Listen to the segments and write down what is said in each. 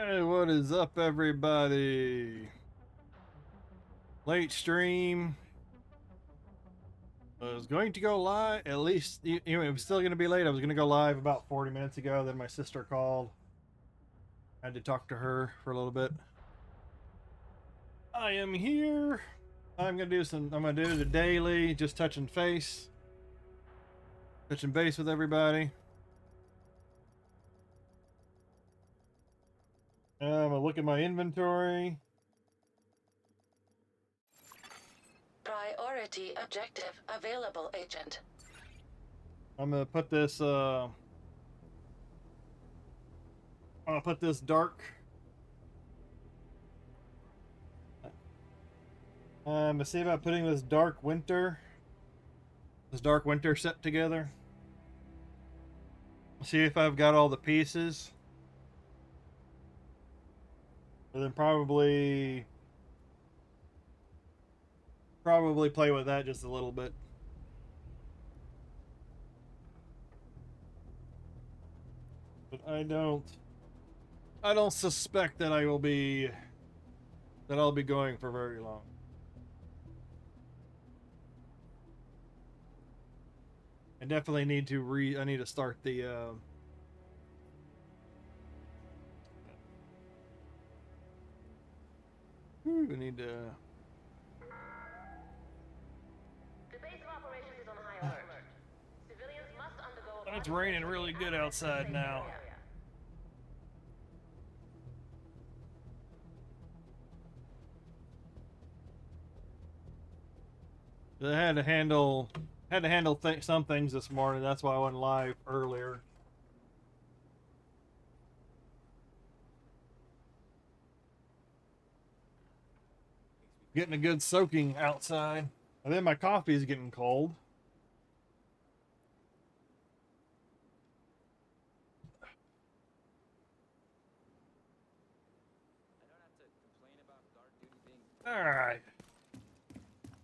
Hey, what is up, everybody? Late stream. I was going to go live, at least, it was still going to be late. I was going to go live about 40 minutes ago. Then my sister called. I had to talk to her for a little bit. I am here. I'm going to do the daily, just touching base with everybody. I'm going to look at my inventory. Priority objective available, Agent. I'm going to put this, dark. I'm going to see about putting this dark winter set together. See if I've got all the pieces. And then probably play with that just a little bit. But I don't suspect that I'll be going for very long. I definitely need to start the we need to The base of operations is on high alert. Civilians must undergo. It's raining really good outside now. I had to handle some things this morning. That's why I went live earlier. Getting a good soaking outside. And then my coffee is getting cold. All right.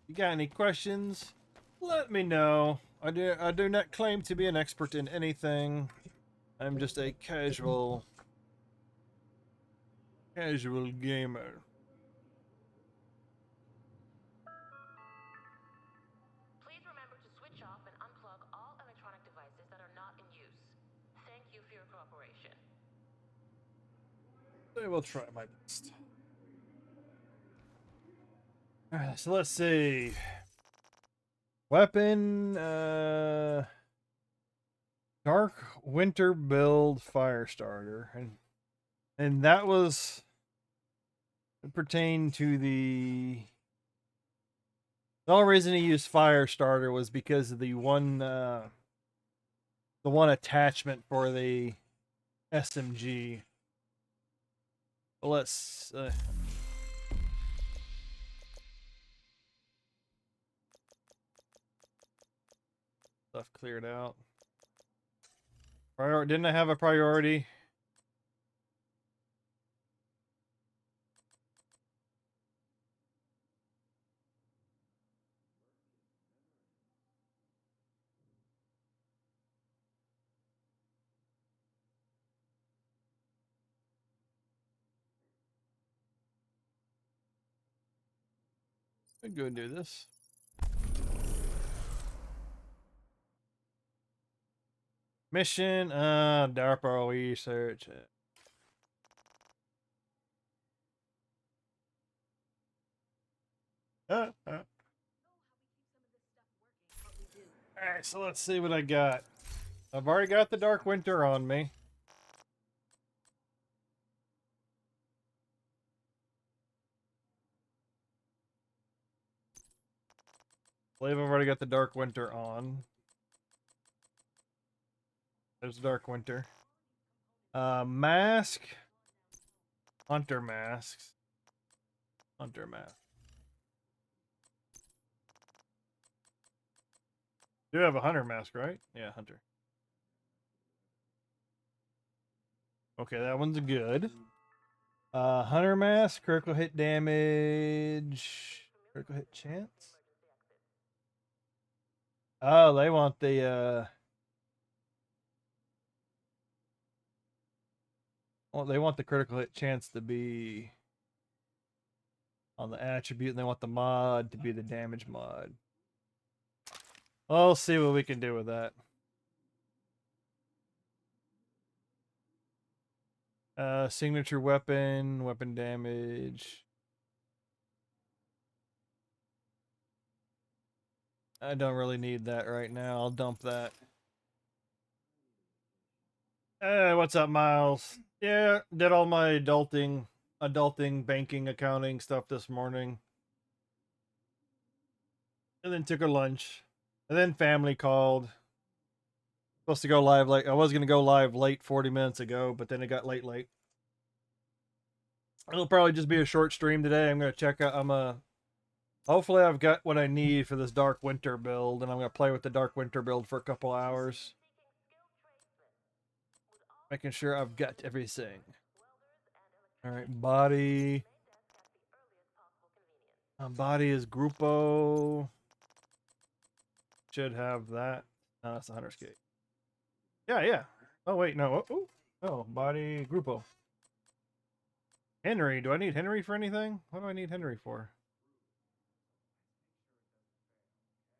You got any questions? Let me know. I do not claim to be an expert in anything. I'm just a casual gamer. Please remember to switch off and unplug all electronic devices that are not in use. Thank you for your cooperation. I will try my best. Alright, so let's see. Weapon, Dark Winter build fire starter. And that was, it pertained to the only reason he used fire starter was because of the one attachment for the SMG. But let's stuff cleared out. Didn't I have a priority? I'll go and do this. Mission, DARPA research. Alright, so let's see what I got. I've already got the Dark Winter on me. I believe I've already got the Dark Winter on. There's Dark Winter. Mask. Hunter masks. Hunter mask. You have a Hunter mask, right? Yeah, Hunter. Okay, that one's good. Hunter mask, critical hit damage, critical hit chance. Oh, they want the Well, they want the critical hit chance to be on the attribute, and they want the mod to be the damage mod. We'll see what we can do with that. Signature weapon, weapon damage. I don't really need that right now. I'll dump that. Hey, what's up, Miles? Yeah, did all my adulting, banking, accounting stuff this morning. And then took a lunch. And then family called. Supposed to go live late. I was going to go live late 40 minutes ago, but then it got late. It'll probably just be a short stream today. I'm going to check out, hopefully I've got what I need for this Dark Winter build, and I'm going to play with the Dark Winter build for a couple hours. Making sure I've got everything. Alright, body. Body is Grupo. Should have that. No, that's a Hunter's Gate. Yeah. Oh, wait, no. Oh, body Grupo. Henry. Do I need Henry for anything? What do I need Henry for?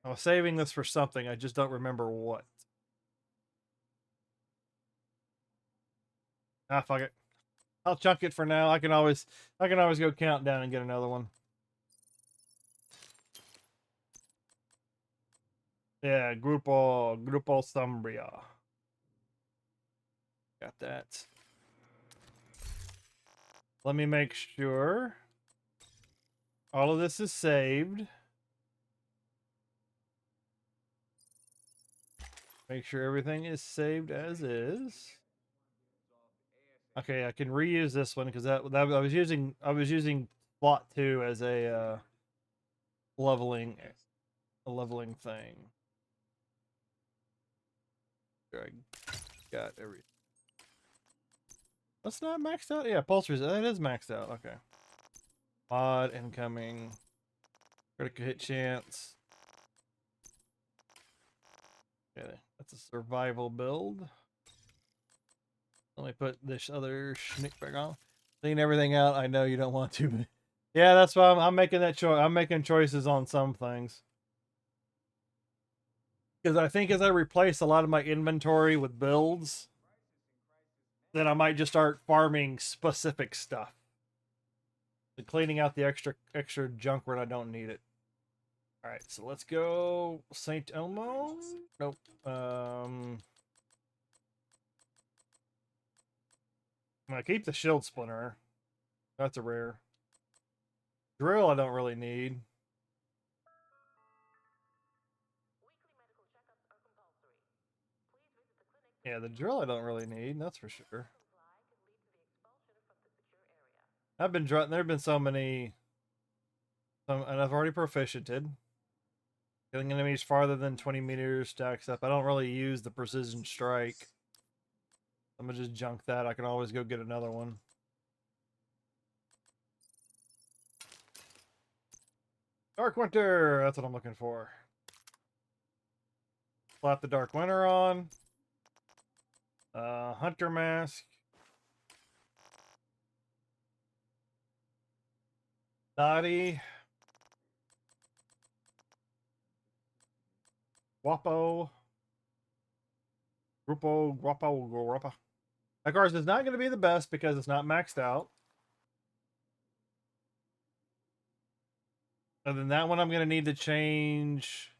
I was saving this for something. I just don't remember what. Ah, fuck it. I'll chunk it for now. I can always go count down and get another one. Yeah, Grupo Sombria. Got that. Let me make sure all of this is saved. Make sure everything is saved as is. Okay, I can reuse this one because that I was using plot 2 as a leveling thing. I got everything. That's not maxed out. Yeah, pulse resist. That is maxed out. Okay. Mod incoming. Critical hit chance. Okay, that's a survival build. Let me put this other schnick back on. Clean everything out. I know you don't want to. Yeah, that's why I'm making that choice. I'm making choices on some things. Because I think as I replace a lot of my inventory with builds, then I might just start farming specific stuff. And cleaning out the extra junk when I don't need it. Alright, so let's go St. Elmo. Nope. I'm gonna keep the shield splinter. That's a rare. Drill I don't really need. Yeah, the drill I don't really need, that's for sure. There have been so many, and I've already proficiented. Killing enemies farther than 20 meters stacks up. I don't really use the precision strike. I'm gonna just junk that. I can always go get another one. Dark Winter, that's what I'm looking for. Slap the Dark Winter on. Hunter Mask. Naughty. Guapo. Guapa. Of course, it's not going to be the best because it's not maxed out. And then that one I'm going to need to change.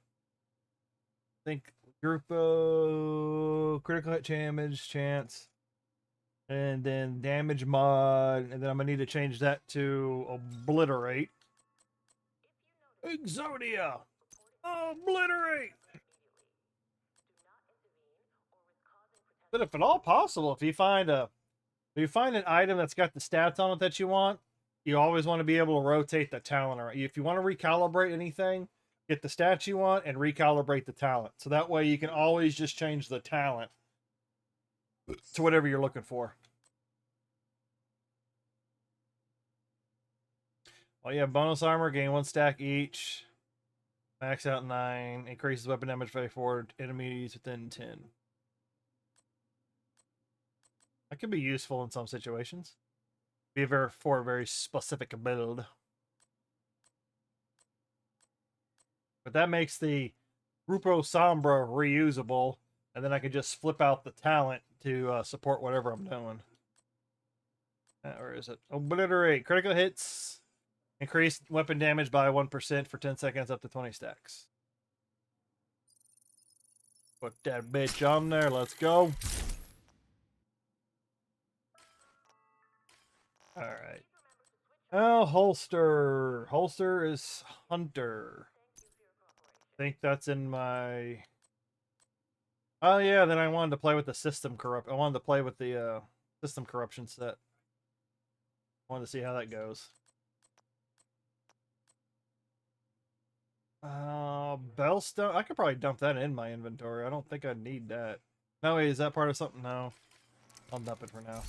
I think Grupo, critical hit damage chance. And then damage mod. And then I'm going to need to change that to obliterate. Exodia! Obliterate! But if at all possible, if you find an item that's got the stats on it that you want, you always want to be able to rotate the talent around. If you want to recalibrate anything, get the stats you want and recalibrate the talent. So that way you can always just change the talent to whatever you're looking for. Well, yeah, bonus armor, gain 1 stack each. Max out 9. Increases weapon damage by 4 enemies within 10. That could be useful in some situations. Be for a very specific build. But that makes the Grupo Sombra reusable, and then I could just flip out the talent to support whatever I'm doing. Where is it? Obliterate. Critical hits. Increase weapon damage by 1% for 10 seconds up to 20 stacks. Put that bitch on there. Let's go. Alright. Oh, holster. Holster is hunter. I think that's in my... Oh yeah, then I wanted to play with the system corrupt. I wanted to play with the system corruption set. I wanted to see how that goes. Bellstone. I could probably dump that in my inventory. I don't think I need that. No, wait, is that part of something? No. I'll dump it for now.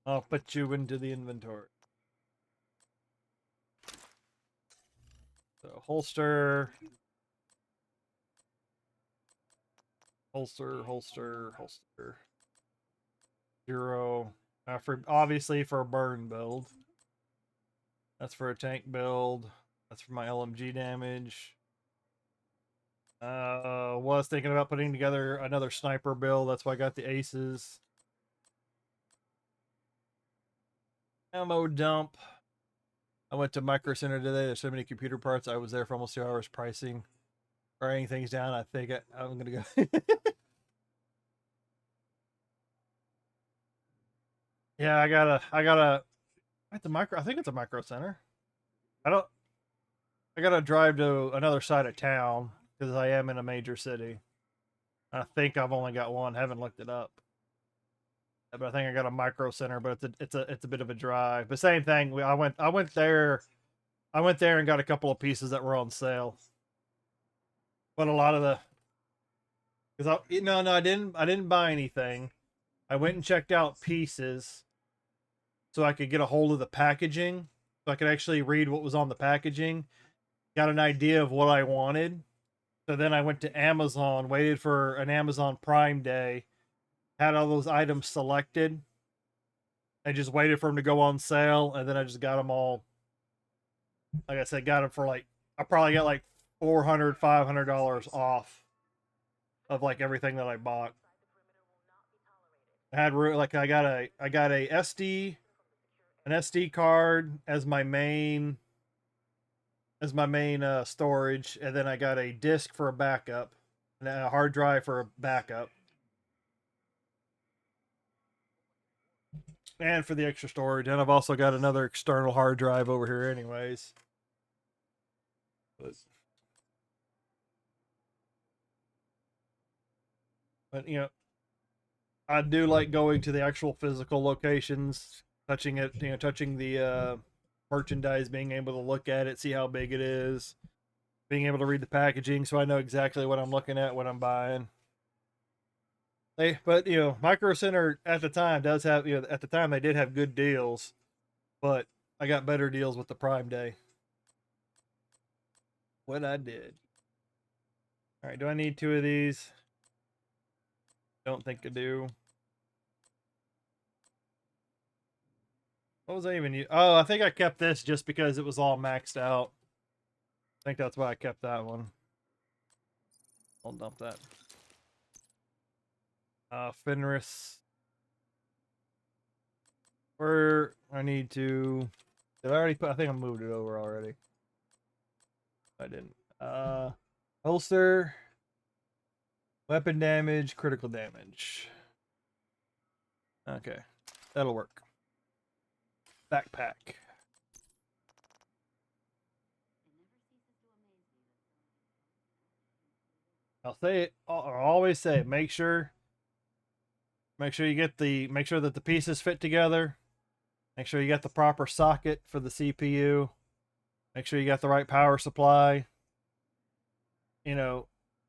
I'll put you into the inventory. So, holster. Holster, holster, holster. 0. Obviously for a burn build. That's for a tank build. That's for my LMG damage. Was thinking about putting together another sniper build. That's why I got the aces. Ammo dump. I went to Micro Center today. There's so many computer parts. I was there for almost 2 hours pricing, writing things down. I think I'm gonna go. Yeah, I gotta. At the micro, I think it's a Micro Center. I gotta drive to another side of town because I am in a major city. I think I've only got one. Haven't looked it up. But I think I got a Micro Center, but it's a bit of a drive. But same thing. I went there and got a couple of pieces that were on sale. But a lot of the I didn't buy anything. I went and checked out pieces so I could get a hold of the packaging, so I could actually read what was on the packaging, got an idea of what I wanted. So then I went to Amazon, waited for an Amazon Prime Day, had all those items selected, and just waited for them to go on sale, and then I just got them all. Like I said, got them for like, I probably got like $400, $500 off of like everything that I bought. I had like I got a an SD card as my main storage, and then I got a disk for a backup and a hard drive for a backup, and for the extra storage. And I've also got another external hard drive over here anyways. But you know, I do like going to the actual physical locations, touching it, touching the merchandise, being able to look at it, see how big it is, being able to read the packaging so I know exactly what I'm looking at when I'm buying. But Micro Center at the time does have, at the time they did have good deals, but I got better deals with the Prime Day. What I did. All right, do I need 2 of these? Don't think I do. What was I even? Oh, I think I kept this just because it was all maxed out. I think that's why I kept that one. I'll dump that. Fenris. Where I need to. Did I already put? I think I moved it over already. I didn't. Holster. Weapon damage, critical damage. Okay, that'll work. Backpack. I'll say it. I'll always say it. Make sure you get make sure that the pieces fit together. Make sure you got the proper socket for the CPU. Make sure you got the right power supply.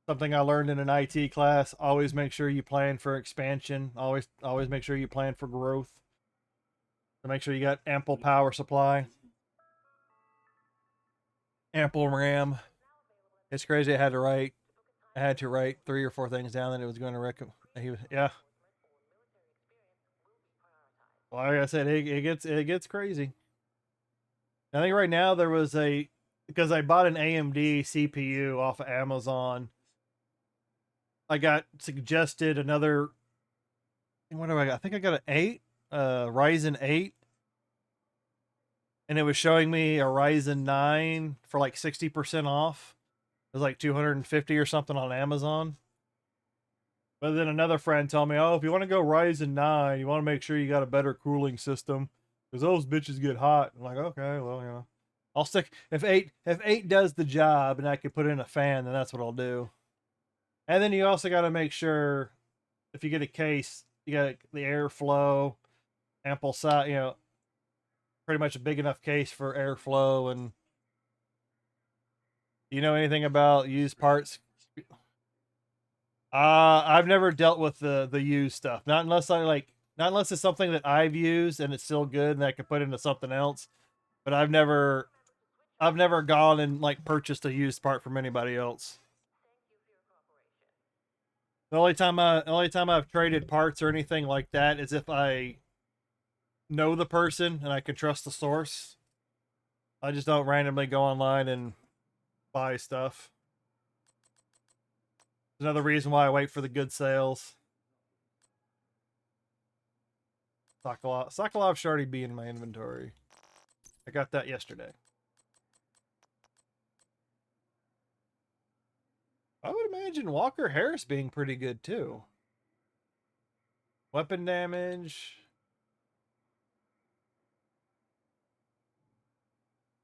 Something I learned in an IT class, always make sure you plan for expansion. Always make sure you plan for growth. So make sure you got ample power supply. Ample RAM. It's crazy. I had to write 3 or 4 things down that it was going to recommend. Yeah. Like I said, it gets crazy. I think right now there was because I bought an AMD CPU off of Amazon. I got suggested another. What do I got? I think I got an 8, Ryzen 8, and it was showing me a Ryzen 9 for like 60% off. It was like 250 or something on Amazon. But then another friend told me, "Oh, if you want to go Ryzen 9, you want to make sure you got a better cooling system because those bitches get hot." I'm like, "Okay, well, you know, I'll stick if 8 does the job and I can put in a fan, then that's what I'll do." And then you also got to make sure if you get a case, you got the airflow, ample size, you know, pretty much a big enough case for airflow. And you know anything about used parts? I've never dealt with the used stuff. Not unless it's something that I've used and it's still good and I can put into something else. But I've never gone and like purchased a used part from anybody else. The only time I've traded parts or anything like that is if I know the person and I can trust the source. I just don't randomly go online and buy stuff. Another reason why I wait for the good sales. Sokolov should already be in my inventory. I got that yesterday. I would imagine Walker Harris being pretty good too. Weapon damage.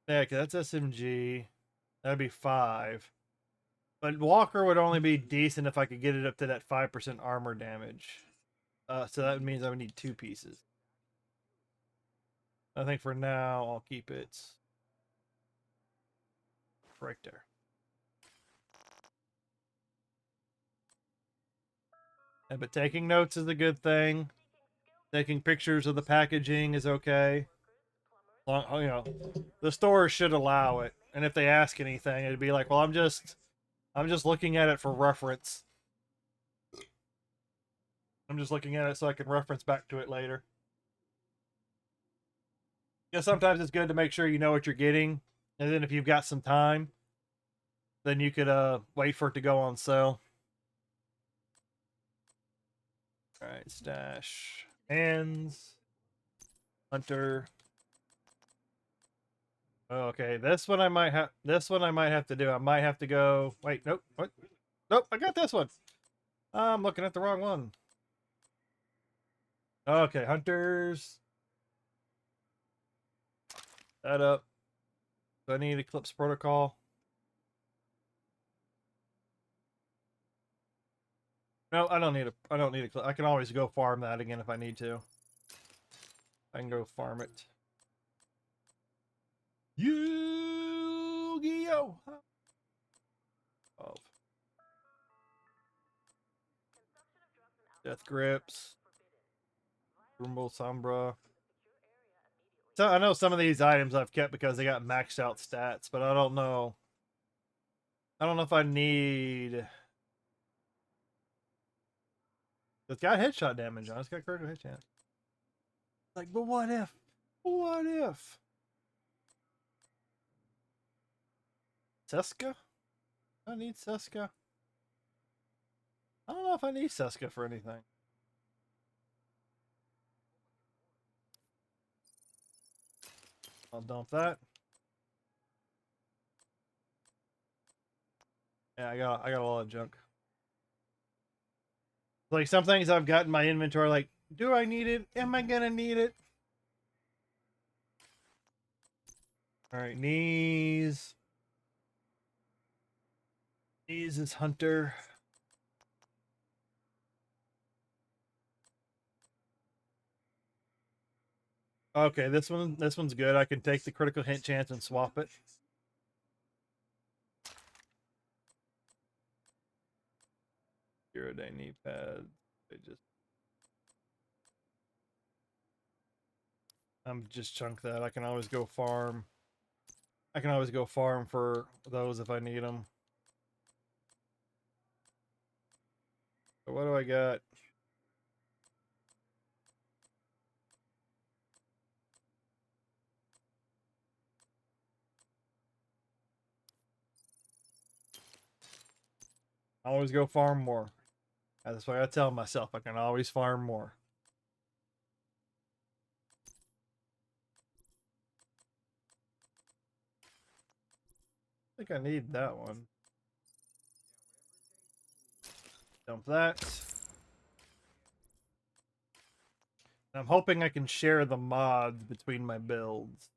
Yeah, 'cause that's SMG. That'd be 5. But Walker would only be decent if I could get it up to that 5% armor damage. So that means I would need 2 pieces. I think for now I'll keep it right there. Yeah, but taking notes is a good thing. Taking pictures of the packaging is okay. You know, the store should allow it. And if they ask anything, it'd be like, "Well, I'm just looking at it for reference. I'm just looking at it so I can reference back to it later." Yeah, sometimes it's good to make sure you know what you're getting, and then if you've got some time, then you could wait for it to go on sale. All right, stash, hands, hunter. Oh, okay, this one I might have. This one I might have to do. I might have to go. Wait, nope. What? Nope. I got this one. I'm looking at the wrong one. Okay, hunters. That up. Do I need Eclipse Protocol? No, I don't need a. I don't need a. I can always go farm that again if I need to. I can go farm it. Yu-Gi-Oh! Oh. Death Grips. Rumble Sombra. So I know some of these items I've kept because they got maxed out stats, but I don't know. I don't know if I need. It's got headshot damage on it. It's got critical hit chance. Like, but what if? What if? Seska? I need Seska. I don't know if I need Seska for anything. I'll dump that. Yeah, I got a lot of junk. Like some things I've got in my inventory, like, do I need it? Am I gonna need it? Alright, knees. Knees is hunter. Okay, this one's good. I can take the critical hit chance and swap it. Hero day knee pad. They just I'm just chunk that. I can always go farm. I can always go farm for those if I need them. So what do I got? Always go farm more. That's what I tell myself. I can always farm more. I think I need that one. Dump that. I'm hoping I can share the mods between my builds.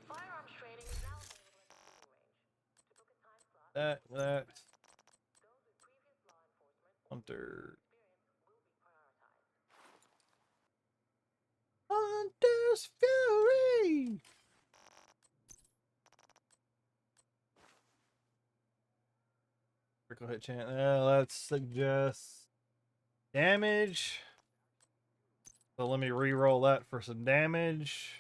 Firearms training is now available at the shooting range. To book a time slot, That. those with previous law enforcement Hunter. experience will be prioritized. Hunter's Fury! Critical hit chance. Let's suggest damage. So let me re-roll that for some damage.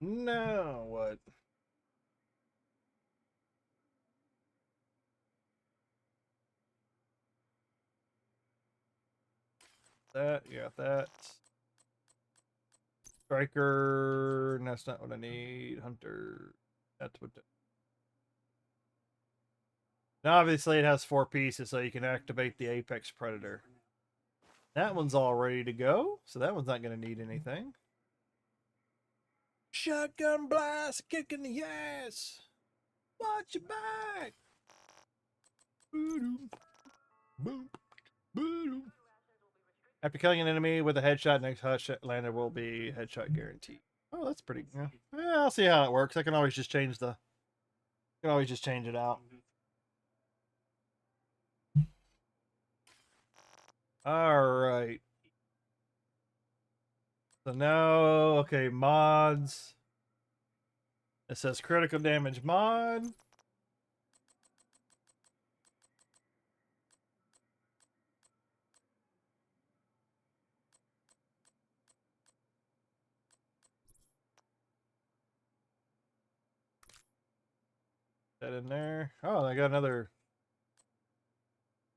No, what? That, you got that. Striker, that's not what I need. Hunter, that's what. Now, obviously, it has 4 pieces, so you can activate the Apex Predator. That one's all ready to go, so that one's not going to need anything. Shotgun blast, kick in the ass. Watch your back. Boo-doo. Boom. Boo-doo. After killing an enemy with a headshot, next headshot landed will be headshot guaranteed. Oh, that's pretty. Yeah. I'll see how it works. I can always just change the. Can always just change it out. All right. So now, okay, mods. It says critical damage mod. That in there. Oh, I got another.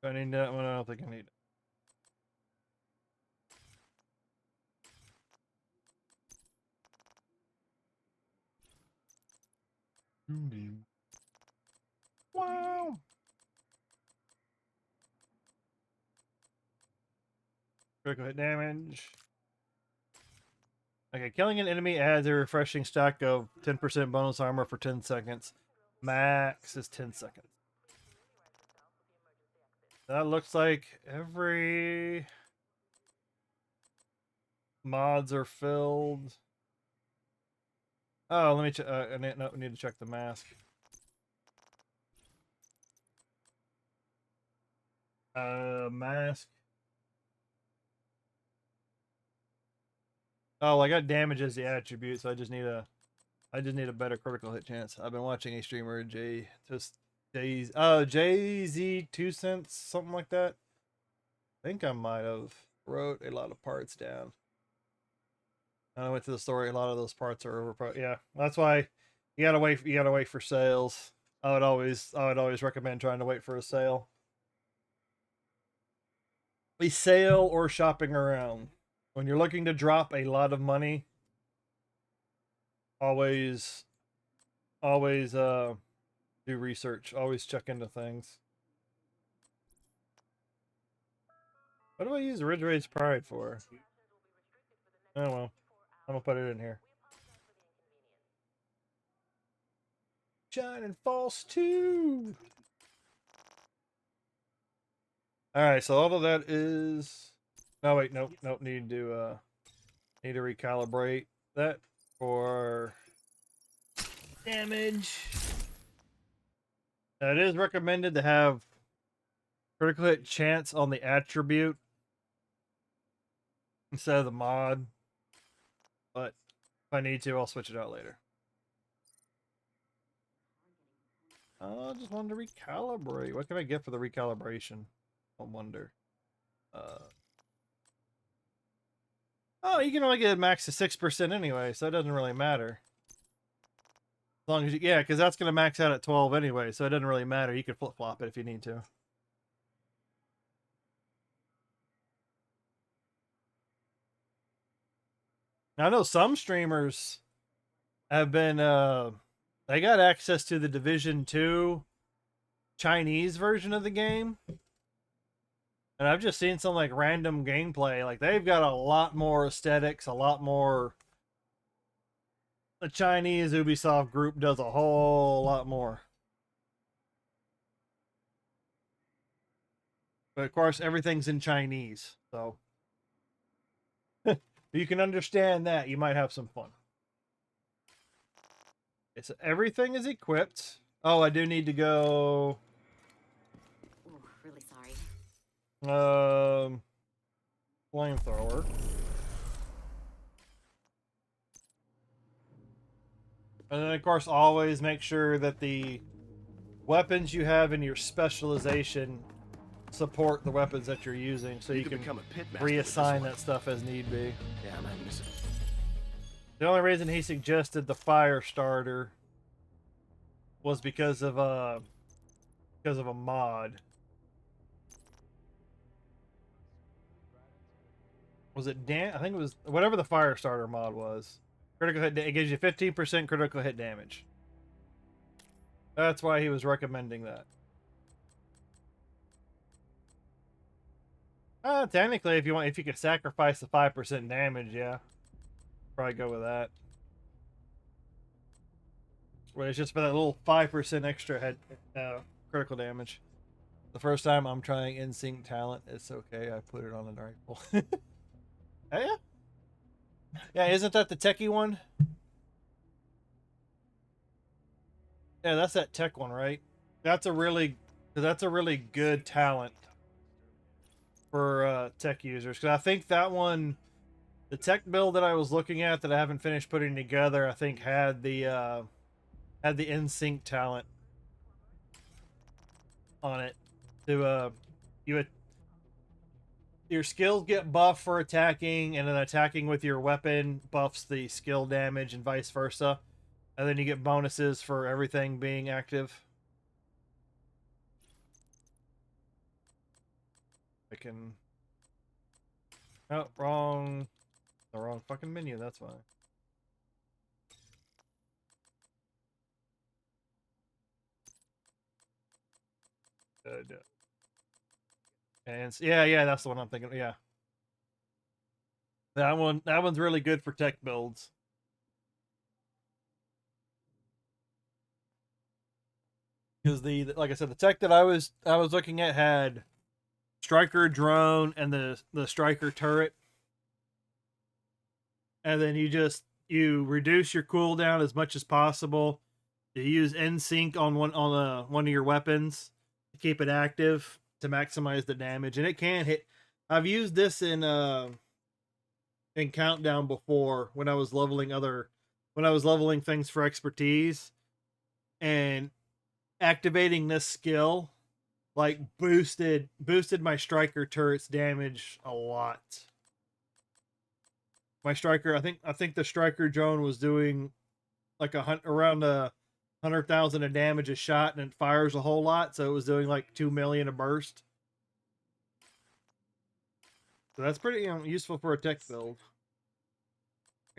Do I need that one? I don't think I need it. Wow. Critical hit damage. Okay, killing an enemy adds a refreshing stack of 10% bonus armor for 10 seconds. Max is 10 seconds. That looks like every mods are filled. Oh, let me check. I need to check the mask. Mask. Oh, I got damage as the attribute, so I just need a better critical hit chance. I've been watching a streamer, JZ 2 cents, something like that. I think I might have wrote a lot of parts down. And I went to the story. A lot of those parts are over. Yeah, that's why you gotta wait. You gotta wait for sales. I would always recommend trying to wait for a sale. A sale or shopping around. When you're looking to drop a lot of money, always do research. Always check into things. What do I use Ridge Rage Pride for? Oh well. I'm gonna put it in here. Shining Falls 2. Alright, so all of that is. No wait, nope. Need to recalibrate that for damage. Now, it is recommended to have critical hit chance on the attribute instead of the mod. But if I need to, I'll switch it out later. I just wanted to recalibrate. What can I get for the recalibration? I wonder. Oh, you can only get max to 6% anyway, so it doesn't really matter. As long as you, yeah, because that's going to max out at 12 anyway, so it doesn't really matter. You can flip-flop it if you need to. I know some streamers have been they got access to the Division 2 Chinese version of the game. And I've just seen some like random gameplay. Like they've got a lot more aesthetics, a lot more. The Chinese Ubisoft group does a whole lot more. But of course, everything's in Chinese, so you can understand that. You might have some fun. Okay, so everything is equipped. Oh, I do need to go. Ooh, really sorry. Flamethrower. And then, of course, always make sure that the weapons you have in your specialization support the weapons that you're using, so you can reassign that stuff as need be. Yeah, I'm having this. The only reason he suggested the fire starter was because of a mod. Was it Dan? I think it was whatever the fire starter mod was. Critical hit. It gives you 15% critical hit damage. That's why he was recommending that. Technically, if you could sacrifice the 5% damage, yeah, probably go with that. Well, it's just for that little 5% extra head critical damage. The first time I'm trying in-sync talent, it's okay. I put it on a rifle. Oh, yeah. Yeah, isn't that the techie one? Yeah, that's that tech one, right? That's a really good talent for tech users. Because I think that one, the tech build that I was looking at that I haven't finished putting together, I think had the in-sync talent on it. To your skills get buffed for attacking, and then attacking with your weapon buffs the skill damage, and vice versa. And then you get bonuses for everything being active. I can... Oh, wrong... The wrong fucking menu, that's why. And yeah, that's the one I'm thinking. Yeah, that one's really good for tech builds. Because like I said, the tech that I was looking at had striker drone and the striker turret, and then you reduce your cooldown as much as possible. You use NSYNC on one of your weapons to keep it active to maximize the damage, and it can hit. I've used this in Countdown before when I was leveling things for expertise, and activating this skill like boosted my striker turret's damage a lot. My striker, I think the striker drone was doing like around 100,000 of damage a shot, and it fires a whole lot, so it was doing like 2 million a burst. So that's pretty useful for a tech build.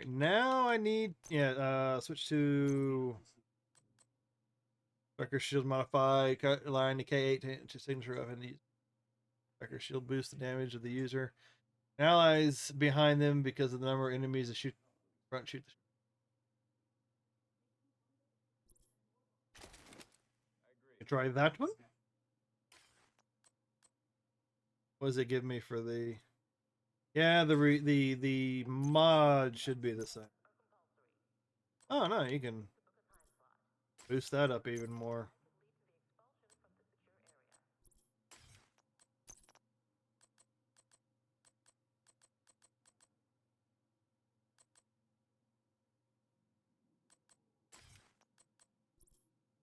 Now I need switch to striker shield modify line to K8 to signature of any striker shield boost the damage of the user. Allies behind them because of the number of enemies that shoot front shoot. Try that one. What does it give me for the? Yeah, the mod should be the same. Oh no, you can boost that up even more.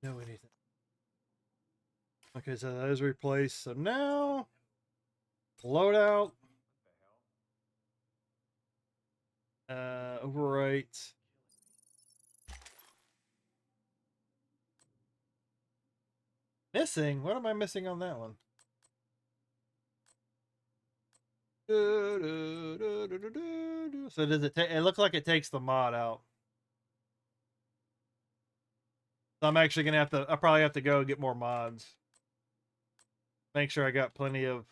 No anything. Okay, so that is replaced. So now loadout. Overwrite. Missing? What am I missing on that one? So does it take? It looks like it takes the mod out. So I'm actually gonna have to. I probably have to go get more mods. Make sure I got plenty of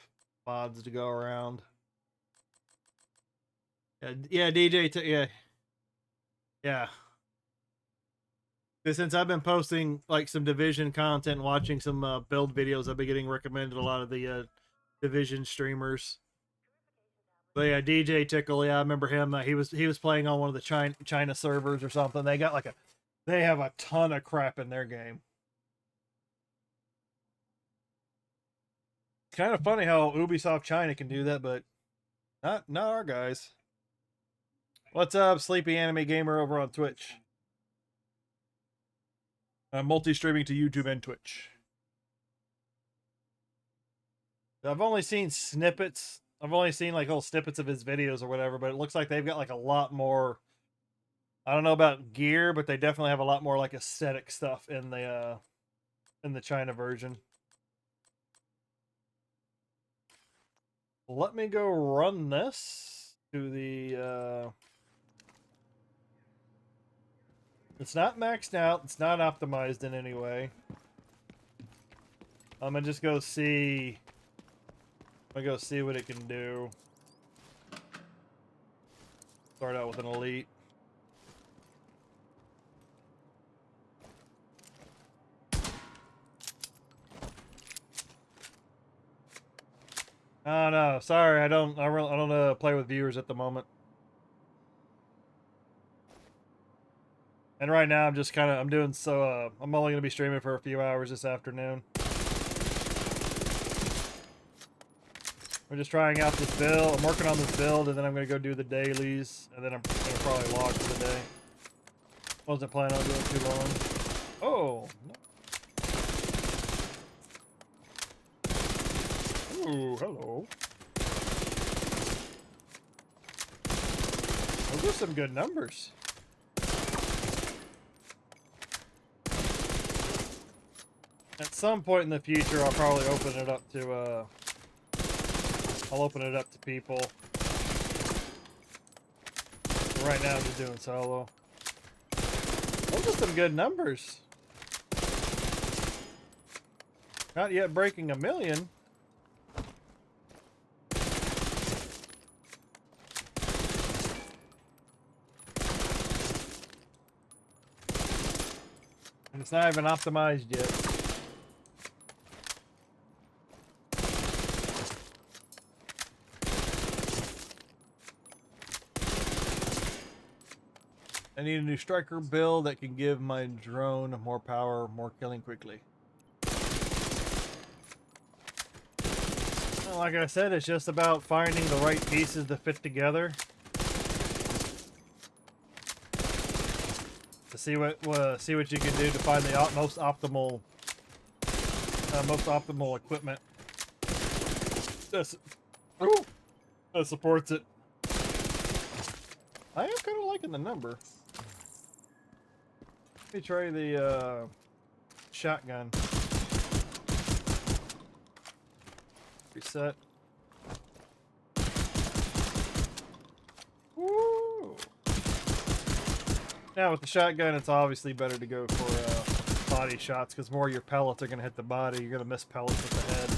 mods to go around. Yeah, DJ. Yeah, yeah. Since I've been posting like some Division content, watching some build videos, I've been getting recommended a lot of the Division streamers. But yeah, DJ Tickle, yeah, I remember him. He was playing on one of the China servers or something. They got like they have a ton of crap in their game. It's kind of funny how Ubisoft China can do that, but not our guys. What's up, Sleepy Anime Gamer over on Twitch? I'm multi-streaming to YouTube and Twitch. I've only seen snippets. I've only seen like little snippets of his videos or whatever, but it looks like they've got like a lot more. I don't know about gear, but they definitely have a lot more like aesthetic stuff in the China version. Let me go run this to the it's not maxed out, it's not optimized in any way. I'm gonna just go see. I'm gonna go see what it can do. Start out with an elite. Oh no, sorry, I don't play with viewers at the moment. And right now I'm just kind of I'm only gonna be streaming for a few hours this afternoon. We're just trying out this build. I'm working on this build, and then I'm gonna go do the dailies, and then I'm gonna probably log for the day. Wasn't planning on doing too long. Oh. Ooh, hello. Those are some good numbers. At some point in the future, I'll probably open it up to, I'll open it up to people. But right now, I'm just doing solo. Those are some good numbers. Not yet breaking 1 million. And it's not even optimized yet. I need a new striker build that can give my drone more power, more killing quickly. Well, like I said, it's just about finding the right pieces to fit together. To see what you can do to find the most optimal equipment that supports it. I am kind of liking the number. Let me try the shotgun. Reset. Woo! Now with the shotgun, it's obviously better to go for body shots because more of your pellets are going to hit the body. You're going to miss pellets with the head.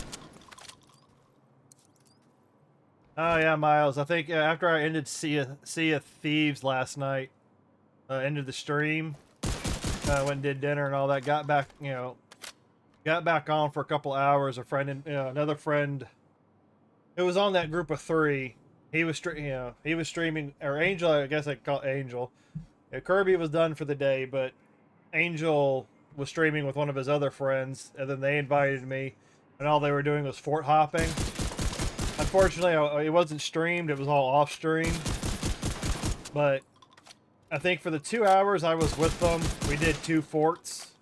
Oh yeah, Miles. I think after I ended Sea of Thieves last night, ended the stream, went and did dinner and all that. Got back on for a couple hours. A friend and another friend. It was on that group of 3. He was streaming, or Angel. I guess I call it Angel. Yeah, Kirby was done for the day, but Angel was streaming with one of his other friends, and then they invited me, and all they were doing was fort hopping. Unfortunately, it wasn't streamed. It was all off stream. But I think for the 2 hours I was with them, we did 2 forts.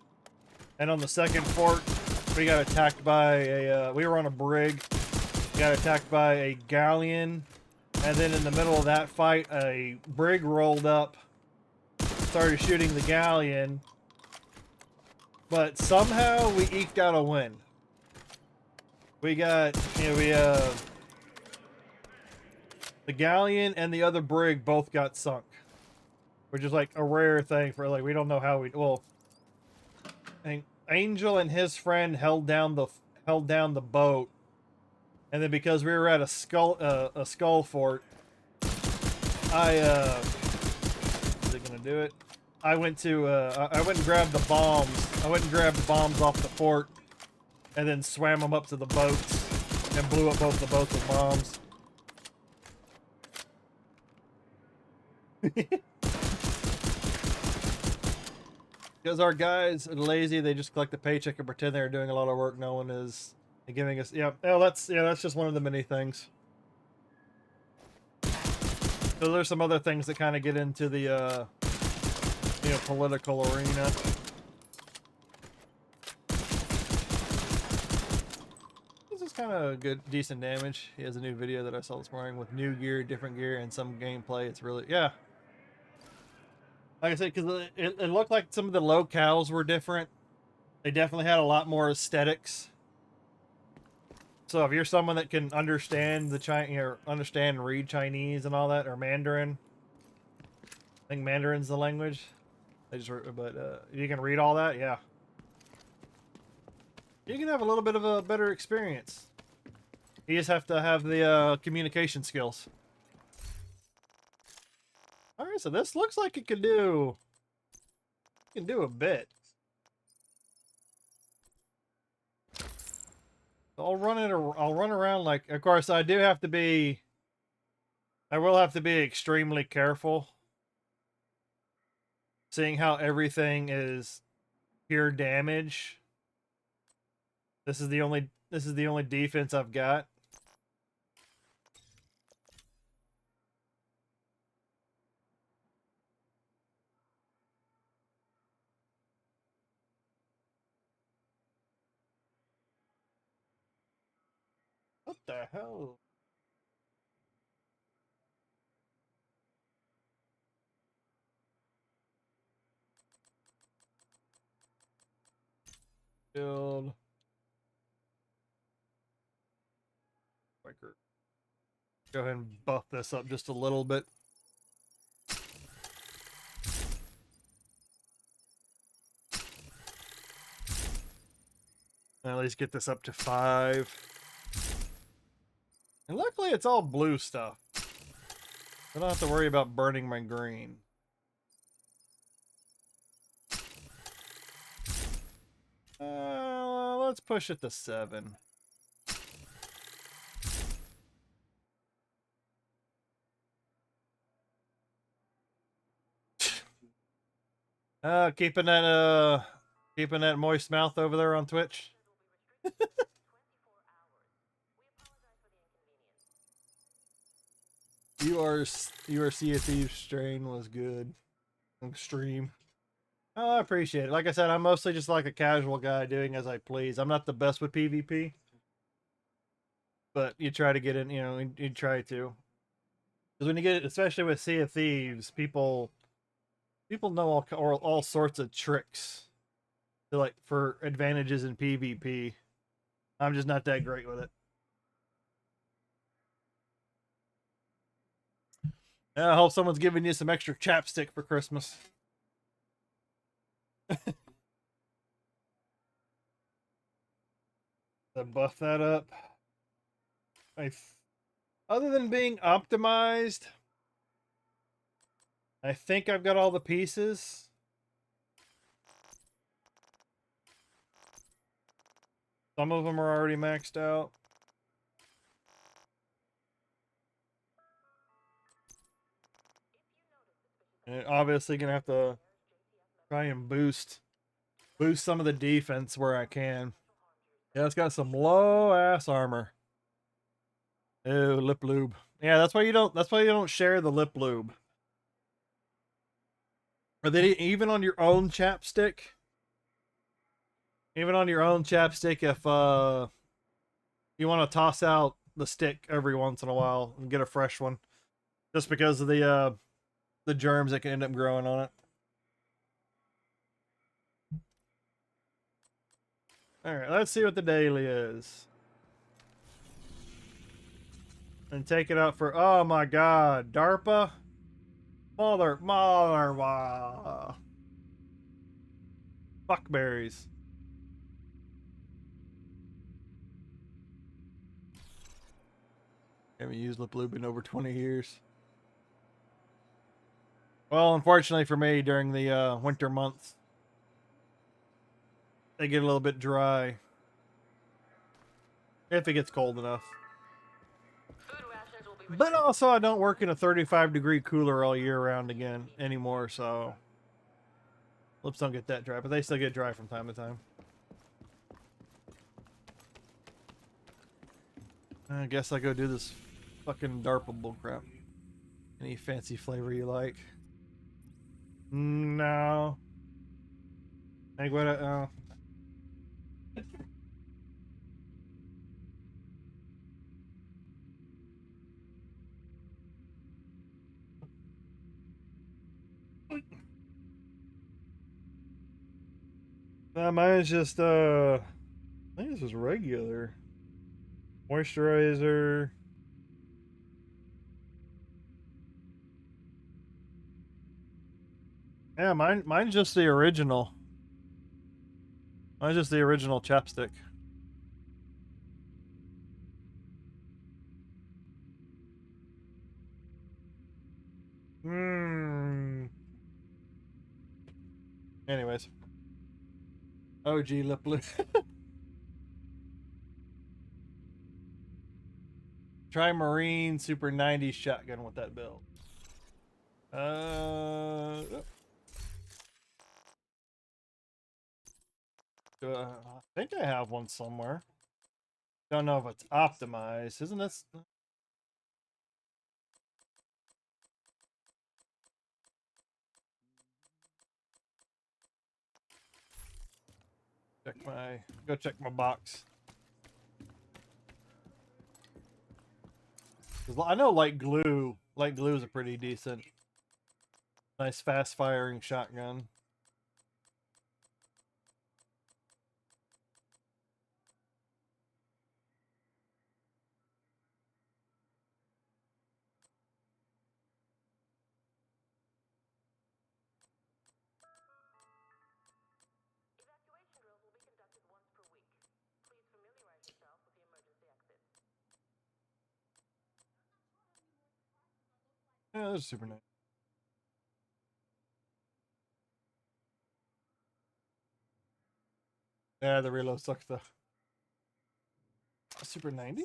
And on the second fort, we got attacked by a... we were on a brig. We got attacked by a galleon. And then in the middle of that fight, a brig rolled up, started shooting the galleon. But somehow we eked out a win. We got... The galleon and the other brig both got sunk, which is like a rare thing for like we don't know how we well. I think Angel and his friend held down the boat, and then because we were at a skull fort, is it gonna do it? I went and grabbed the bombs. I went and grabbed the bombs off the fort, and then swam them up to the boats, and blew up both the boats with bombs. Because our guys are lazy, they just collect the paycheck and pretend they're doing a lot of work. No one is giving us. Yeah, oh, that's just one of the many things. So there's some other things that kind of get into the political arena. This is kind of good, decent damage. He has a new video that I saw this morning with new gear, different gear, and some gameplay. It's really like I said, because it looked like some of the locales were different. They definitely had a lot more aesthetics. So if you're someone that can understand understand and read Chinese and all that, or Mandarin, I think Mandarin's the language. But you can read all that, yeah. You can have a little bit of a better experience. You just have to have the communication skills. All right, so this looks like it can do a bit. I'll run around like. Of course, I will have to be extremely careful, seeing how everything is pure damage. This is the only defense I've got. What the hell? Build. Quicker. Go ahead and buff this up just a little bit. At least get this up to 5. And luckily it's all blue stuff. I don't have to worry about burning my green. Let's push it to 7. Keeping that moist mouth over there on Twitch. Your Sea of Thieves strain was good. Extreme. Oh, I appreciate it. Like I said, I'm mostly just like a casual guy doing as I please. I'm not the best with PvP. But you try to get in, you try to. Because when you get, especially with Sea of Thieves, people know all sorts of tricks to like for advantages in PvP. I'm just not that great with it. I hope someone's giving you some extra chapstick for Christmas. To buff that up. Other than being optimized, I think I've got all the pieces. Some of them are already maxed out. And obviously gonna have to try and boost some of the defense where I can. Yeah, it's got some low ass armor. Ew, lip lube. Yeah, that's why you don't share the lip lube. Or they even on your own chapstick. Even on your own chapstick, if you want to toss out the stick every once in a while and get a fresh one, just because of the germs that can end up growing on it. All right, let's see what the daily is. And take it out for, oh my god, DARPA? Mother, fuckberries. Haven't used Lip Lube in over 20 years. Well, unfortunately for me, during the winter months, they get a little bit dry. If it gets cold enough. Food rations will be But also, I don't work in a 35-degree cooler all year round again anymore, so lips don't get that dry, but they still get dry from time to time. I guess I go do this fucking DARPA bullcrap. Any fancy flavor you like? No. Like what? Mine's just I think this is regular moisturizer. Yeah, mine's just the original. Mine's just the original chapstick. Anyways. OG lip lip. Try Marine Super 90s shotgun with that build. I think I have one somewhere. Don't know if it's optimized. Isn't this? Check my box. 'Cause I know light glue is a pretty decent, nice fast firing shotgun. Evacuation drills will be conducted once per week. Please familiarize yourself with the emergency exits. Yeah, this is super nice. Yeah, the reload sucks though. Super 90?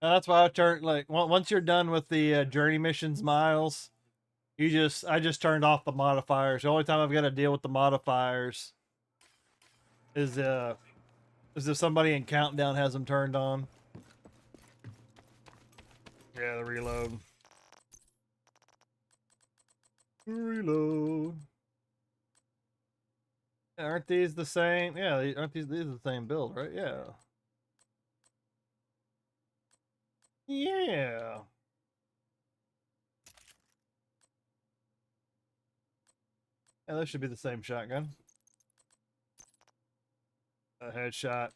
That's why I turned, like, once you're done with the journey missions, Miles, I just turned off the modifiers. The only time I've got to deal with the modifiers is if somebody in Countdown has them turned on. Yeah, the reload. Reload. Aren't these the same? Yeah, aren't these are the same build, right? Yeah. Yeah. Yeah, that should be the same shotgun. A headshot.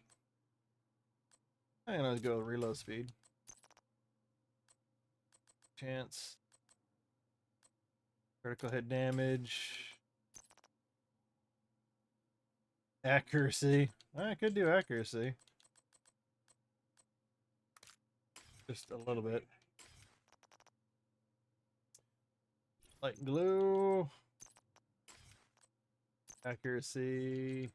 I'm gonna go with reload speed. Chance. Critical hit damage. Accuracy. I could do accuracy. Just a little bit. Light glue. Accuracy.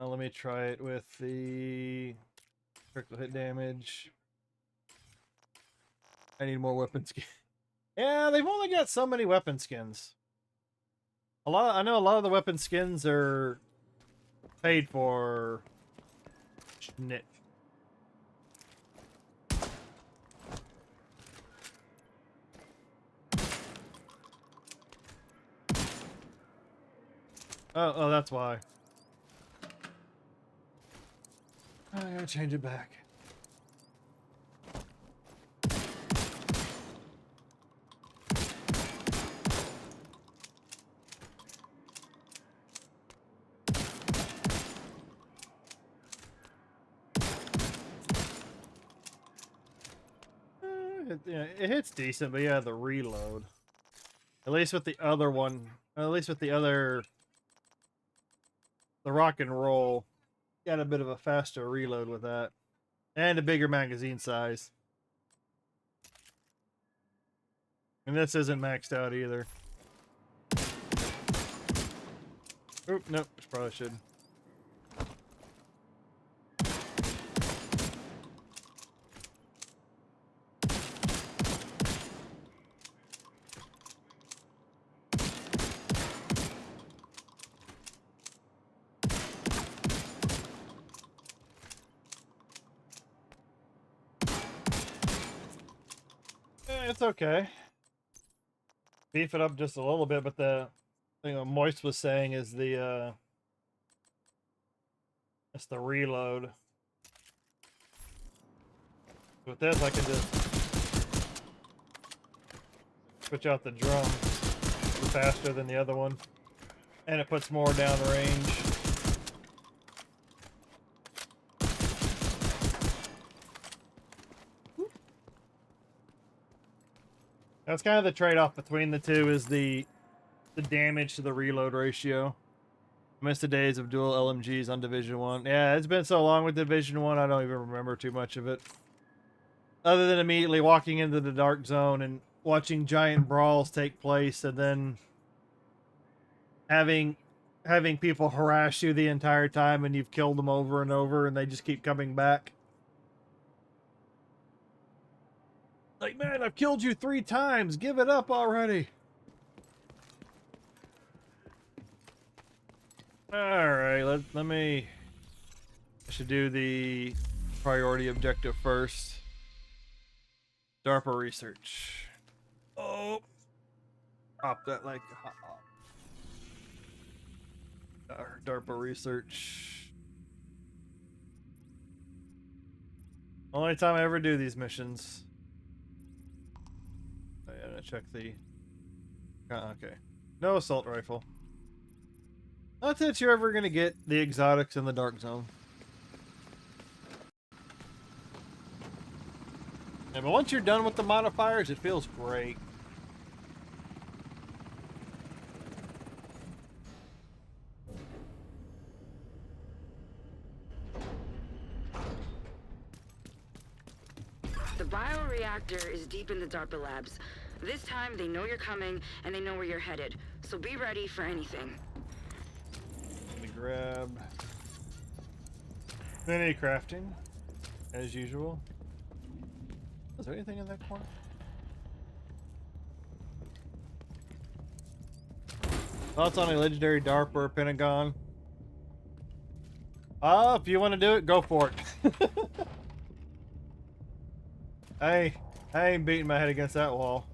Now let me try it with the critical hit damage. I need more weapon skins. Yeah, they've only got so many weapon skins. I know a lot of the weapon skins are paid for. Schnit. Oh, that's why. I gotta change it back. yeah, it hits decent, but yeah, the reload. At least with the other one, at least with the other, the rock and roll, got a bit of a faster reload with that, and a bigger magazine size. And this isn't maxed out either. Oop, nope, probably should. It's okay. Beef it up just a little bit, but the thing that Moist was saying is the it's the reload. With this, I can just switch out the drum faster than the other one, and it puts more down range. That's kind of the trade-off between the two, is the damage to the reload ratio. I miss the days of dual LMGs on Division 1. Yeah, it's been so long with Division 1, I don't even remember too much of it. Other than immediately walking into the dark zone and watching giant brawls take place, and then having people harass you the entire time, and you've killed them over and over, and they just keep coming back. Like, man, I've killed you 3 times. Give it up already. Alright, let me... I should do the priority objective first. DARPA research. Oh! Pop that like hot. DARPA research. Only time I ever do these missions. I gotta check the... okay. No assault rifle. Not that you're ever gonna get the exotics in the dark zone. Yeah, but once you're done with the modifiers, it feels great. The bioreactor is deep in the DARPA labs. This time, they know you're coming, and they know where you're headed. So be ready for anything. Let me grab... mini crafting, as usual. Is there anything in that corner? Thoughts on a legendary DARPA or Pentagon? If you want to do it, go for it. I ain't beating my head against that wall.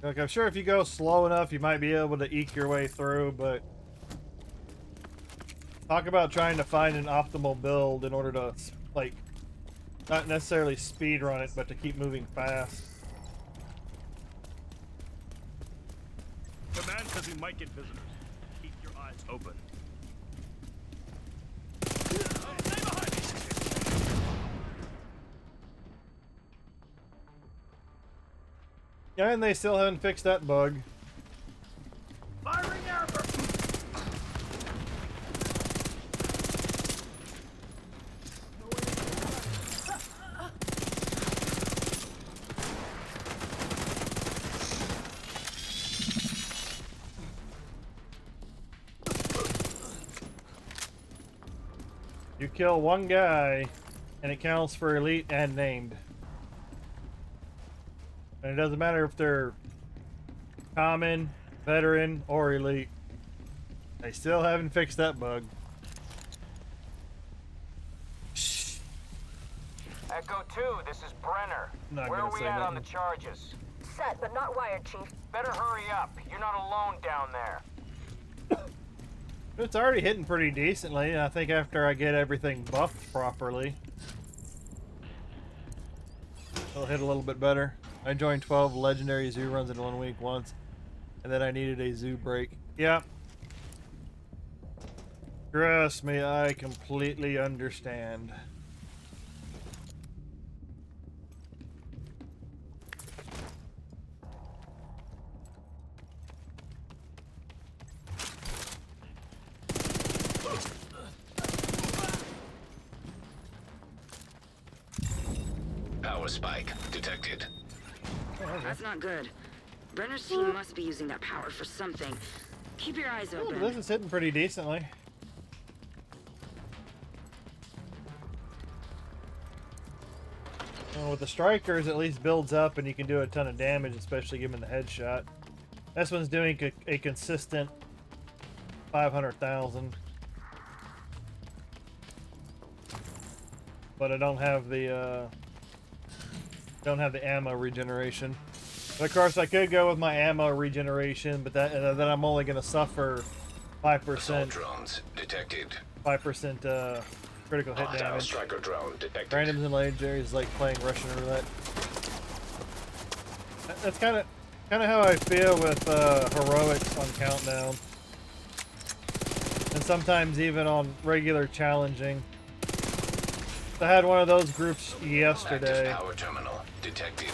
Look, I'm sure if you go slow enough, you might be able to eke your way through, but talk about trying to find an optimal build in order to, like, not necessarily speed run it, but to keep moving fast. Command says we might get visitors. Keep your eyes open. Stay behind me! Yeah, and they still haven't fixed that bug. Firing armor! You kill one guy, and it counts for elite and named. And it doesn't matter if they're common, veteran, or elite. They still haven't fixed that bug. Echo 2, this is Brenner. Not Where gonna are we say at on the nothing. charges? Set, but not wired, Chief. Better hurry up. You're not alone down there. It's already hitting pretty decently, and I think after I get everything buffed properly, it'll hit a little bit better. I joined 12 legendary zoo runs in 1 week once, and then I needed a zoo break. Yeah. Trust me, I completely understand. Power spike detected. That's not good. Brenner's team must be using that power for something. Keep your eyes Oh, open. this is hitting pretty decently. Well, with the strikers, at least builds up and you can do a ton of damage, especially given the headshot. This one's doing a consistent 500,000. But I don't have the ammo regeneration. But of course, I could go with my ammo regeneration, but then I'm only going to suffer 5%. Assault drones detected. 5% critical hit Hostile damage. striker drone detected. Randoms and legendaries like playing Russian roulette. That's kind of how I feel with heroics on Countdown, and sometimes even on regular challenging. I had one of those groups yesterday. Active power terminal detected.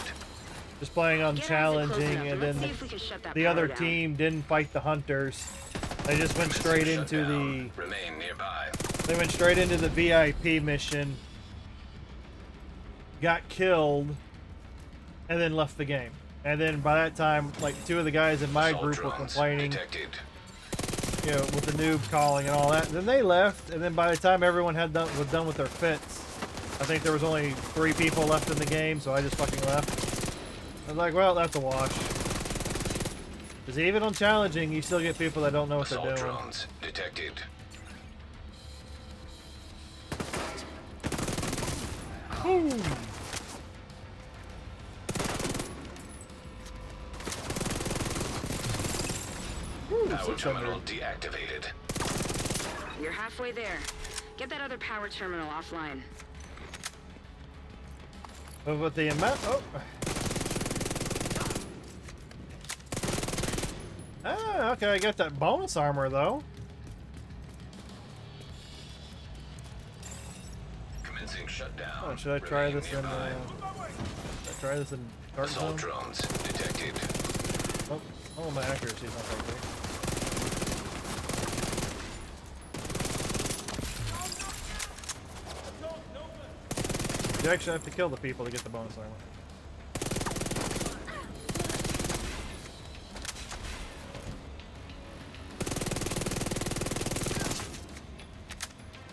Just playing on Get eyes challenging, close enough, and let's then see if we can shut that the power other down. team didn't fight the hunters. They just went straight into Shutdown. Remain nearby. They went straight into the VIP mission, got killed, and then left the game. And then by that time, like 2 of the guys in my Assault group were drones complaining, detected. you know, with the noob calling and all that. And then they left, and then by the time everyone was done with their fits, I think there was only 3 people left in the game, so I just fucking left. I was like, well, that's a wash. Because even on challenging, you still get people that don't know what they're Assault doing. drones detected. Boom. Power terminal deactivated. You're halfway there. Get that other power terminal offline. But with the amount, okay, I got that bonus armor though. Commencing shutdown. Oh, should I try Remain this in? nearby. Should I try this in Dark Zone? Assault drones detected. Oh, my accuracy's not that great. You actually have to kill the people to get the bonus armor.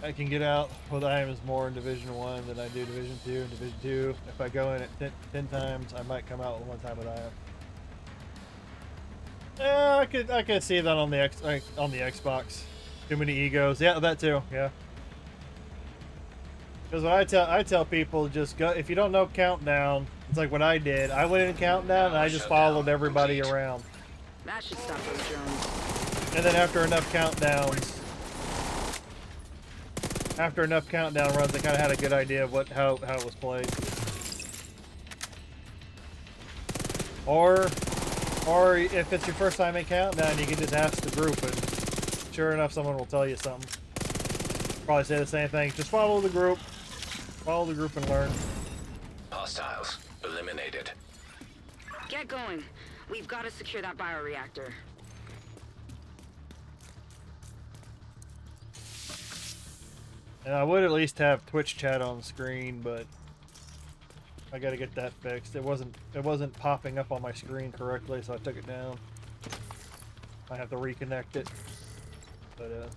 I can get out with items more in Division 1 than I do Division 2. In Division 2, if I go in at 10 times, I might come out with 1 time with item. Yeah, I could see that on the Xbox. Too many egos. Yeah, that too. Yeah. Because what I tell people, just go. If you don't know Countdown, it's like what I did. I went in Countdown and I just followed everybody around. That should stop those drones. And then after enough countdowns runs, I kind of had a good idea of how it was played. Or if it's your first time in Countdown, you can just ask the group, and sure enough, someone will tell you something. Probably say the same thing. Just follow the group. Follow the group and learn. Hostiles eliminated. Get going. We've got to secure that bioreactor. And I would at least have Twitch chat on screen, but I got to get that fixed. It wasn't popping up on my screen correctly, so I took it down. I have to reconnect it. But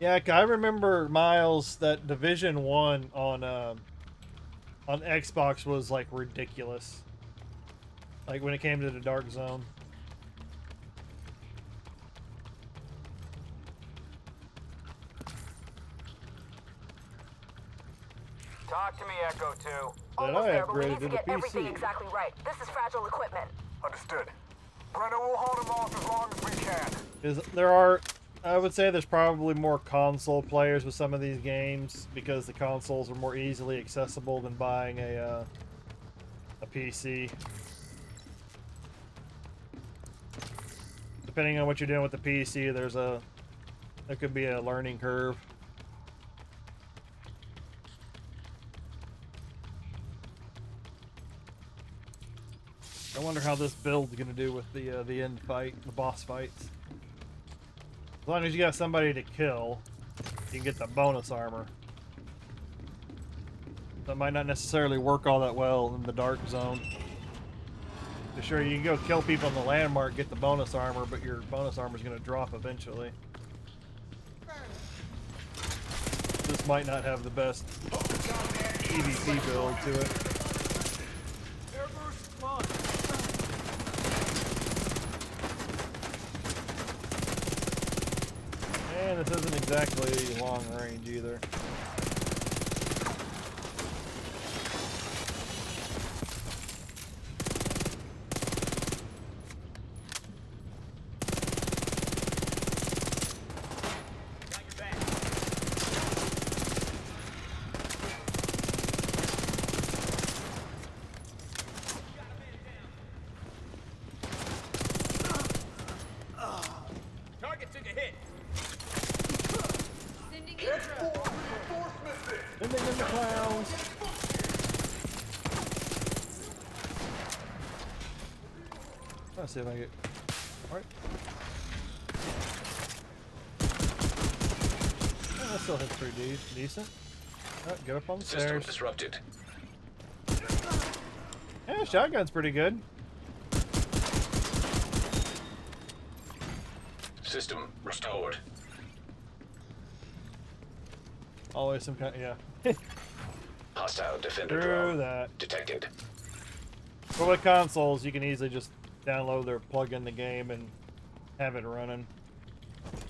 yeah, I remember, Miles, that Division 1 on Xbox was like ridiculous. Like when it came to the Dark Zone. Talk to me, Echo 2. Almost I there, but we upgraded need to to the get everything PC. exactly right. This is fragile equipment. Understood. Brenner will hold him off as long as we can. Because there are, I would say there's probably more console players with some of these games because the consoles are more easily accessible than buying a PC. Depending on what you're doing with the PC, there's That could be a learning curve. I wonder how this build's gonna do with the end fight, the boss fights. As long as you got somebody to kill, you can get the bonus armor. That might not necessarily work all that well in the dark zone. For sure, you can go kill people in the landmark, get the bonus armor, but your bonus armor is gonna drop eventually. This might not have the best PvP build to it. Airburst launch. And this isn't exactly long range either. Got your back. Target took a hit. Sending in the clowns. Let's see if I get. Alright. Yeah, that still hits pretty decent. Alright, get up on the System stairs. disrupted. Yeah, shotgun's pretty good. System restored. Always some kind. Yeah. Hostile defender Through drone that. detected. But with consoles, you can easily just download or plug in the game and have it running.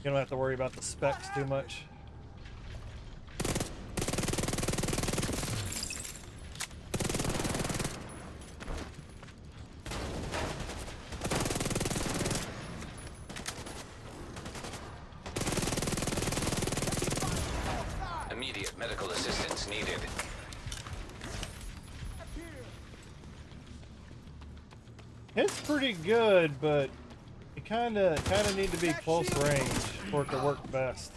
You don't have to worry about the specs too much. Immediate medical assistance needed. It's pretty good, but you kind of need to be close range for it to work best.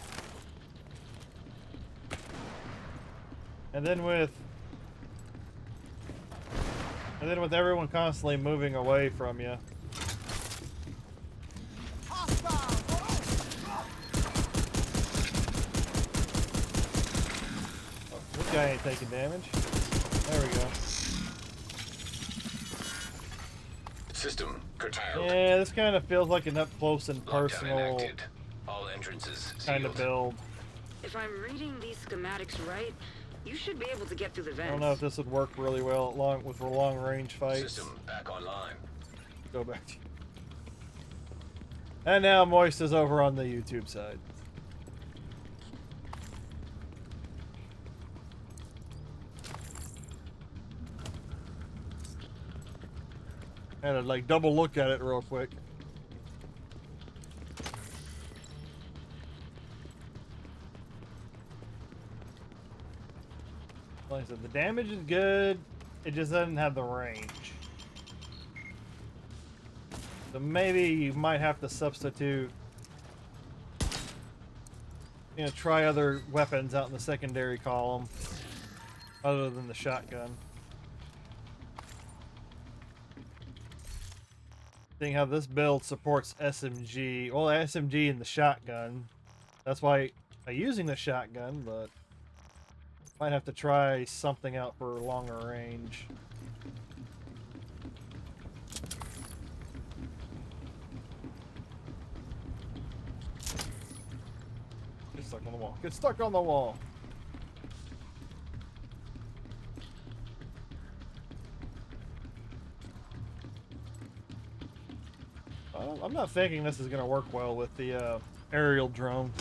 And then with everyone constantly moving away from you. Oh, this guy ain't taking damage. There we go. System curtailed. Yeah, this kind of feels like an up close and Lockdown personal enacted. All entrances kind of sealed. build. If I'm reading these schematics right, you should be able to get through the I vents. don't know if this would work really well with long range fights. System back online. Go back to. And now Moist is over on the YouTube side. Had to like double look at it real quick. Like I said, the damage is good. It just doesn't have the range. So maybe you might have to substitute, try other weapons out in the secondary column other than the shotgun. Seeing how this build supports SMG, well, SMG and the shotgun. That's why I'm using the shotgun, but might have to try something out for longer range. Get stuck on the wall. Get stuck on the wall. I'm not thinking this is going to work well with the aerial drone.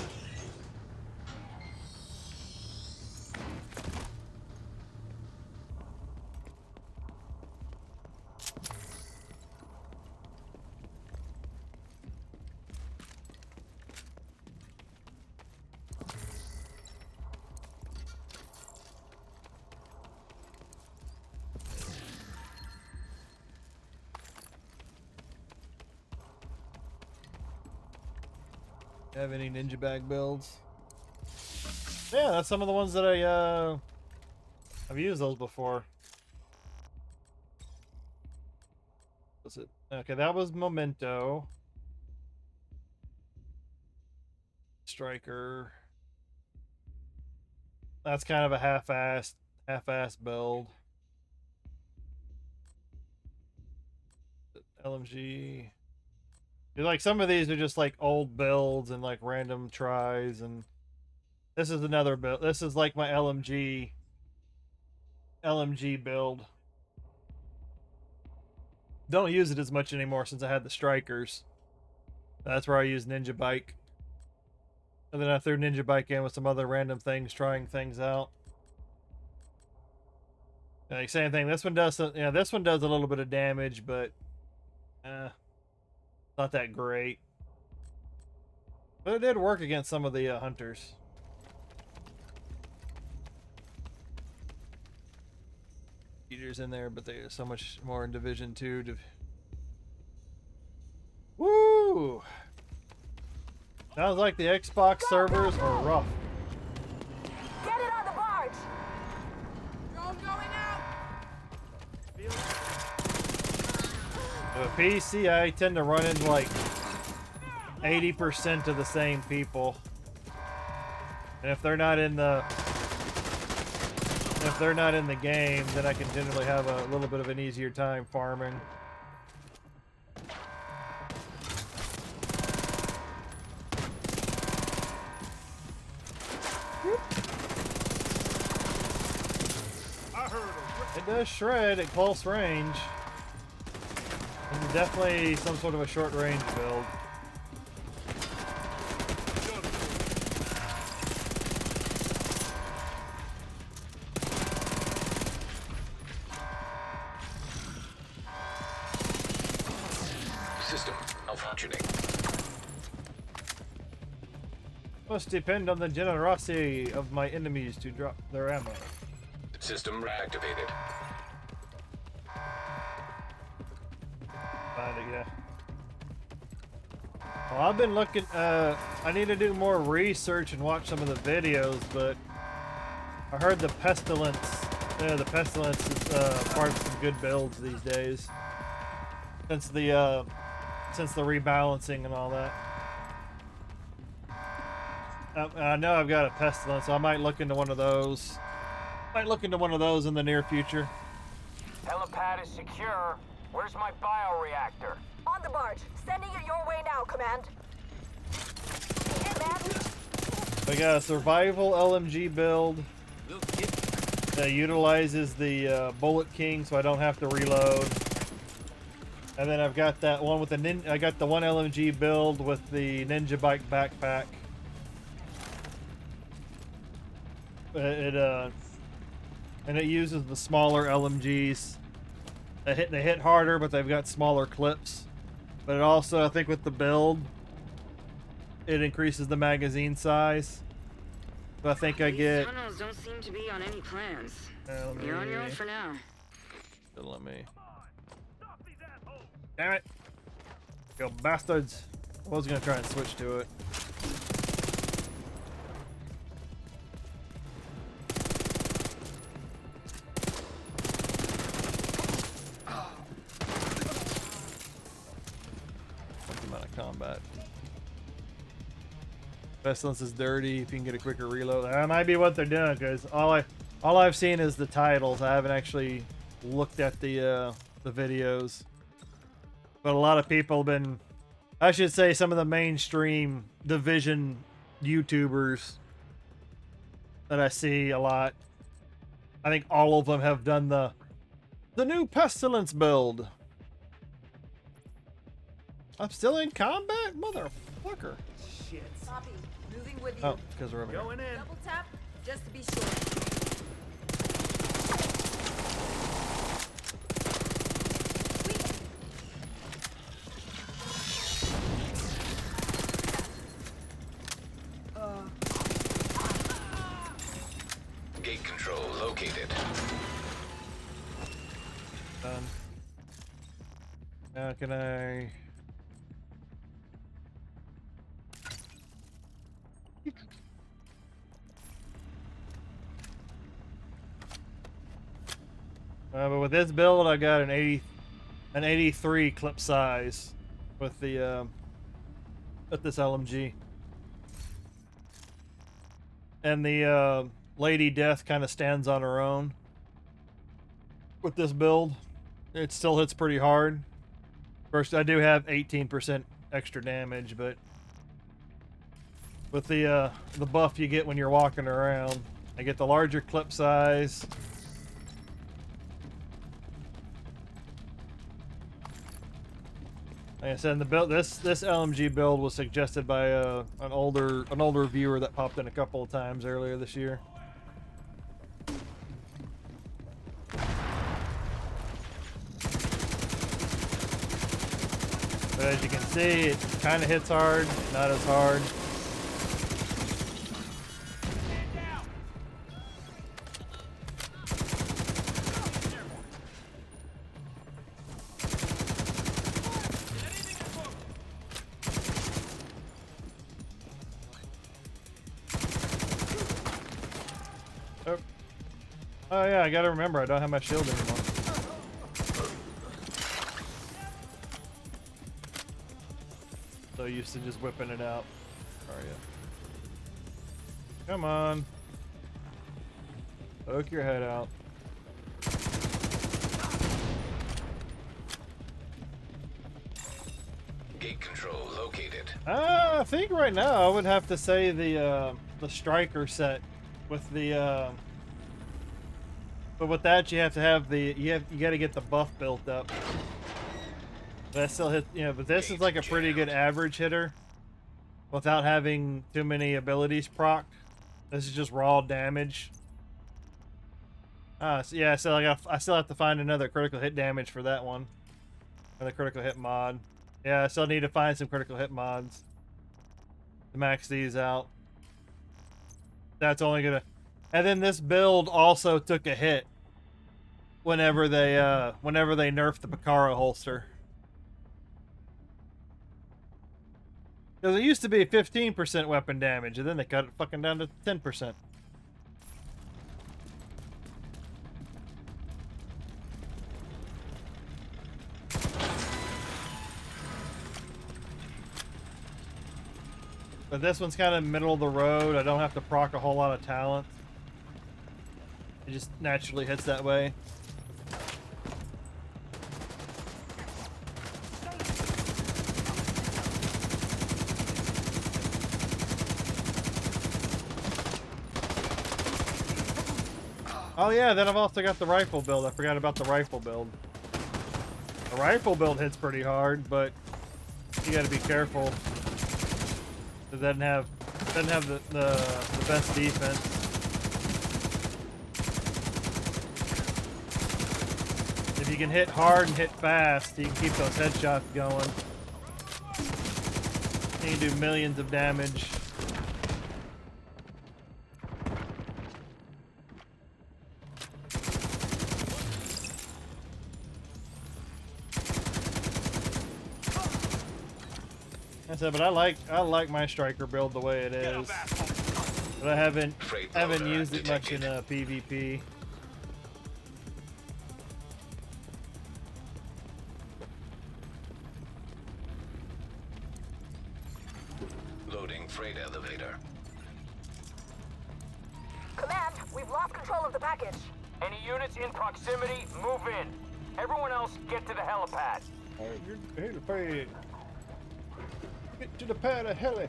Have any ninja bag builds? Yeah, that's some of the ones that I've used those before. Was it? Okay, that was Memento. Striker. That's kind of a half-assed build. LMG. Like some of these are just like old builds and like random tries, and this is another build. This is like my LMG build. Don't use it as much anymore since I had the strikers. That's where I use Ninja Bike. And then I threw Ninja Bike in with some other random things, trying things out. Like same thing. This one does, this one does a little bit of damage, but not that great. But it did work against some of the hunters. Eaters in there, but there's so much more in Division 2 to... Woo! Sounds like the Xbox servers are rough. Get it on the barge! With PC, I tend to run into like 80% of the same people. And if they're not in the game, then I can generally have a little bit of an easier time farming. It does shred at close range. It's definitely some sort of a short range build. System malfunctioning. Must depend on the generosity of my enemies to drop their ammo. System reactivated. Yeah. Well, I've been looking, I need to do more research and watch some of the videos, but I heard the Pestilence, the Pestilence is part of some good builds these days. Since the rebalancing and all that. I know I've got a Pestilence, so I might look into one of those. Might look into one of those in the near future. Helipad is secure. Where's my bioreactor? On the barge. Sending it your way now, Command. Hey, man. I got a survival LMG build that utilizes the Bullet King, so I don't have to reload. And then I've got that one with the I got the one LMG build with the Ninja Bike backpack. And it uses the smaller LMGs. They hit harder, but they've got smaller clips. But it also, I think, with the build, it increases the magazine size. So I think I get. These tunnels don't seem to be on any plans. You're on your own for now. Let me. Damn it! Go bastards! I was gonna try and switch to it. Combat. Pestilence is dirty. If you can get a quicker reload, that might be what they're doing. Because all I've seen is the titles. I haven't actually looked at the videos. But a lot of people have been, I should say, some of the mainstream Division YouTubers that I see a lot. I think all of them have done the new Pestilence build. I'm still in combat, motherfucker. Shit. Copy. Moving with you. Oh, because we're over here. Going in. Double tap, just to be sure. Gate control located. Done. Now can I... But with this build, I got an 83 clip size with the with this LMG, and the Lady Death kind of stands on her own. With this build, it still hits pretty hard. First, I do have 18% extra damage, but with the buff you get when you're walking around, I get the larger clip size. Like I said, the build, this LMG build was suggested by an older viewer that popped in a couple of times earlier this year. But as you can see, it kind of hits hard, not as hard. Oh yeah, I gotta remember, I don't have my shield anymore. So used to just whipping it out. Are you? Come on. Poke your head out. Gate control located. I think right now I would have to say the striker set with the but with that you have to have you got to get the buff built up. That still hit, you know, but this is like a pretty good average hitter without having too many abilities proc. This is just raw damage. So yeah, so I still have to find another critical hit damage for that one. Another critical hit mod. Yeah, I still need to find some critical hit mods to max these out. That's only gonna, and then this build also took a hit whenever they nerfed the Picaro holster. Because it used to be 15% weapon damage, and then they cut it fucking down to 10%. But this one's kind of middle of the road. I don't have to proc a whole lot of talent. It just naturally hits that way. Oh yeah, then I've also got the rifle build. I forgot about the rifle build. The rifle build hits pretty hard, but you gotta be careful. It doesn't have the best defense. If you can hit hard and hit fast, you can keep those headshots going. You can do millions of damage. I said, but I like my striker build the way it is. But I haven't used it much in PvP. Loading freight elevator. Command, we've lost control of the package. Any units in proximity, move in. Everyone else, get to the helipad. Get to the pad of heli.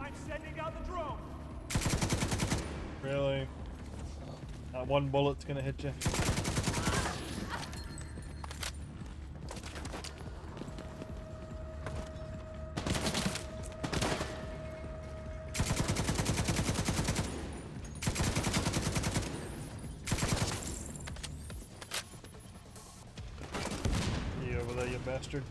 I'm sending out the drone. Really? Not one bullet's gonna hit you. You over there, you bastard.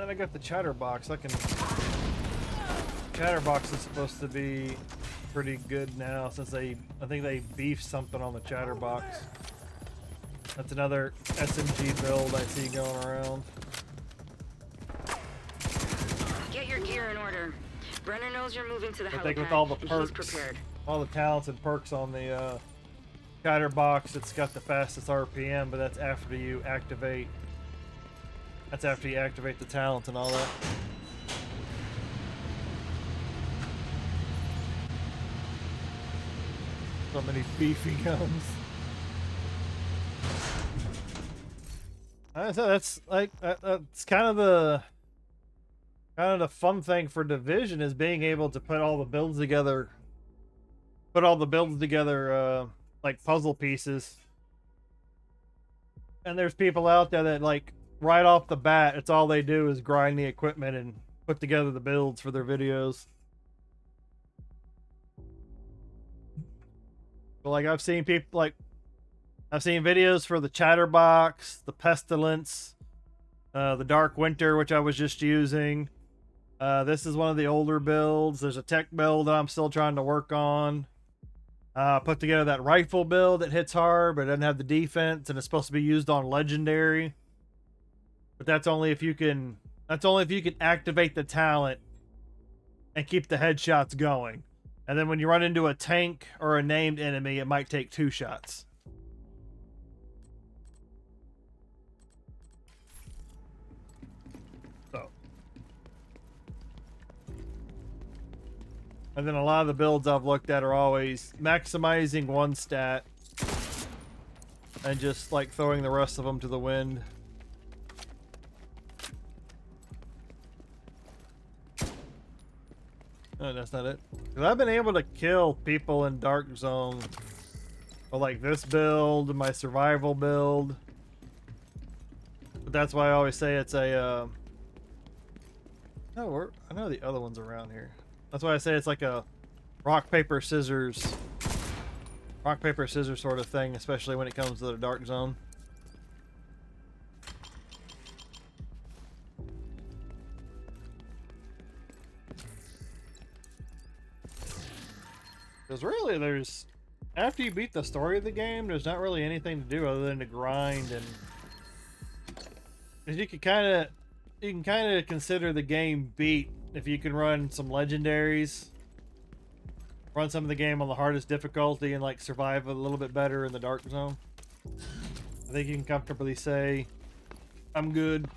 I got the chatterbox. I can. Chatterbox is supposed to be pretty good now since I think they beefed something on the chatterbox. That's another SMG build I see going around. Get your gear in order. Brenner knows you're moving to the I helipad, think with all the and he's perks, prepared. all the talents and perks on the chatterbox, it's got the fastest RPM, but that's after you activate. That's after you activate the talents and all that. So many beefy guns. So that's like that's kind of the fun thing for Division is being able to put all the builds together. Like puzzle pieces. And there's people out there that like right off the bat, it's all they do is grind the equipment and put together the builds for their videos. But like I've seen videos for the Chatterbox, the Pestilence, the Dark Winter, which I was just using. This is one of the older builds. There's a tech build that I'm still trying to work on. Put together that rifle build that hits hard, but it doesn't have the defense, and it's supposed to be used on Legendary. But that's only if you can activate the talent and keep the headshots going. And then when you run into a tank or a named enemy, it might take 2 shots. So. And then a lot of the builds I've looked at are always maximizing one stat and just like throwing the rest of them to the wind. No, that's not it. 'Cause I've been able to kill people in Dark Zone. Or like this build, my survival build. But that's why I always say it's a, no, I know the other one's around here. That's why I say it's like a rock, paper, scissors sort of thing, especially when it comes to the Dark Zone. Because really, after you beat the story of the game, there's not really anything to do other than to grind, and you can kind of consider the game beat if you can run some legendaries, run some of the game on the hardest difficulty, and like survive a little bit better in the Dark Zone. I think you can comfortably say, I'm good.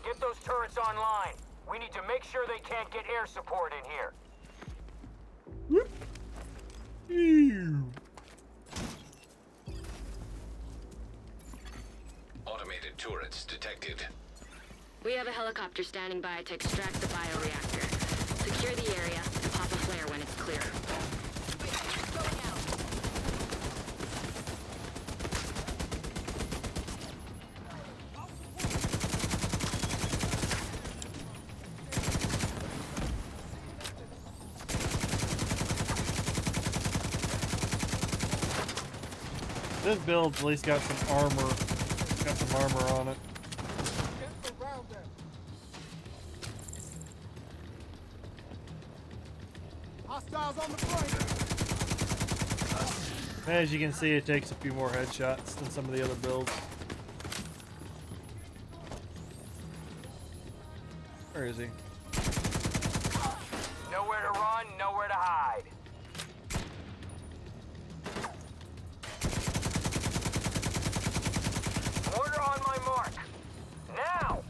Get those turrets online. We need to make sure they can't get air support in here. Automated turrets detected. We have a helicopter standing by to extract the bioreactor. Secure the area and pop a flare when it's clear. This build's at least got some armor. Got some armor on it. Hostiles on the flank. As you can see, it takes a few more headshots than some of the other builds. Where is he? Nowhere to run, nowhere to hide. Order on my mark. Now!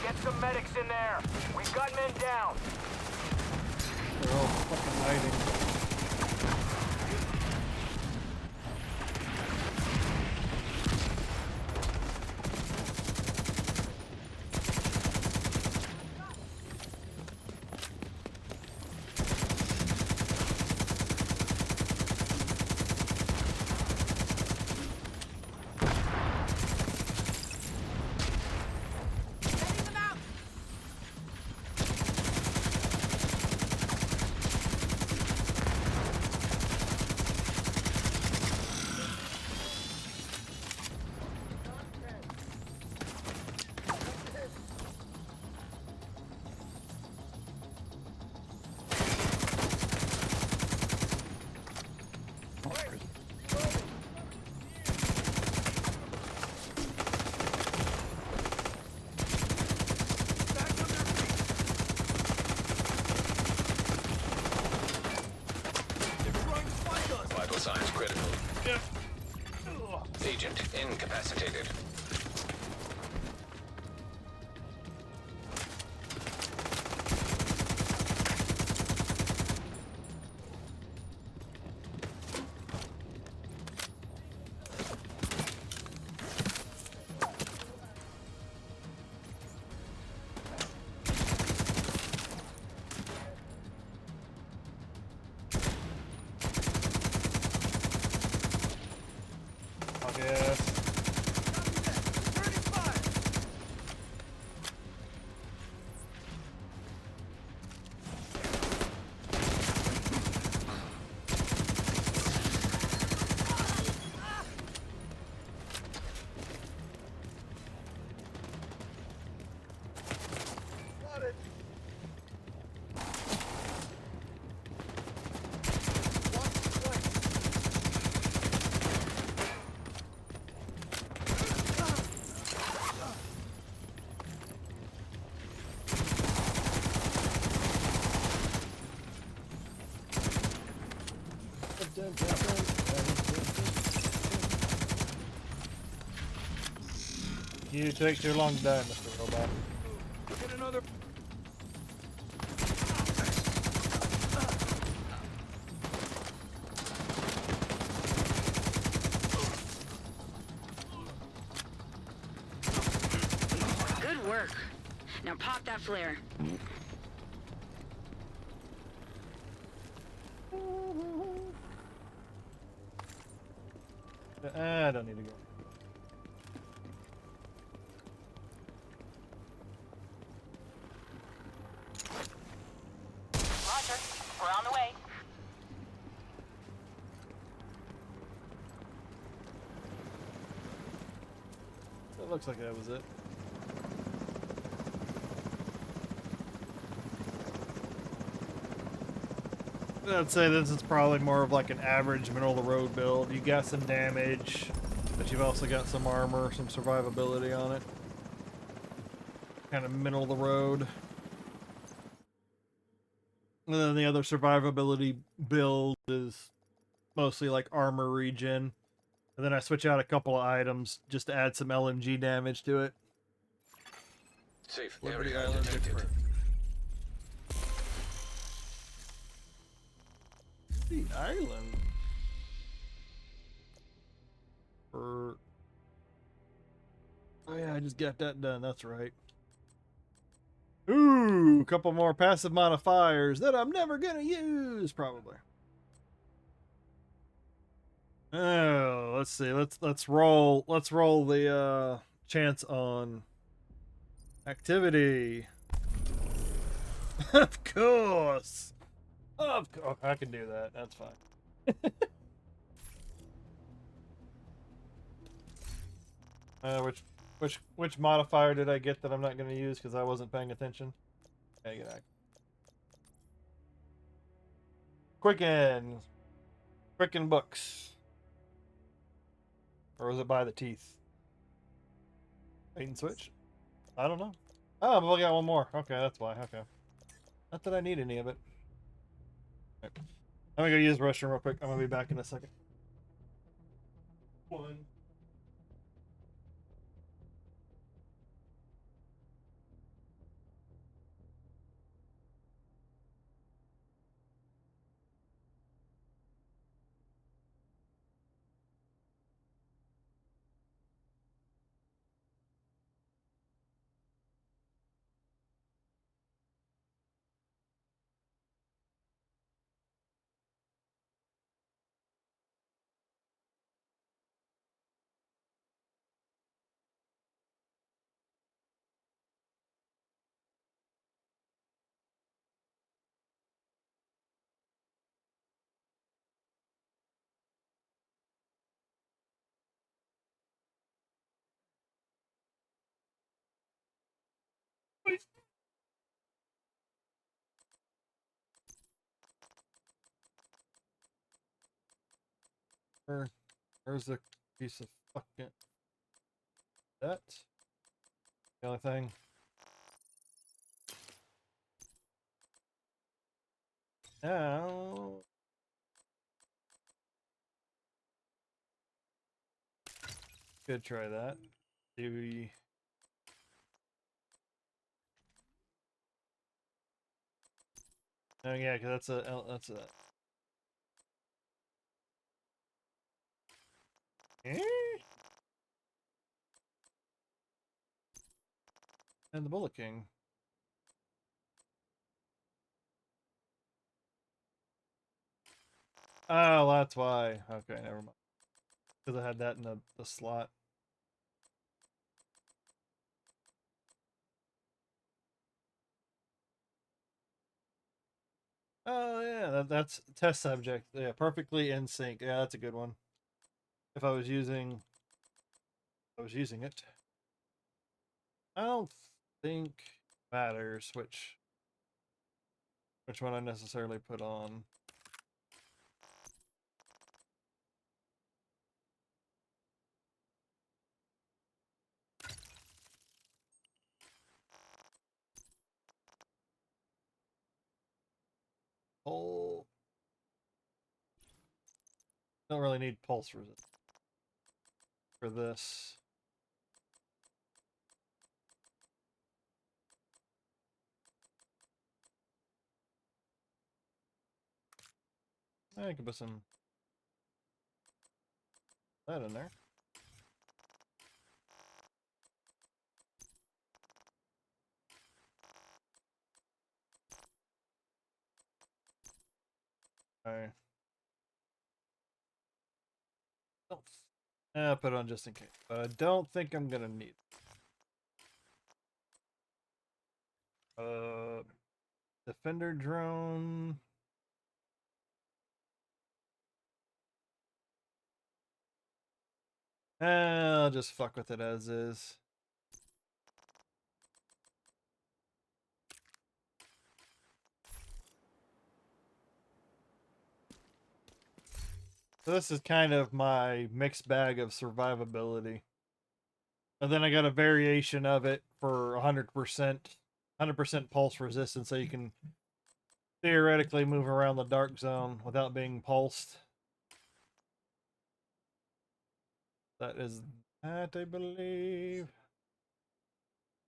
Get some medics in there. We've got men down. They're all fucking hiding. agent incapacitated. I guess. You take too long to die, Mr. Robot. Get another. Good work. Now pop that flare. I don't need to go. Roger. We're on the way. It looks like that was it. I'd say this is probably more of like an average middle of the road build. You got some damage, but you've also got some armor, some survivability on it. Kind of middle of the road. And then the other survivability build is mostly like armor regen. And then I switch out a couple of items just to add some LMG damage to it. Safe Liberty area Island detected. Express. The island. Oh yeah, I just got that done. That's right. Ooh, a couple more passive modifiers that I'm never gonna use, probably. Oh, let's see. Let's roll the chance on activity. Of course. Of course, I can do that. That's fine. Which modifier did I get that I'm not going to use because I wasn't paying attention? Okay, get out. Quicken books, or was it by the teeth? Bait and switch. I don't know. Oh, but we got one more. Okay, that's why. Okay, not that I need any of it. Right. I'm gonna go use the restroom real quick. I'm gonna be back in a second. One. Where's the piece of fucking that? The only thing. Now. Could try that. Do we... Oh yeah, because that's a. Eh? And the Bullet King. Oh, that's why. Okay, never mind. Because I had that in the slot. Oh yeah, that's test subject. Yeah, perfectly in sync. Yeah, that's a good one. If I was using it. I don't think matters which one I necessarily put on. Oh, don't really need pulse resist for this. I could put some that in there. Alright. Put it on just in case. But I don't think I'm gonna need it. Defender drone. I'll just fuck with it as is. So this is kind of my mixed bag of survivability. And then I got a variation of it for 100% pulse resistance, so you can theoretically move around the dark zone without being pulsed. That is that, I believe.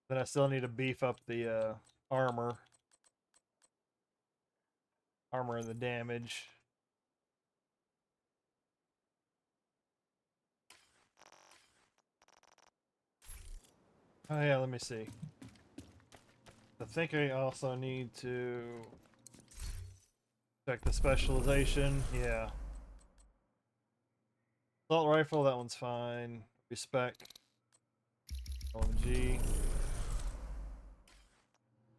Then I still need to beef up the armor and the damage. Oh yeah, let me see. I think I also need to check the specialization. Yeah. Assault rifle, that one's fine. Respec. LMG.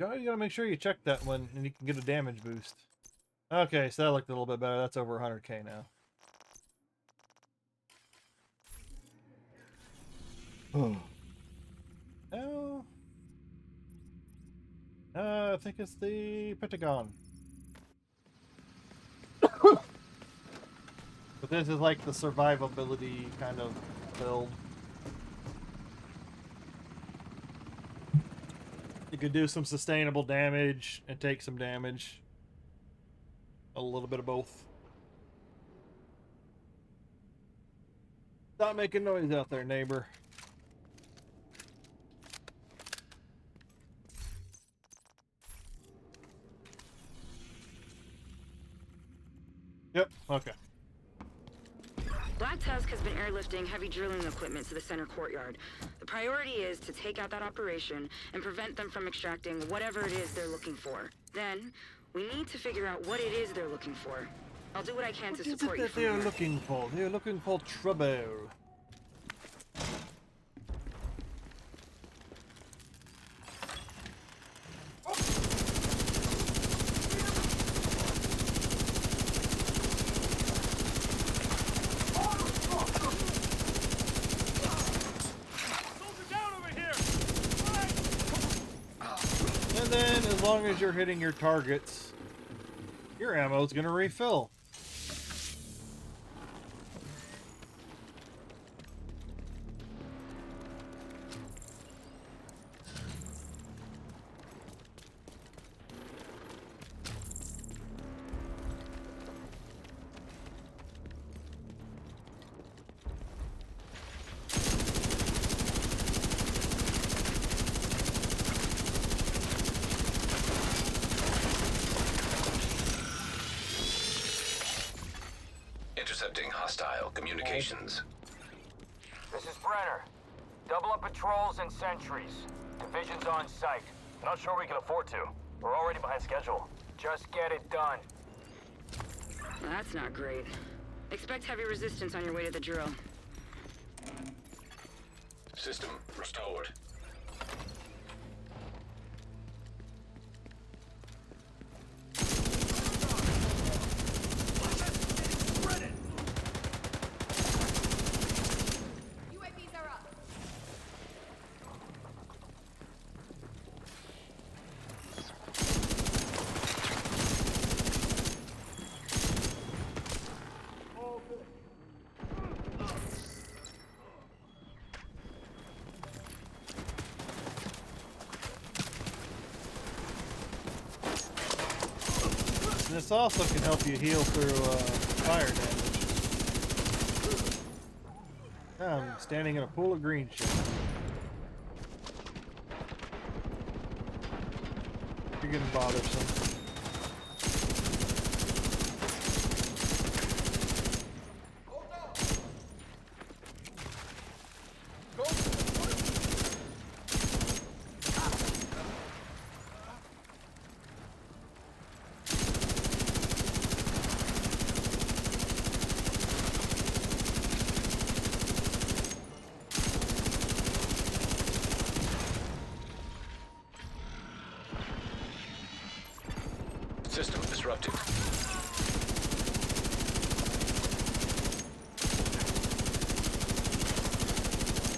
You gotta make sure you check that one and you can get a damage boost. Okay, so that looked a little bit better. That's over 100k now. Oh. No. I think it's the Pentagon. But this is like the survivability kind of build. You could do some sustainable damage and take some damage. A little bit of both. Stop making noise out there, neighbor. Yep, okay. Black Tusk has been airlifting heavy drilling equipment to the center courtyard. The priority is to take out that operation and prevent them from extracting whatever it is they're looking for. Then, we need to figure out what it is they're looking for. I'll do what I can to support you. What is it that they are looking for? They are looking for trouble. And then, as long as you're hitting your targets, your ammo's gonna refill. Intercepting hostile communications. This is Brenner. Double up patrols and sentries. Division's on site. Not sure we can afford to. We're already behind schedule. Just get it done. Well, that's not great. Expect heavy resistance on your way to the drill. System restored. UAVs are up. And this also can help you heal through fire damage. I'm standing in a pool of green shit. You're getting bothersome. System disrupted.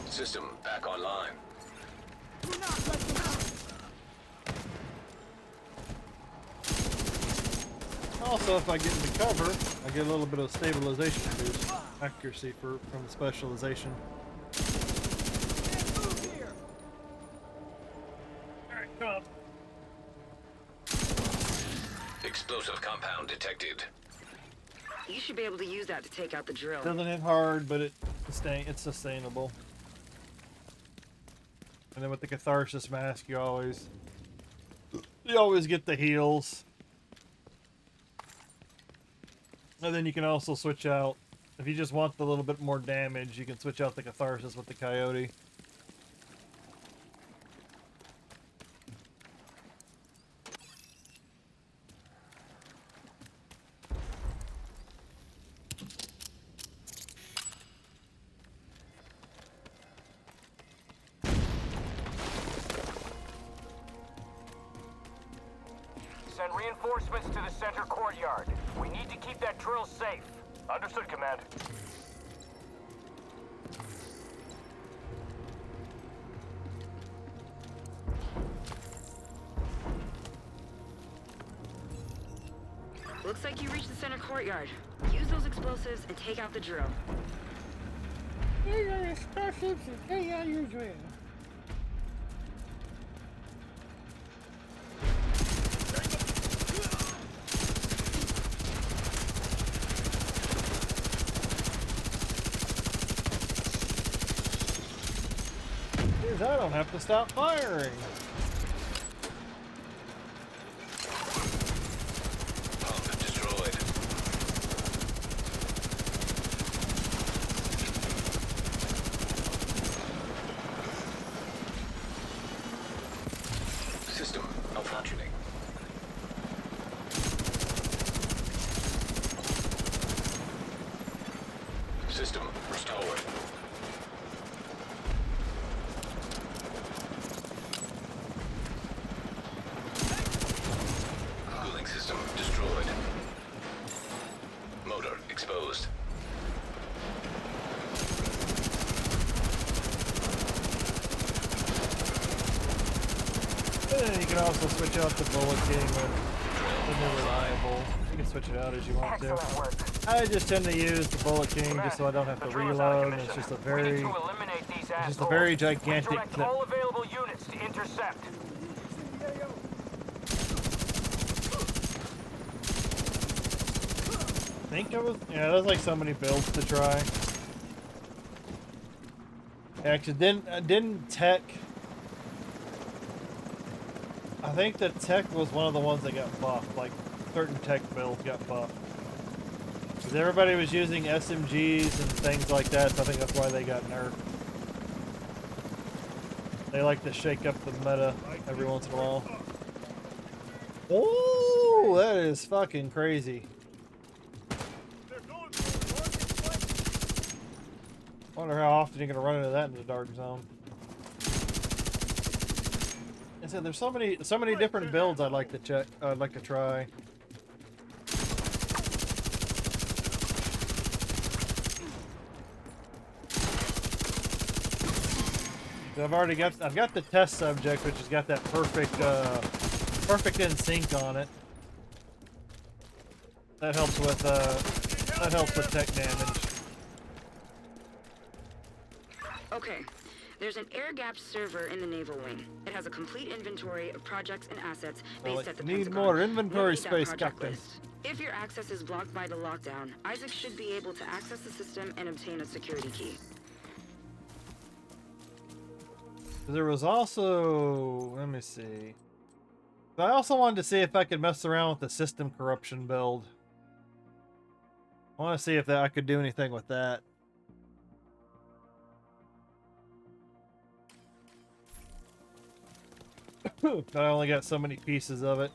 System back online. Do not let them out. Also, if I get into cover, I get a little bit of stabilization boost, accuracy from the specialization. Can't move here. Alright, come on. Explosive compound detected. You should be able to use that to take out the drill. Doesn't hit hard, but it's sustainable. And then with the catharsis mask, you always get the heals. And then you can also switch out, if you just want the little bit more damage, you can switch out the catharsis with the coyote. Send reinforcements to the center courtyard. We need to keep that drill safe. Understood, Command. Looks like you reached the center courtyard. Use those explosives and take out the drill. Here are explosives and take out your drill. Means I don't have to stop firing. Pump destroyed. System malfunctioning. System restored. Cooling system destroyed. Motor exposed. And then you can also switch out the bullet king when they're reliable. You can switch it out as you want to. Excellent work. I just tend to use the bullet king just so I don't have to The drill is out of reload. And it's commission. just a We need very, to eliminate these just a assholes. very gigantic Direct clip. all available units to intercept. Incendiario. I think it was, yeah, there's like so many builds to try. Actually, didn't tech. I think that tech was one of the ones that got buffed. Like certain tech builds got buffed. 'Cause everybody was using SMGs and things like that, so I think that's why they got nerfed. They like to shake up the meta every once in a while. Oh, that is fucking crazy. Wonder how often you're gonna run into that in the dark zone. And so there's so many different builds I'd like to check. I'd like to try. So I've got the test subject, which has got that perfect in sync on it. That helps with tech damage. Okay, there's an air-gapped server in the Naval Wing. It has a complete inventory of projects and assets based at the Need Pentagon. more inventory We'll need that space, project Captain. list. If your access is blocked by the lockdown, Isaac should be able to access the system and obtain a security key. There was also, let me see. I also wanted to see if I could mess around with the system corruption build. I want to see if I could do anything with that. I only got so many pieces of it,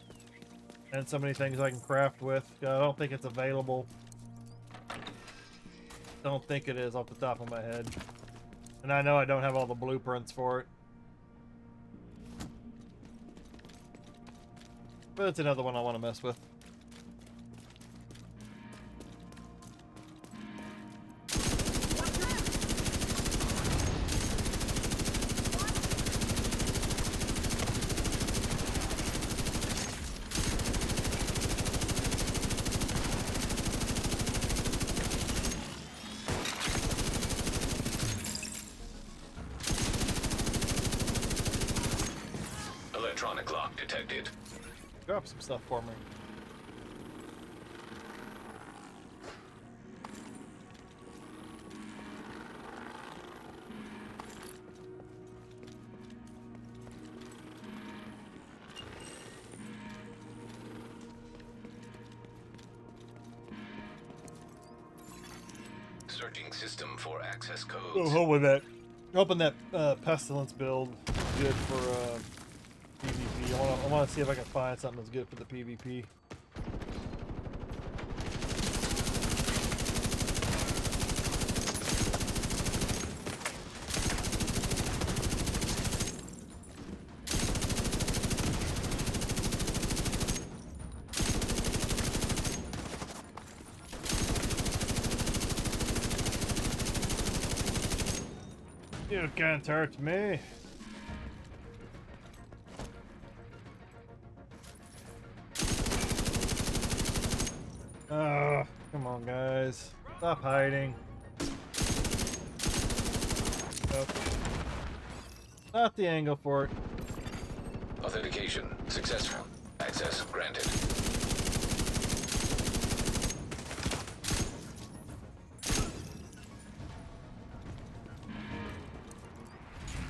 and so many things I can craft with. I don't think it's available. Don't think it is off the top of my head. And I know I don't have all the blueprints for it. But it's another one I want to mess with. Electronic lock detected. Drop some stuff for me. Searching system for access codes. Oh, hell with that. Hoping that pestilence build is good for PvP. I want to see if I can find something that's good for the PvP. You can't hurt me. Oh, come on, guys. Stop hiding. Nope. Not the angle for it. Authentication successful. Access granted.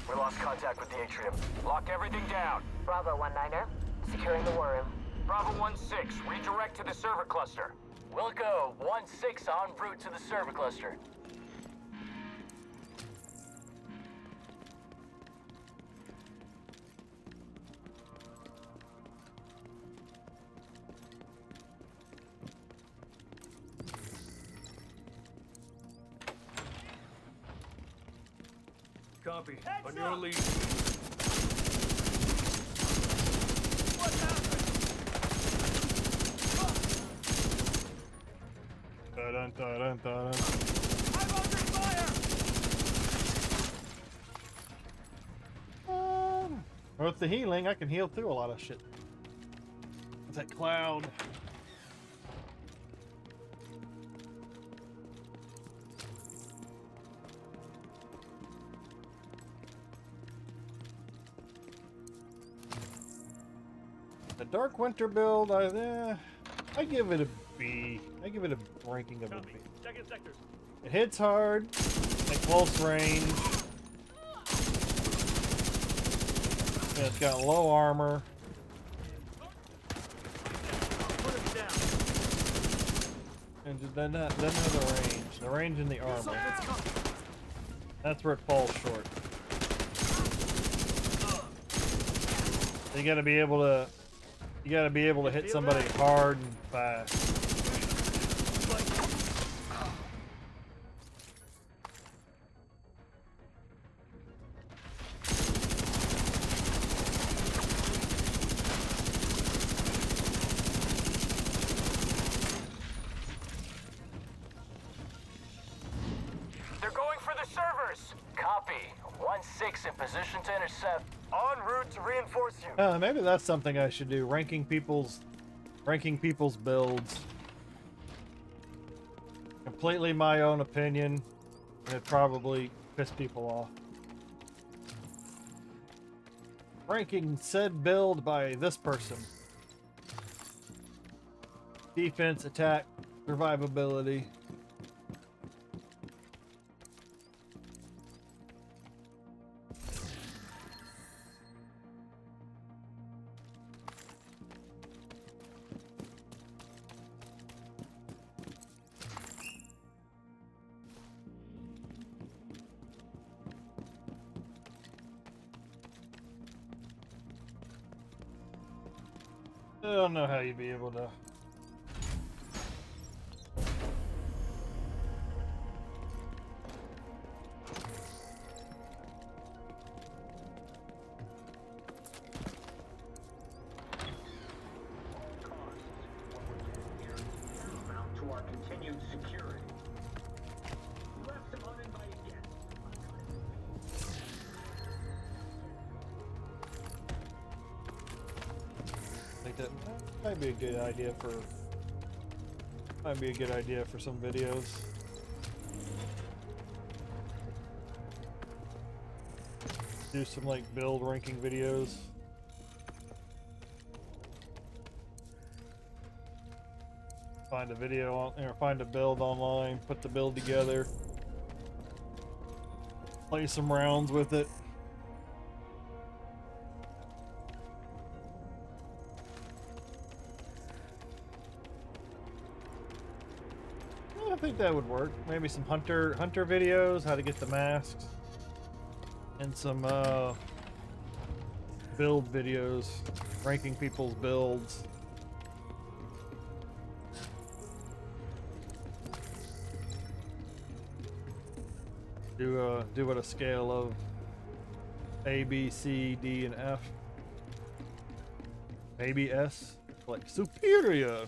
We lost contact with the atrium. Lock everything down. Bravo 1-9er. Securing the war room. Bravo 1-6, redirect to the server cluster. Wilco 1-6 en route to the server cluster. Copy. On your lead. Dun, dun, dun, dun. I'm under fire! With the healing, I can heal through a lot of shit. What's that cloud? The Dark Winter build, I give it a B. I give it a ranking of a B. Checking sectors. It hits hard at close range. And it's got low armor. Put him down. And then the range. The range and the armor. That's where it falls short. You gotta be able to hit somebody hard and fast. They're going for the servers. Copy. 1-6 in position to intercept. En route to reinforce you. Maybe that's something I should do. Ranking people's builds. Completely my own opinion. And it'd probably piss people off. Ranking said build by this person. Defense, attack, survivability. I don't know how you'd be able to. To our continued security. You have some uninvited guests. I think that might be a good idea for some videos. Do some like build ranking videos. Find a video on, or find a build online, put the build together, play some rounds with it. I think that would work. Maybe some hunter videos, how to get the masks, and some build videos, ranking people's builds. Do it a scale of A, B, C, D, and F. Maybe S, like superior.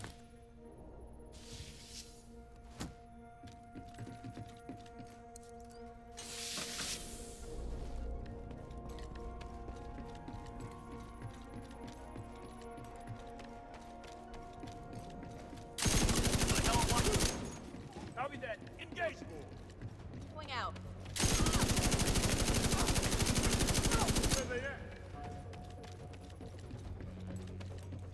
Copy that. Engage. Going out.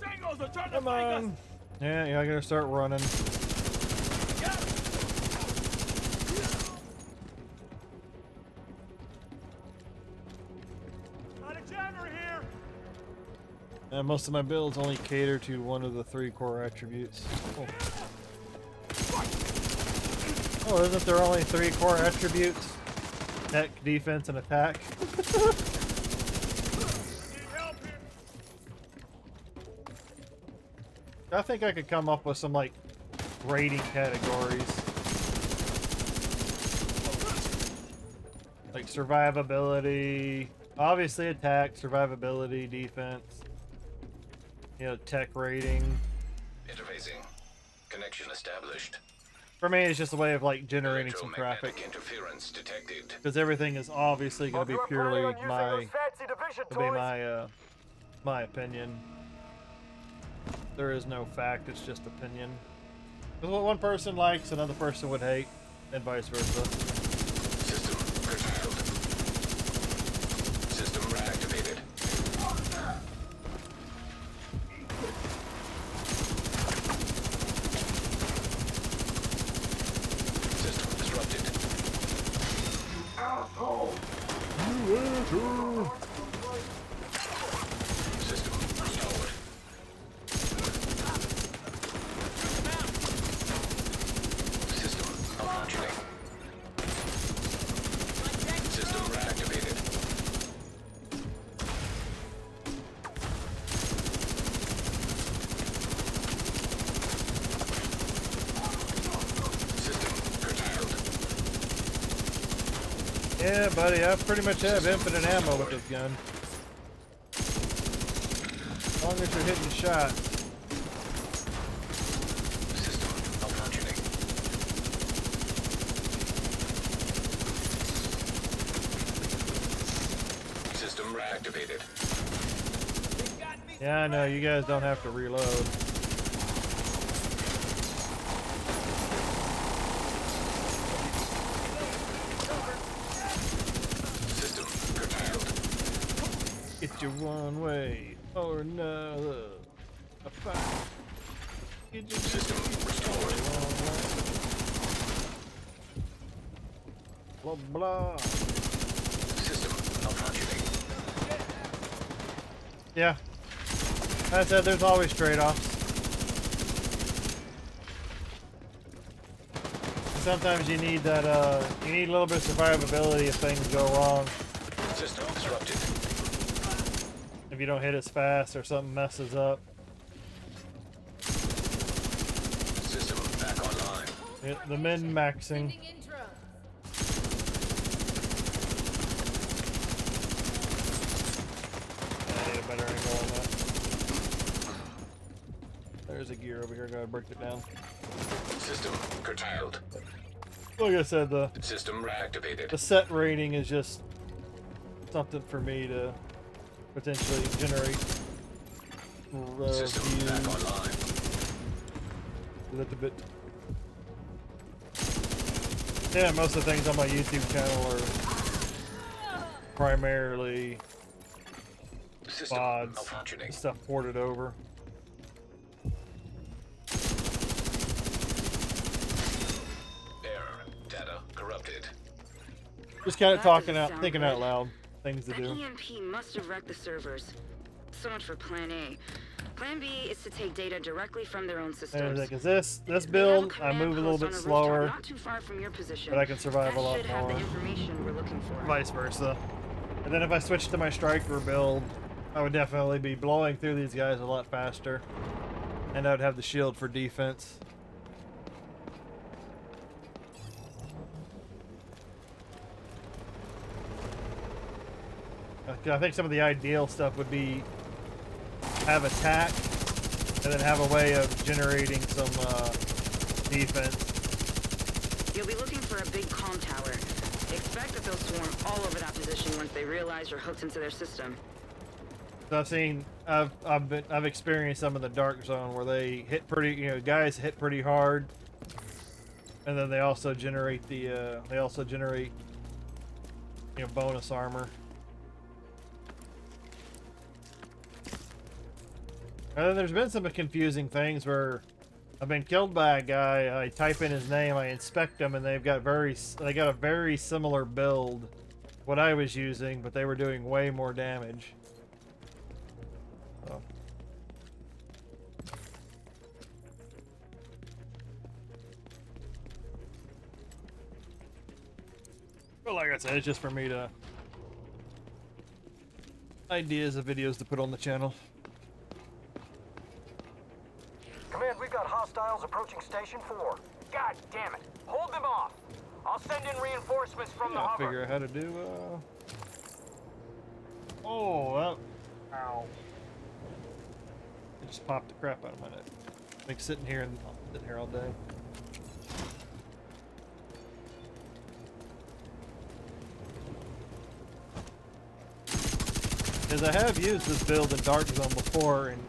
Tangos are trying Come to find on. Yeah, I gotta start running. Got a jammer here. And most of my builds only cater to one of the 3 core attributes. Oh, isn't there only 3 core attributes? Tech, defense, and attack. Need help here. I think I could come up with some like rating categories. Like survivability, obviously attack, survivability, defense. You know, tech rating. Interfacing. Connection established. For me, it's just a way of like generating some traffic. Electromagnetic interference detected. Because everything is obviously going to be purely my opinion. There is no fact, it's just opinion. Because what one person likes, another person would hate, and vice versa. System curtailed. System reactivated. System disrupted. System restored. Yeah, buddy, I pretty much have infinite ammo with this gun. As long as you're hitting shots. System malfunctioning. System reactivated. Yeah, I know, you guys don't have to reload. System curtailed. Get you one way or another. A fight. Get your System restored. blah blah. System malfunctioning. Yeah. I said there's always trade-offs. Sometimes you need that, you need a little bit of survivability if things go wrong. System disrupted. If you don't hit as fast or something messes up. System back online. The min-maxing. Sending in drones. I need a better angle on that. There's a gear over here, gotta break it down. System curtailed. Like I said, the System reactivated. set rating is just something for me to potentially generate System back views online. a little bit. Yeah, most of the things on my YouTube channel are primarily System VODs, malfunctioning. stuff ported over. Error. Data corrupted. Just kind of That talking doesn't out, sound thinking good. out loud, things to That do. EMP must have wrecked the servers. So much for Plan A. Plan B is to take data directly from their own And systems. like, is this They have build? I command move a little post on bit rooftop slower, not too far from your position. but I can survive a That lot should have more. the information we're looking for. Vice versa. And then if I switch to my striker build, I would definitely be blowing through these guys a lot faster, and I would have the shield for defense. I think some of the ideal stuff would be have attack and then have a way of generating some defense. You'll be looking for a big comm tower. Expect that they'll swarm all over that position once they realize you're hooked into their system. So I've experienced some in the dark zone where they hit pretty, guys hit pretty hard, and then they also generate bonus armor. And then there's been some confusing things where I've been killed by a guy. I type in his name, I inspect them, and they got a very similar build, what I was using, but they were doing way more damage. So. But like I said, it's just for me to ideas of videos to put on the channel. Command, we've got hostiles approaching Station 4. God damn it. Hold them off. I'll send in reinforcements from the I'll hover. figure out how to do, Oh, that... Ow. It just popped the crap out of my neck. Like sitting here all day. Because I have used this build in Dark Zone before and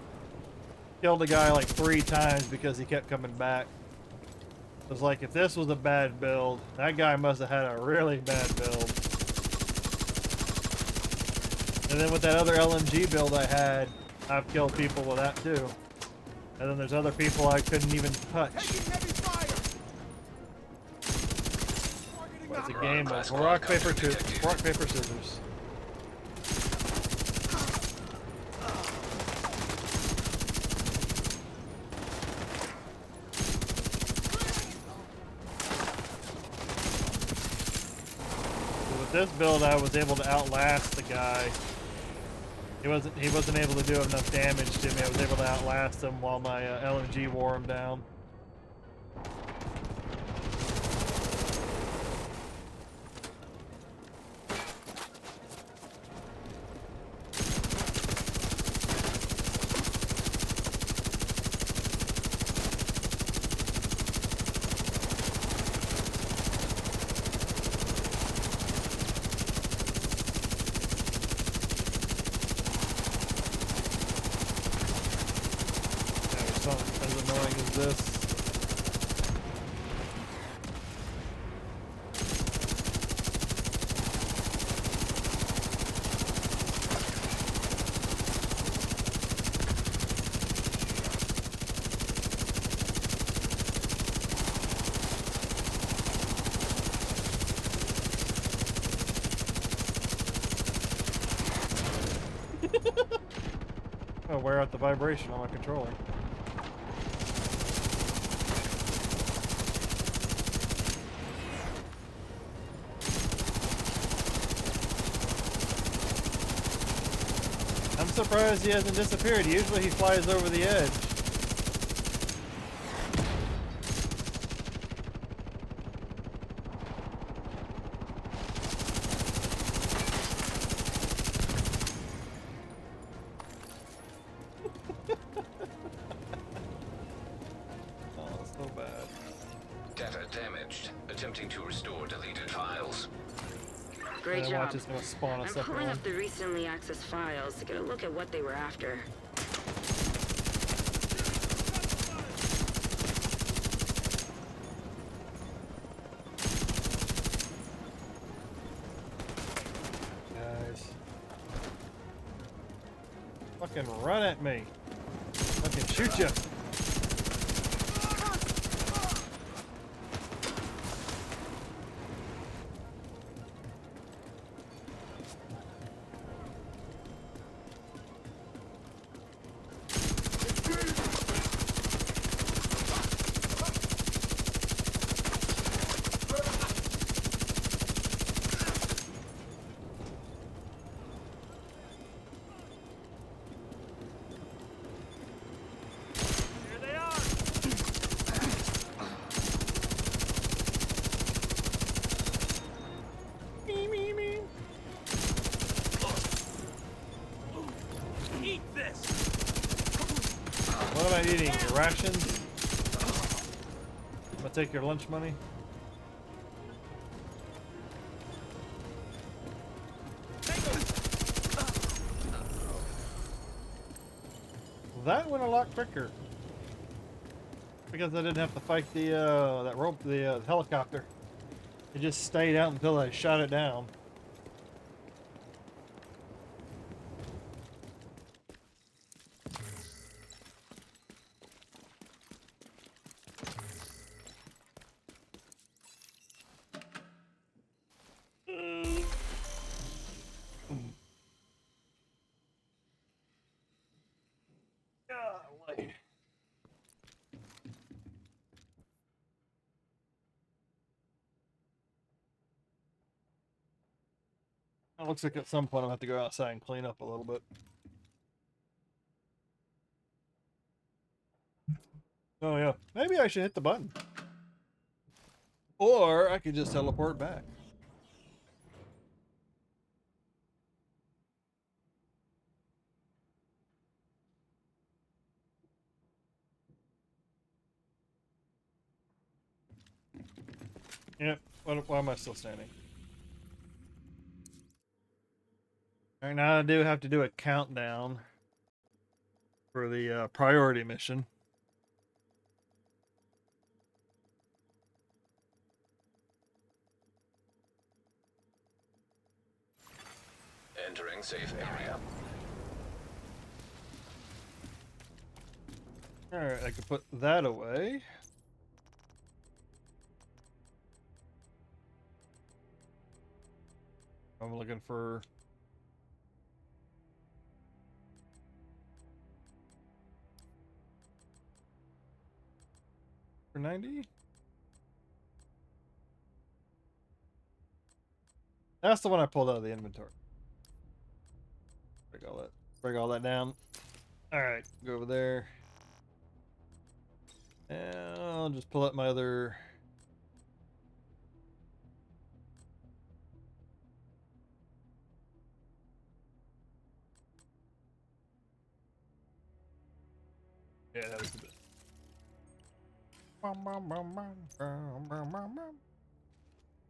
killed a guy like 3 times because he kept coming back. It was like, if this was a bad build, that guy must have had a really bad build. And then with that other LMG build I had, I've killed people with that too. And then there's other people I couldn't even touch. Well, it's a game of rock, paper, scissors. With this build, I was able to outlast the guy. He wasn't able to do enough damage to me. I was able to outlast him while my LMG wore him down. annoying is this? I'll wear out the vibration on my controller. I'm surprised he hasn't disappeared. Usually he flies over the edge. Oh, so bad. Data damaged. Attempting to restore deleted files. Great And job. watch, it's gonna spawn a I'm separate pulling one. up the recently accessed files to get a look at what they were after. Guys. Fucking run at me. Fucking shoot you. Here they are. Eat this. What am I eating? Your rations? I'm gonna take your lunch money. That went a lot quicker because I didn't have to fight the helicopter. It just stayed out until I shot it down. Golly. It looks like at some point I'll have to go outside and clean up a little bit. Oh yeah, maybe I should hit the button. Or I could just teleport back. Yep, why am I still standing? Alright, now I do have to do a countdown for the priority mission. Entering safe area. Alright, I can put that away. I'm looking for... for 90? That's the one I pulled out of the inventory. Break all that down. Alright, go over there. And I'll just pull out my other... Yeah, that was the bit.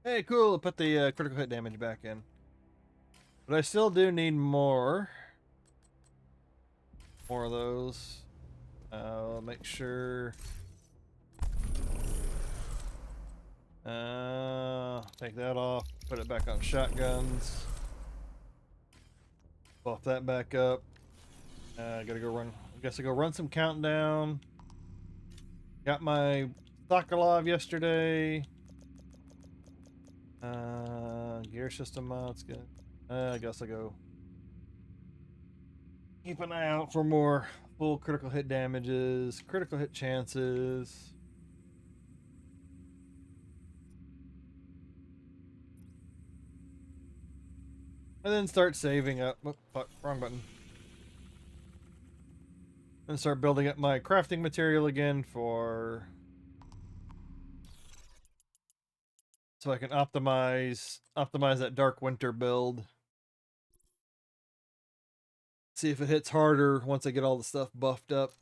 Hey, cool. Put the critical hit damage back in. But I still do need more. More of those. I'll make sure. Take that off. Put it back on shotguns. Buff that back up. I gotta go run. I guess I go run some countdown. Got my Sokolov yesterday. Gear system mods. Good. I guess I go keep an eye out for more full critical hit damages, critical hit chances. And then start saving up. Oh, fuck, wrong button. And start building up my crafting material again for. So I can optimize that Dark Winter build. See if it hits harder once I get all the stuff buffed up.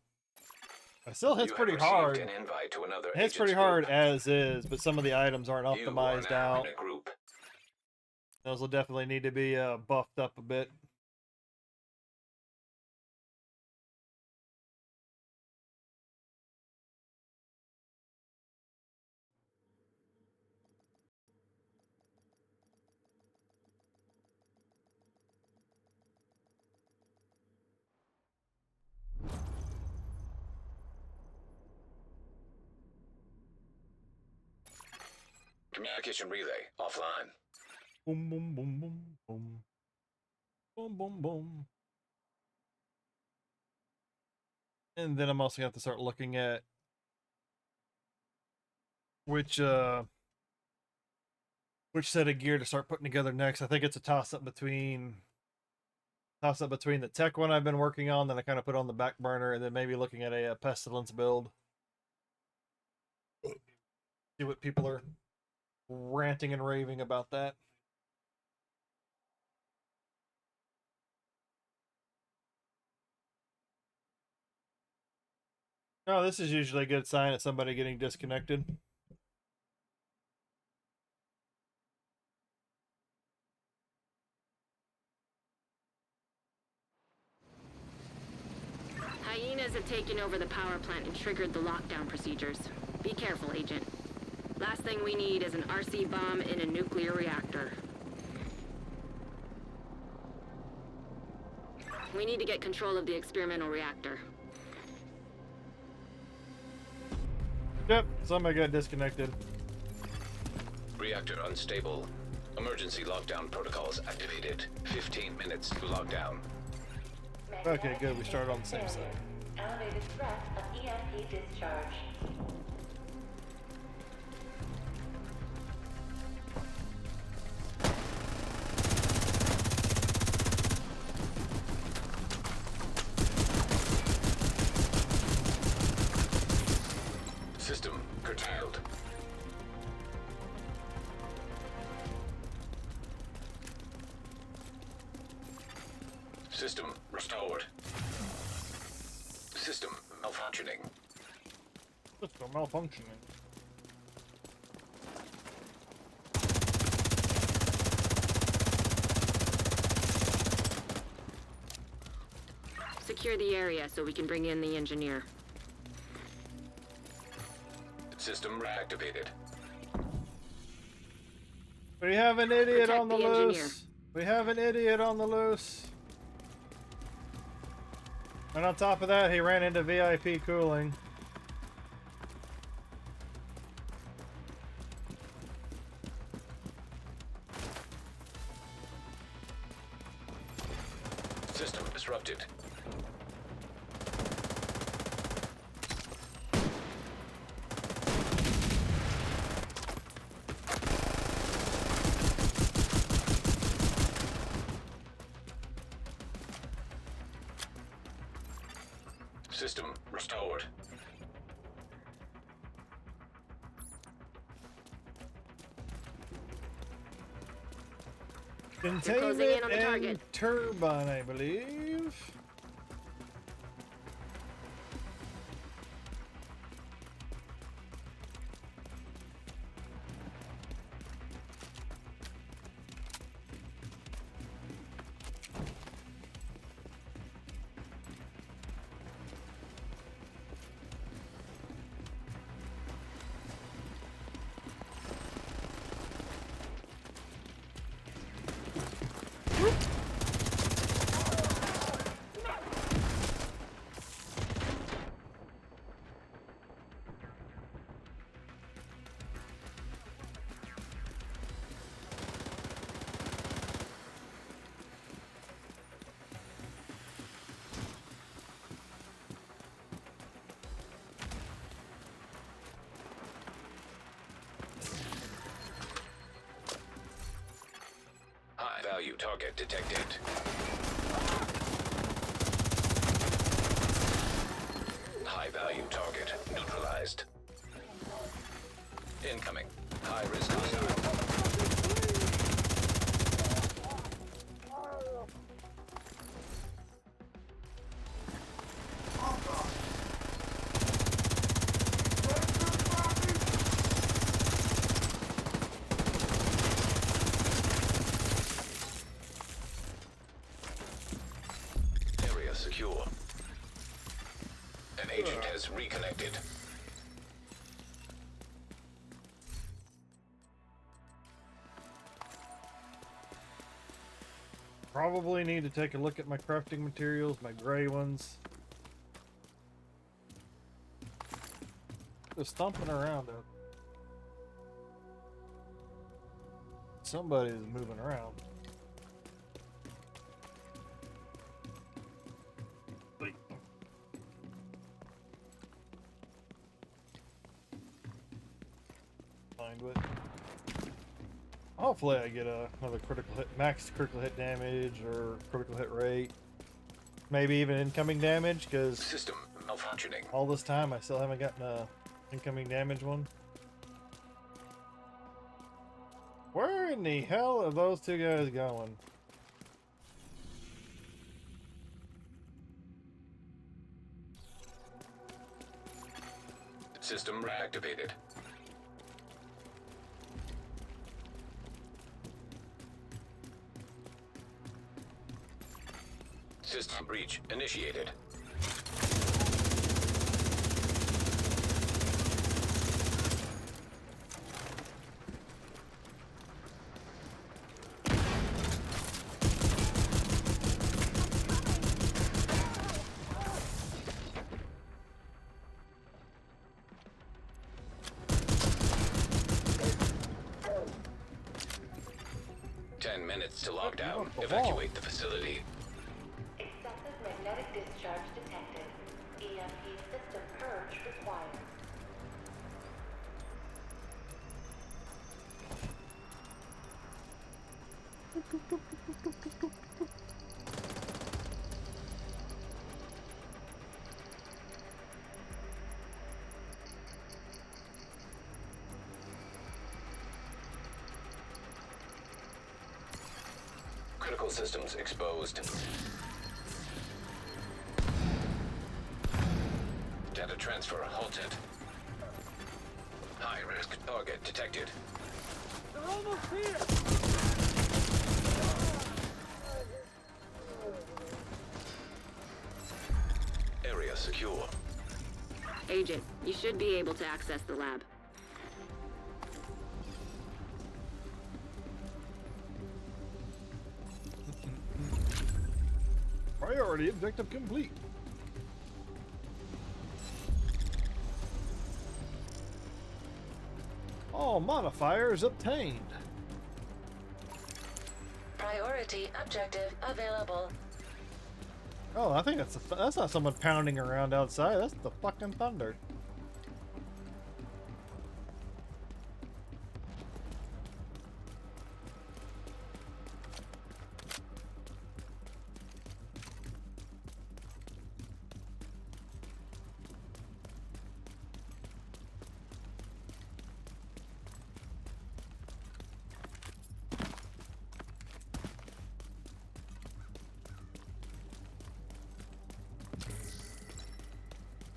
It still hits pretty hard. An invite to another It hits pretty hard as is, but some of the items aren't optimized out. Those will definitely need to be buffed up a bit. Communication relay offline. Boom, boom, boom, boom, boom. Boom, boom, boom. And then I'm also going to have to start looking at which set of gear to start putting together next. I think it's a toss-up between the tech one I've been working on that I kind of put on the back burner, and then maybe looking at a pestilence build. See what people are ranting and raving about that. Oh, this is usually a good sign of somebody getting disconnected. Hyenas have taken over the power plant and triggered the lockdown procedures. Be careful, Agent. Last thing we need is an RC bomb in a nuclear reactor. We need to get control of the experimental reactor. Yep, somebody got disconnected. Reactor unstable. Emergency lockdown protocols activated. 15 minutes to lockdown. Okay, good. We started on the same side. Elevated threat of EMP discharge. System curtailed. System restored. System malfunctioning. System malfunctioning. Secure the area so we can bring in the engineer. System reactivated. We have an idiot Protect on the the loose. engineer. We have an idiot on the loose. And on top of that, he ran into VIP cooling. System disrupted. System restored. Containment in on the and target. turbine, I believe. target detected. High-value target neutralized. Incoming. High-risk hostile. Area secure. An agent has reconnected. Probably need to take a look at my crafting materials, my gray ones. They're stomping around out. Somebody's moving around. Wait. Find what? Hopefully I get another critical hit, max critical hit damage or critical hit rate. Maybe even incoming damage, because System malfunctioning. all this time I still haven't gotten a incoming damage one. Where in the hell are those two guys going? System reactivated. System breach initiated. Minutes to lockdown. Evacuate the facility. Excessive magnetic discharge detected. EMP system purge required. Critical systems exposed. Data transfer halted. High-risk target detected. They're almost here! Area secure. Agent, you should be able to access the lab. Priority objective complete. All modifiers obtained. Priority objective available. Oh, I think that's not someone pounding around outside. That's the fucking thunder.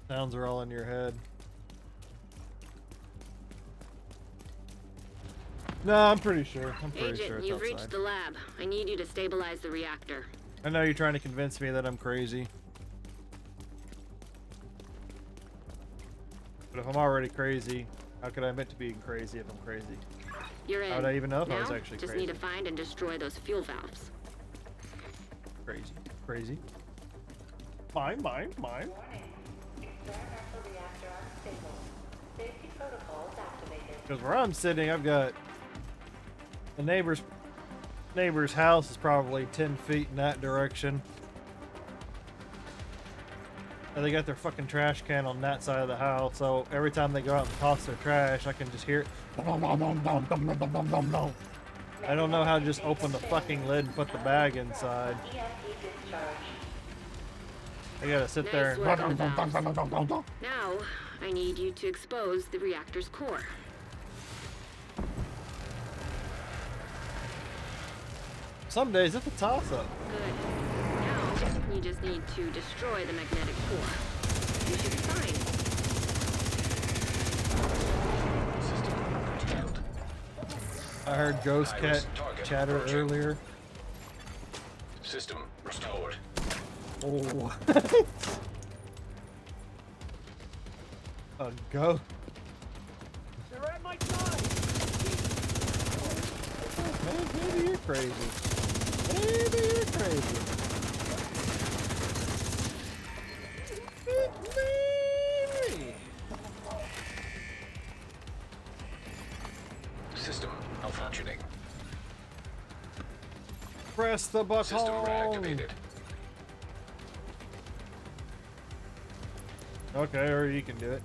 Sounds are all in your head. No, I'm pretty sure. I'm pretty Agent, sure it's you've outside. reached the lab. I need you to stabilize the reactor. I know you're trying to convince me that I'm crazy. But if I'm already crazy, how could I admit to being crazy if I'm crazy? You're in. How would I even know if now, I was actually just crazy? need to find and destroy those fuel valves. Crazy. Crazy. Mine. Warning. Experimental reactor unstable. Safety protocols activated. Because where I'm sitting, I've got the neighbor's house is probably 10 feet in that direction. And they got their fucking trash can on that side of the house, so every time they go out and toss their trash, I can just hear it. I don't know how to just open the fucking lid and put the bag inside. I gotta sit there and... Now, I need you to expose the reactor's core. Some days it's a toss-up. Good. Now, you just need to destroy the magnetic core. You should be fine. I heard ghost cat chatter earlier. System restored. Oh. A ghost. They're at my side! Maybe you're crazy. Maybe you're crazy. Maybe. System malfunctioning. Press the button. System reactivated. Okay, or you can do it.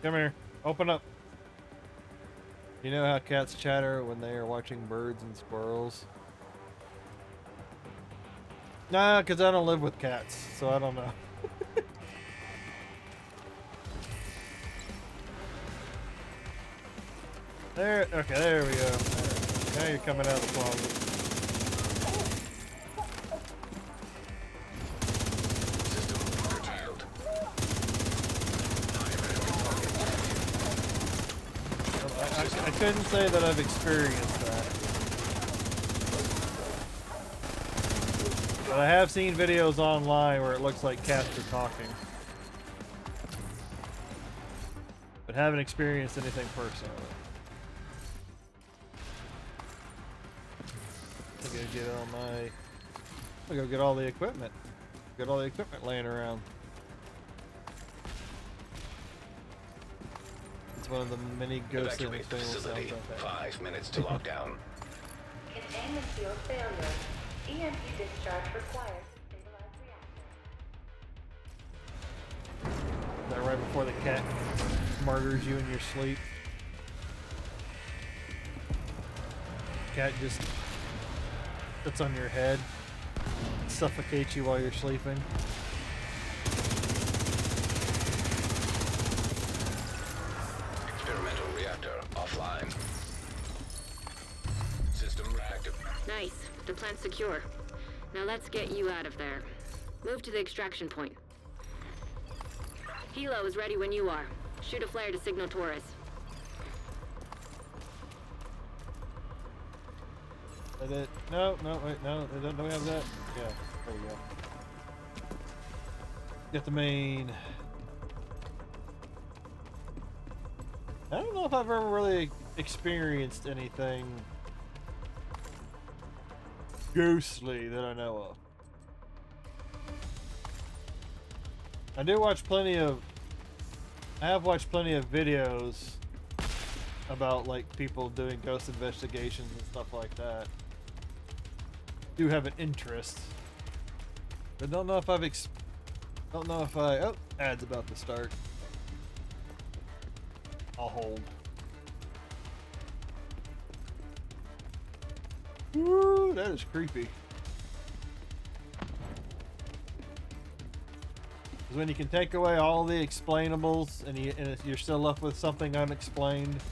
Come here. Open up. You know how cats chatter when they are watching birds and squirrels? Nah, because I don't live with cats, so I don't know. There, okay, there we go. Now you're coming out of the closet. I couldn't say that I've experienced that. But I have seen videos online where it looks like cats are talking. But haven't experienced anything personally. I'm gonna get all my... I'm gonna go get all the equipment. Get all the equipment laying around. It's one of the many ghosts in the Evacuate the facility. 5 minutes to lockdown. Containment field failure. EMP discharge required to stabilize reactor. Is that right before the cat murders you in your sleep? Cat just sits on your head, suffocates you while you're sleeping. Experimental reactor offline. System reactive. Nice. The plant's secure. Now let's get you out of there. Move to the extraction point. Hilo is ready when you are. Shoot a flare to signal Taurus. Is that it? No, no, wait, no. Don't we have that? Yeah, there we go. Get the main. I don't know if I've ever really experienced anything ghostly that I know of. I have watched plenty of videos about like people doing ghost investigations and stuff like that. Do have an interest, but don't know if I've oh, ad's about to start. I'll hold. Woo, that is creepy. Because when you can take away all the explainables and you're still left with something unexplained.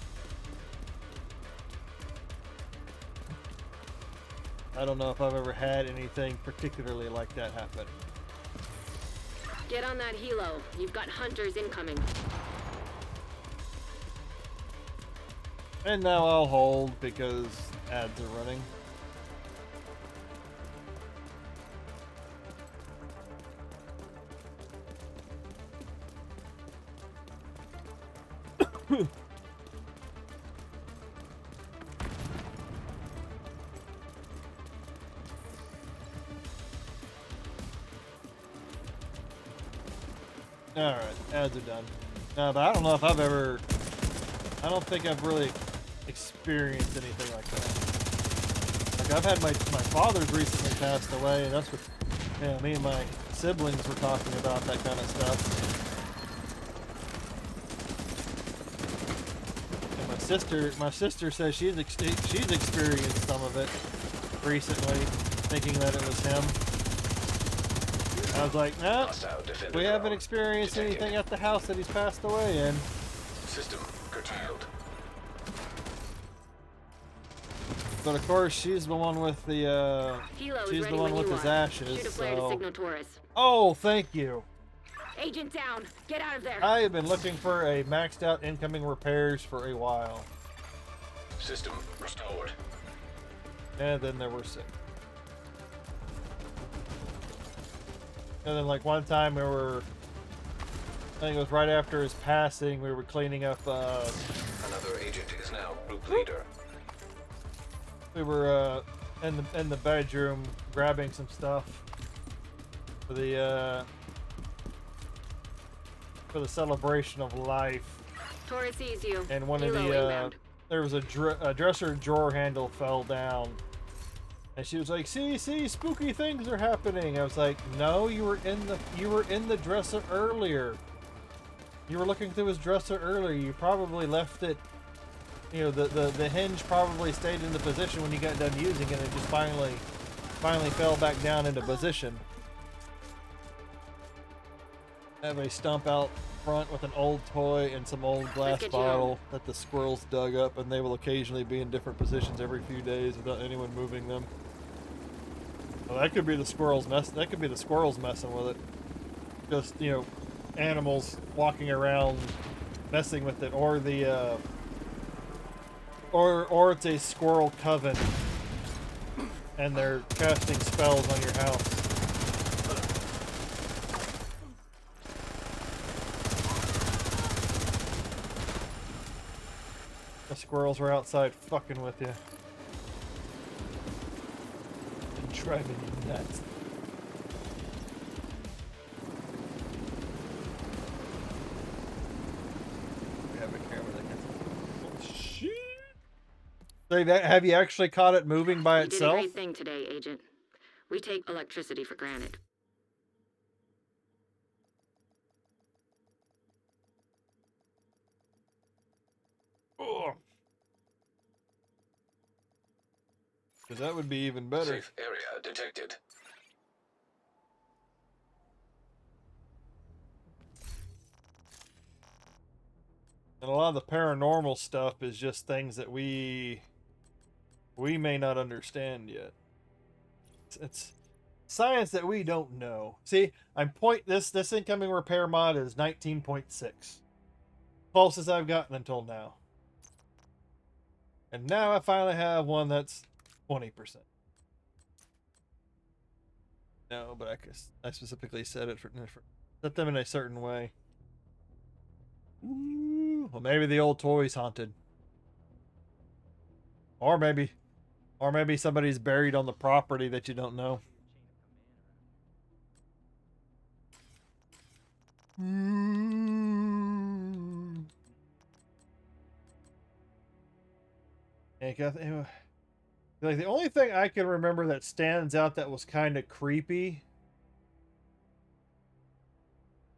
I don't know if I've ever had anything particularly like that happen. Get on that helo. You've got hunters incoming. And now I'll hold because ads are running. Alright, ads are done. No, but I don't know if I've ever... I don't think I've really experienced anything like that. Like, I've had my father's recently passed away, and that's what... Yeah, me and my siblings were talking about that kind of stuff. sister says she's experienced some of it recently, thinking that it was him. I was like, no, we haven't experienced anything at the house that he's passed away in. System curtailed. But of course, she's the one with the she's the one with his ashes. So. Oh, thank you. Agent down. Get out of there. I have been looking for a maxed out incoming repairs for a while. System restored. And then there were 6. And then like one time we were, I think it was right after his passing, we were cleaning up, Another agent is now group leader. We were in the bedroom grabbing some stuff for the celebration of life. Taurus sees you. And one of the there was a dresser drawer handle fell down. And she was like, see, spooky things are happening. I was like, no, you were in the dresser earlier. You were looking through his dresser earlier. You probably left it, you know, the hinge probably stayed in the position when you got done using it, and it just finally fell back down into position. I have a stump out front with an old toy and some old glass bottle that the squirrels dug up, and they will occasionally be in different positions every few days without anyone moving them. Well, that could be the squirrels messing with it. Just, you know, animals walking around messing with it, or the or it's a squirrel coven and they're casting spells on your house. The squirrels were outside fucking with you. And driving you nuts. We have a camera that can... Oh, shit. So have you actually caught it moving by itself? You did a great thing today, Agent. We take electricity for granted. Because that would be even better. Safe area detected. And a lot of the paranormal stuff is just things that we may not understand yet. It's science that we don't know. See, this incoming repair mod is 19.6. Closest I've gotten until now. And now I finally have one that's 20%. No, but I specifically set it set them in a certain way. Ooh, well, maybe the old toy's haunted. Or maybe somebody's buried on the property that you don't know. Like the only thing I can remember that stands out that was kind of creepy,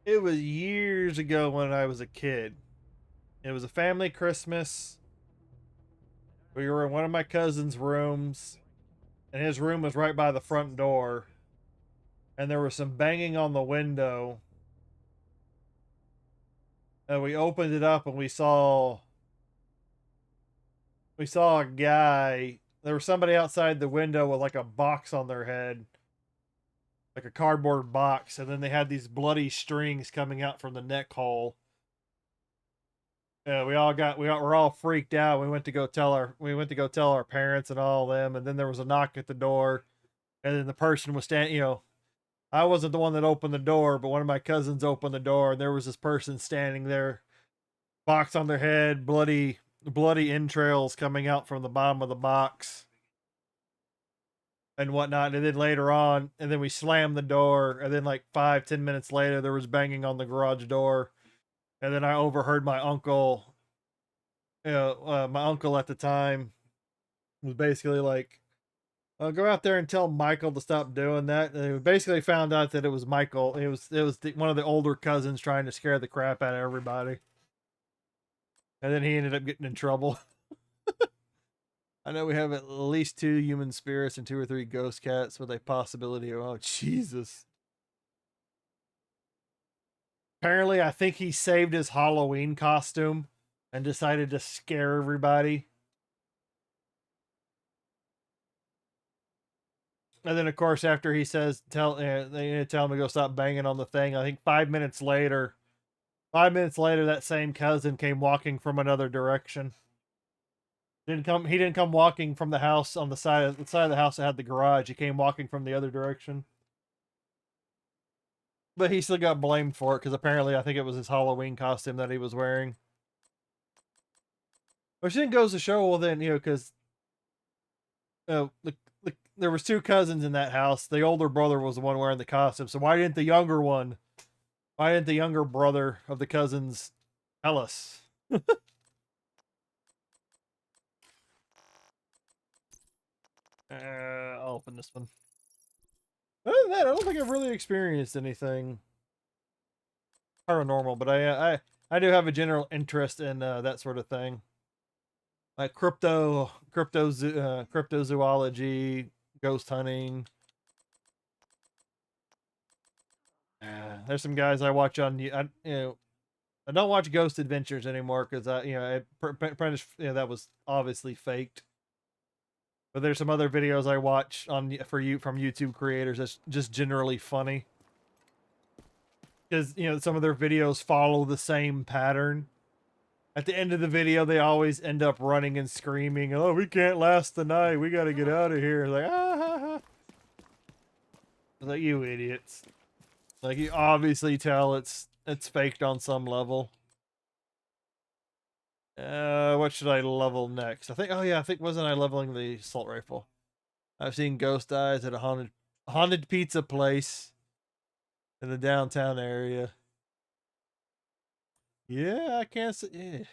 it was years ago when I was a kid. It was a family Christmas. We were in one of my cousin's rooms, and his room was right by the front door, and there was some banging on the window. And we opened it up, and we saw a guy. There was somebody outside the window with like a box on their head, like a cardboard box, and then they had these bloody strings coming out from the neck hole. We're all freaked out. We went to go tell our parents and all of them, and then there was a knock at the door, and then the person was standing, you know, I wasn't the one that opened the door, but one of my cousins opened the door, and there was this person standing there, box on their head, bloody entrails coming out from the bottom of the box and whatnot. And then later on, and then we slammed the door, and then like 5-10 minutes later there was banging on the garage door, and then I overheard my uncle, my uncle at the time was basically like, go out there and tell Michael to stop doing that. And we basically found out that it was Michael. It was one of the older cousins trying to scare the crap out of everybody. And then he ended up getting in trouble. I know we have at least 2 human spirits and 2 or 3 ghost cats with a possibility of, oh, Jesus. Apparently, I think he saved his Halloween costume and decided to scare everybody. And then, of course, after he says, they tell him to go stop banging on the thing, I think 5 minutes later, that same cousin came walking from another direction. He didn't come walking from the house on the side of the house that had the garage. He came walking from the other direction. But he still got blamed for it because apparently I think it was his Halloween costume that he was wearing. Which then goes to show, well, then, because there was 2 cousins in that house. The older brother was the one wearing the costume. So why didn't the younger brother of the cousins tell us? I'll open this one. Other than that, I don't think I've really experienced anything paranormal, but I do have a general interest in that sort of thing, like cryptozoology, ghost hunting. There's some guys I watch on I don't watch Ghost Adventures anymore because that was obviously faked. But there's some other videos I watch from YouTube creators that's just generally funny. Because, some of their videos follow the same pattern. At the end of the video, they always end up running and screaming, "Oh, we can't last the night. We got to get out of here." Like, ah, ha, ha. Like, you idiots. Like, you obviously tell it's faked on some level. What should I level next? wasn't I leveling the assault rifle? I've seen ghost eyes at a haunted pizza place in the downtown area. Yeah, I can't say. Yeah.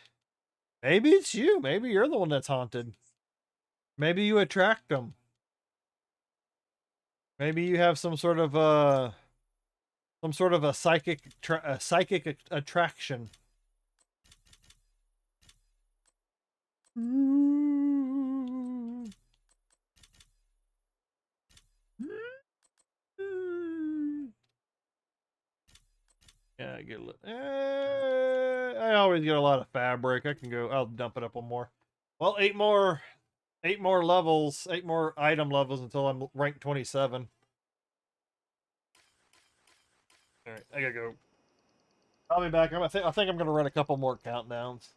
Maybe it's you. Maybe you're the one that's haunted. Maybe you attract them. Maybe you have some sort of a psychic attraction. Yeah, I get a little. I always get a lot of fabric. I'll dump it up one more. Well, 8 more levels, 8 more item levels until I'm rank 27. All right, I gotta go. I'll be back. I think I'm gonna run a couple more countdowns.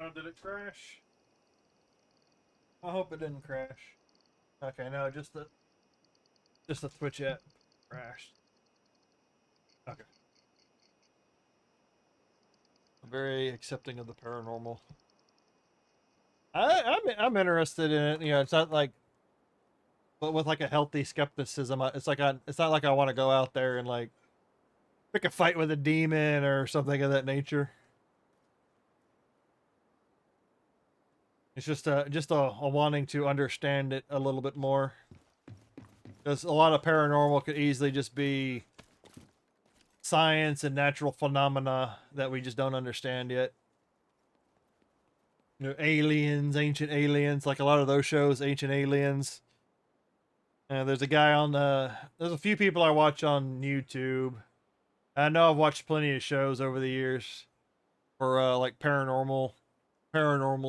Oh, did it crash? I hope it didn't crash. Okay, no, just the Twitch app crashed. Okay. I'm very accepting of the paranormal. I'm interested in it. It's not like, but with like a healthy skepticism. It's not like I want to go out there and like pick a fight with a demon or something of that nature. It's just a wanting to understand it a little bit more. Because a lot of paranormal could easily just be science and natural phenomena that we just don't understand yet. Aliens, ancient aliens, like a lot of those shows, Ancient Aliens. There's a few people I watch on YouTube. I know I've watched plenty of shows over the years for like paranormal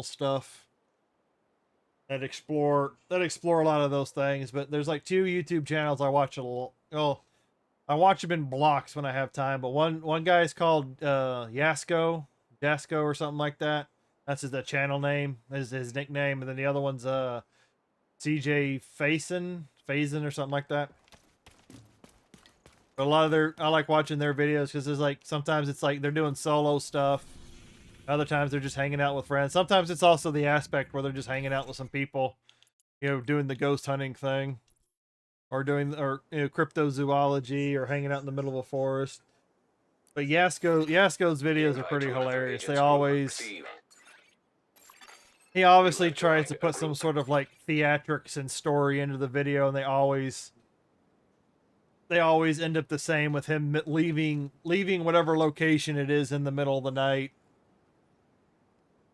stuff that explore a lot of those things. But there's like 2 YouTube channels I watch a lot. Oh, I watch them in blocks when I have time. But one guy is called Jasko or something like that. That's the channel name, is his nickname, and then the other one's CJ Faison or something like that. But a lot of I like watching their videos because there's like sometimes it's like they're doing solo stuff. Other times they're just hanging out with friends. Sometimes it's also the aspect where they're just hanging out with some people, you know, doing the ghost hunting thing, or doing cryptozoology, or hanging out in the middle of a forest. But Yasko's videos are pretty hilarious. He obviously tries to put some sort of like theatrics and story into the video, and they always end up the same, with him leaving whatever location it is in the middle of the night.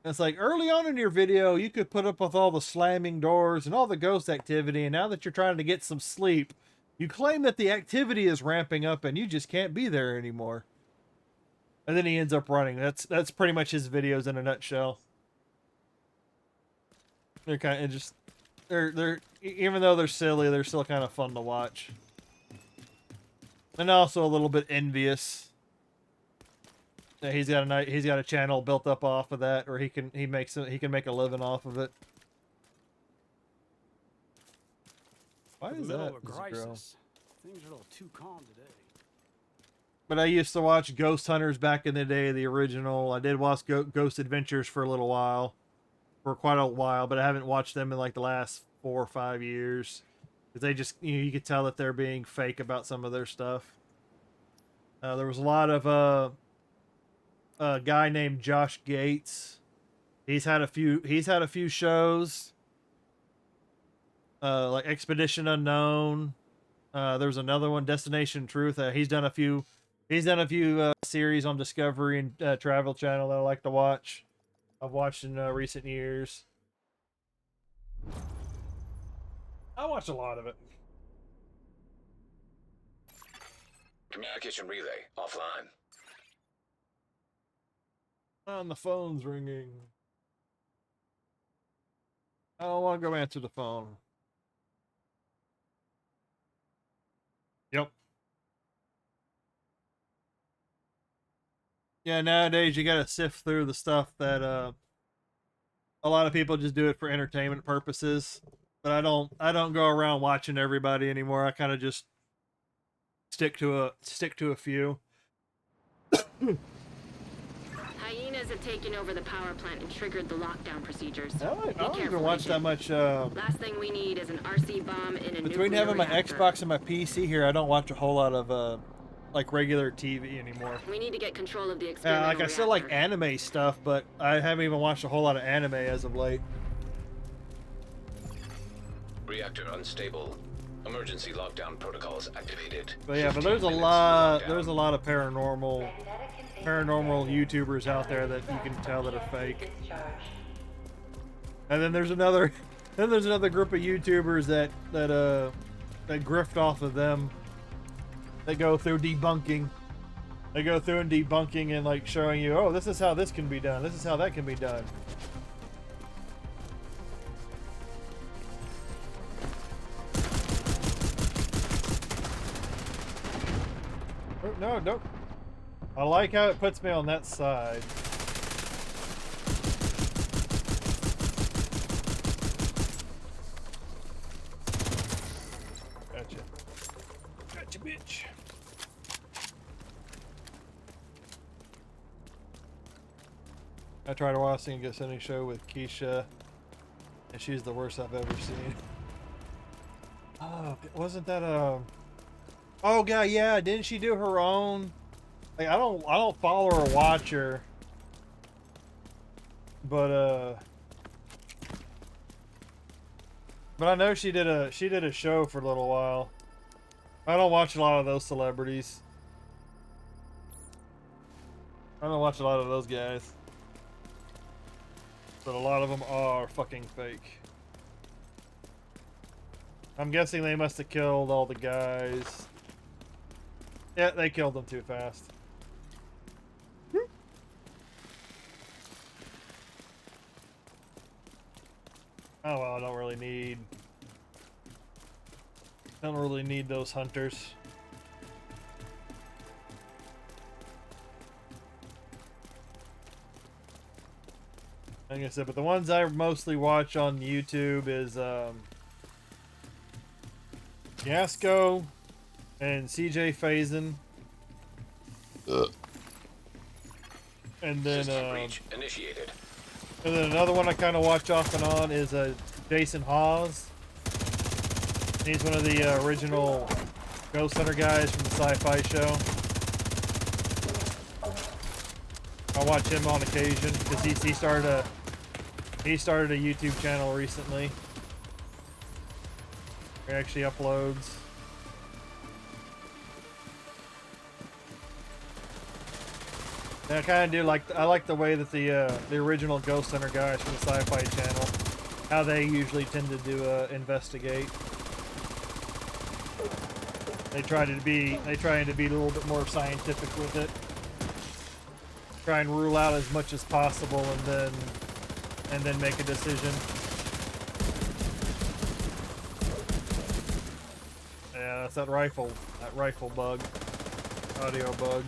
And it's like, early on in your video, you could put up with all the slamming doors and all the ghost activity, and now that you're trying to get some sleep, you claim that the activity is ramping up and you just can't be there anymore. And then he ends up running. That's pretty much his videos in a nutshell. They're kind of just they're even though they're silly, they're still kind of fun to watch. And also a little bit envious. Yeah, he's got a channel built up off of that, or he can make a living off of it. Why is that? Crisis. Things are a little too calm today. But I used to watch Ghost Hunters back in the day, the original. I did watch Ghost Adventures for a little while, for quite a while, but I haven't watched them in like the last 4 or 5 years. Because they just, you could tell that they're being fake about some of their stuff. There was a lot of a guy named Josh Gates. He's had a few shows. Like Expedition Unknown. There's another one, Destination Truth. He's done a few series on Discovery and Travel Channel that I like to watch. I've watched in recent years. I watch a lot of it. Communication relay offline. The phone's ringing. I don't want to go answer the phone. Yep. Yeah, nowadays you gotta sift through the stuff that a lot of people just do it for entertainment purposes. But I don't go around watching everybody anymore. I kind of just stick to a few. Hyenas have taken over the power plant and triggered the lockdown procedures. I don't even watch that much. Last thing we need is an RC bomb in a Between nuclear having my reactor. Xbox and my PC here, I don't watch a whole lot of like regular TV anymore. We need to get control of the Yeah, experimental like I still like reactor. anime stuff, but I haven't even watched a whole lot of anime as of late. Reactor unstable. Emergency lockdown protocols activated. But yeah, but there's a lot of paranormal YouTubers out there that you can tell that are fake. And then there's another group of YouTubers that grift off of them. They go through debunking. They go through and debunking and like showing you, oh, this is how this can be done. This is how that can be done. Oh, no, don't. I like how it puts me on that side. Gotcha. Gotcha, bitch. I tried watching a Get Any show with Keisha, and she's the worst I've ever seen. Oh, wasn't that Oh god, yeah, didn't she do her own? Like I don't follow her or watch her. But I know she did a show for a little while. I don't watch a lot of those celebrities. I don't watch a lot of those guys. But a lot of them are fucking fake. I'm guessing they must have killed all the guys. Yeah, they killed them too fast. Oh well, I don't really need those hunters. Like I said, but the ones I mostly watch on YouTube is Gasco and CJ Faison. And then System breach initiated. and then another one I kind of watch off and on is Jason Hawes. He's one of the original Ghost Hunter guys from the Sci-Fi Show. I watch him on occasion because he started a YouTube channel recently. He actually uploads. And I kind of do I like the way that the original Ghost Hunter guys from the Sci-Fi Channel, how they usually tend to do investigate. They try to be a little bit more scientific with it. Try and rule out as much as possible, and then make a decision. Yeah, that's that rifle bug, audio bug.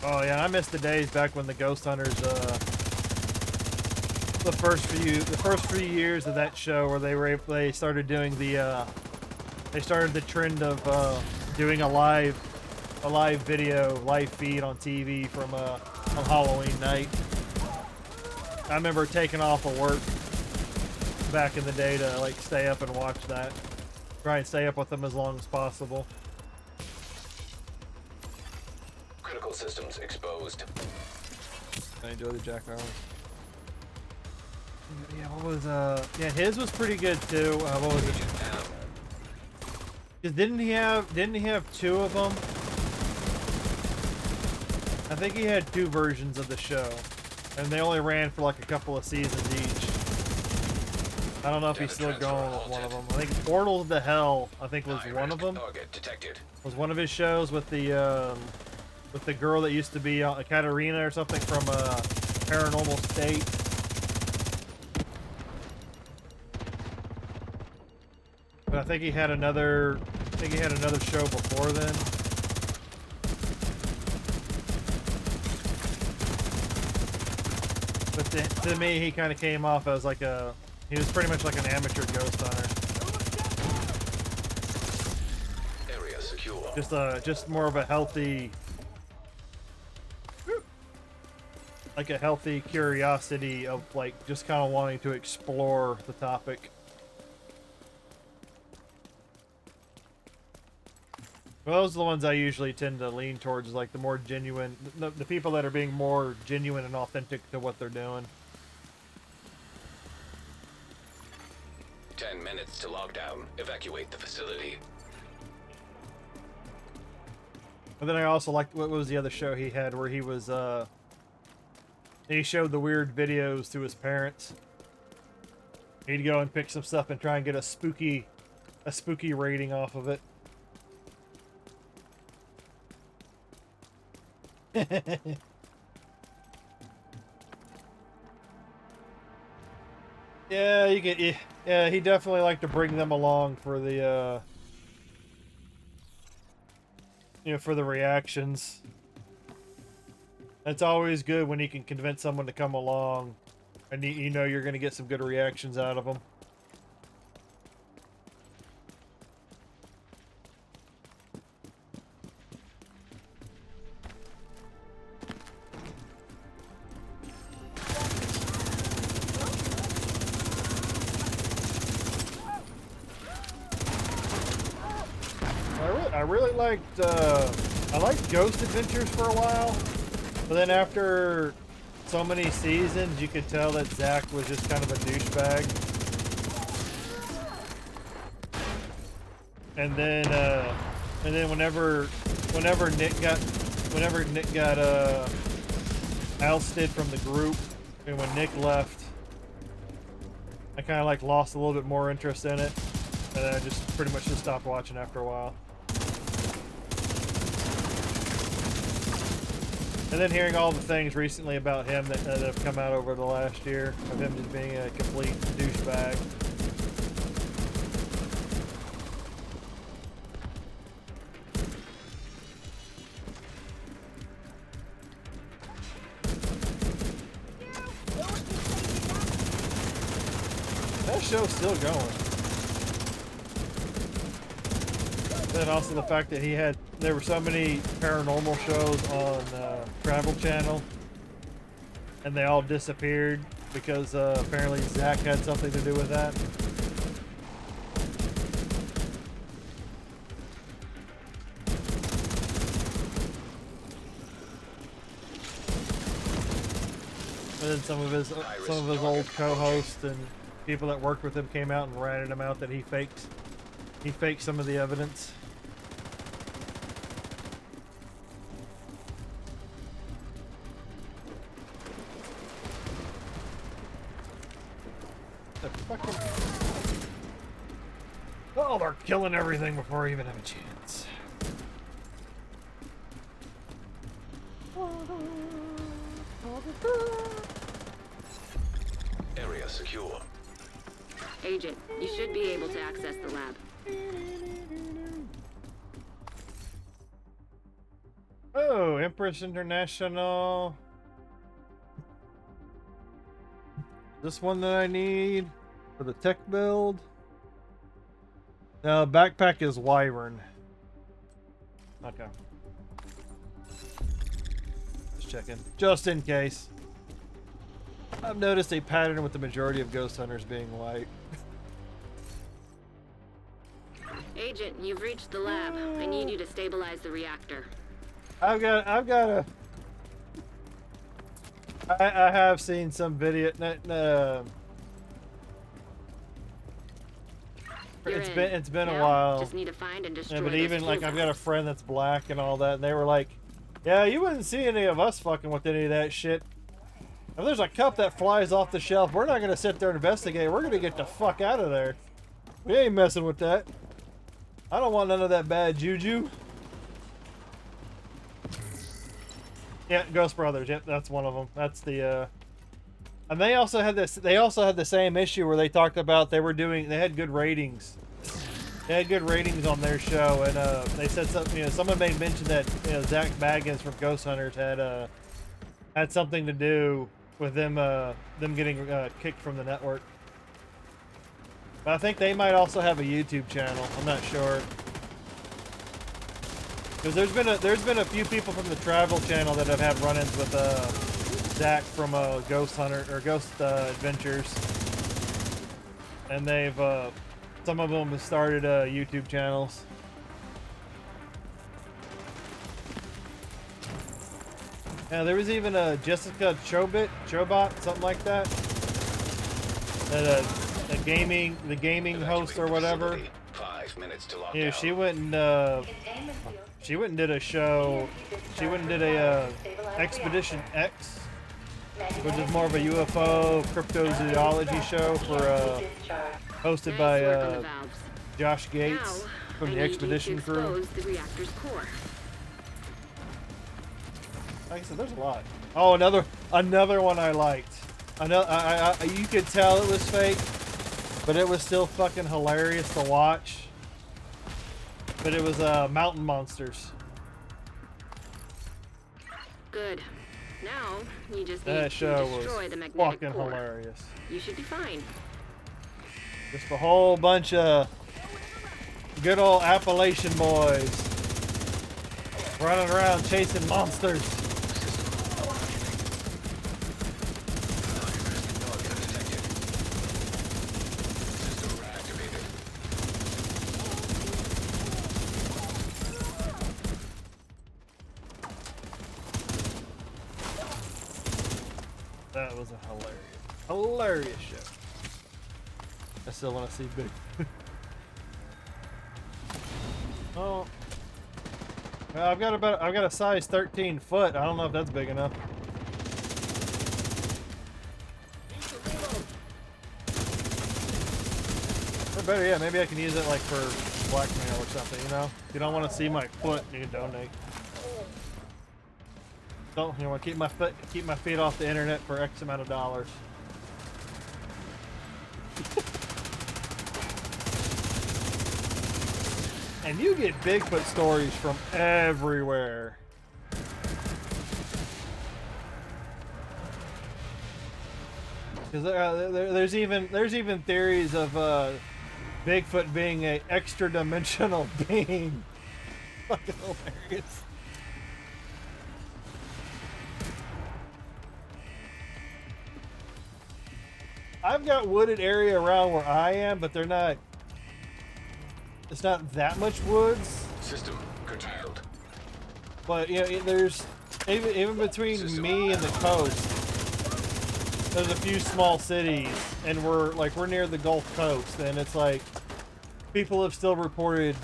Oh yeah, I miss the days back when the Ghost Hunters, the first few years of that show, where they started doing the trend of doing a live live feed on TV from on Halloween night. I remember taking off of work back in the day to like stay up and watch that. Try and stay up with them as long as possible. Critical systems exposed. I enjoy the Jack Arrow. Yeah, what was yeah, his was pretty good too. What was it? 'Cause didn't he have two of them? I think he had two versions of the show, and they only ran for like a couple of seasons each. I don't know if he's still going with one of them. I think Portals to Hell, I think, was one of them. Target detected. Was one of his shows with the girl that used to be Katarina or something from Paranormal State. But I think he had another show before then. But to me, he kind of came off as like he was pretty much like an amateur ghost hunter. Area secure. Just more of a healthy, like a healthy curiosity of like just kind of wanting to explore the topic. Well, those are the ones I usually tend to lean towards, like the more genuine, the people that are being more genuine and authentic to what they're doing. 10 minutes to lockdown. Evacuate the facility. But then I also liked, what was the other show he had where he was, he showed the weird videos to his parents. He'd go and pick some stuff and try and get a spooky rating off of it. Yeah, you get. Yeah, he definitely liked to bring them along for the, for the reactions. It's always good when you can convince someone to come along, and you know you're going to get some good reactions out of them. I really liked, I liked Ghost Adventures for a while, but then after so many seasons, you could tell that Zach was just kind of a douchebag. And then whenever Nick got ousted from the group, and when Nick left, I kind of like lost a little bit more interest in it, and then I just pretty much just stopped watching after a while. And then hearing all the things recently about him that have come out over the last year, of him just being a complete douchebag. That show's still going. And also the fact that there were so many paranormal shows on Travel Channel, and they all disappeared because apparently Zach had something to do with that. And then some of his old co-hosts and people that worked with him came out and ratted him out that he faked some of the evidence. The fucking... Oh, they're killing everything before I even have a chance. Area secure. Agent, you should be able to access the lab. Oh, Empress International. This one that I need for the tech build. No, backpack is Wyvern. Okay. Just checking. Just in case. I've noticed a pattern with the majority of ghost hunters being white. Agent, you've reached the lab. I need you to stabilize the reactor. I have seen some video. It's been a while. Just need to find and destroy. Yeah, but even like I've got a friend that's black and all that, and they were like, "Yeah, you wouldn't see any of us fucking with any of that shit. If there's a cup that flies off the shelf, we're not gonna sit there and investigate. We're gonna get the fuck out of there. We ain't messing with that. I don't want none of that bad juju." Yeah, Ghost Brothers. Yep, that's one of them. That's the. And they also had this. They also had the same issue where they talked about they had good ratings. They had good ratings on their show, and they said something. You know, someone made mention that Zach Baggins from Ghost Hunters had something to do with them getting kicked from the network. But I think they might also have a YouTube channel. I'm not sure. Because there's been a few people from the Travel Channel that have had run-ins with Zach from Ghost Hunter or Ghost Adventures, and they've some of them have started YouTube channels. Yeah, there was even a Jessica Chobot, something like that. The gaming host or whatever. 5 minutes to lock Yeah, down. she went and did a show. She went and did a Expedition X, which is more of a UFO cryptozoology show for hosted by Josh Gates from the Expedition crew. The reactor's core. Like I said, there's a lot. Oh, another one I liked. You could tell it was fake, but it was still fucking hilarious to watch. But it was Mountain Monsters. Good. Now you just need That to show destroy was the magnetic fucking core. hilarious. You should be fine. Just a whole bunch of good old Appalachian boys running around chasing monsters. That was a hilarious show. I still want to see big. Oh, well, I've got a size 13 foot. I don't know if that's big enough. Or better yet, maybe I can use it like for blackmail or something. You know, if you don't want to see my foot, you can donate. Don't you want to keep my feet off the internet for X amount of dollars? And you get Bigfoot stories from everywhere. Because there's even theories of Bigfoot being a extra dimensional being. Fucking hilarious. I've got wooded area around where I am, but they're not. It's not that much woods. System curtailed. But you know, there's even between me and the coast, there's a few small cities, and we're near the Gulf Coast, and it's like people have still reported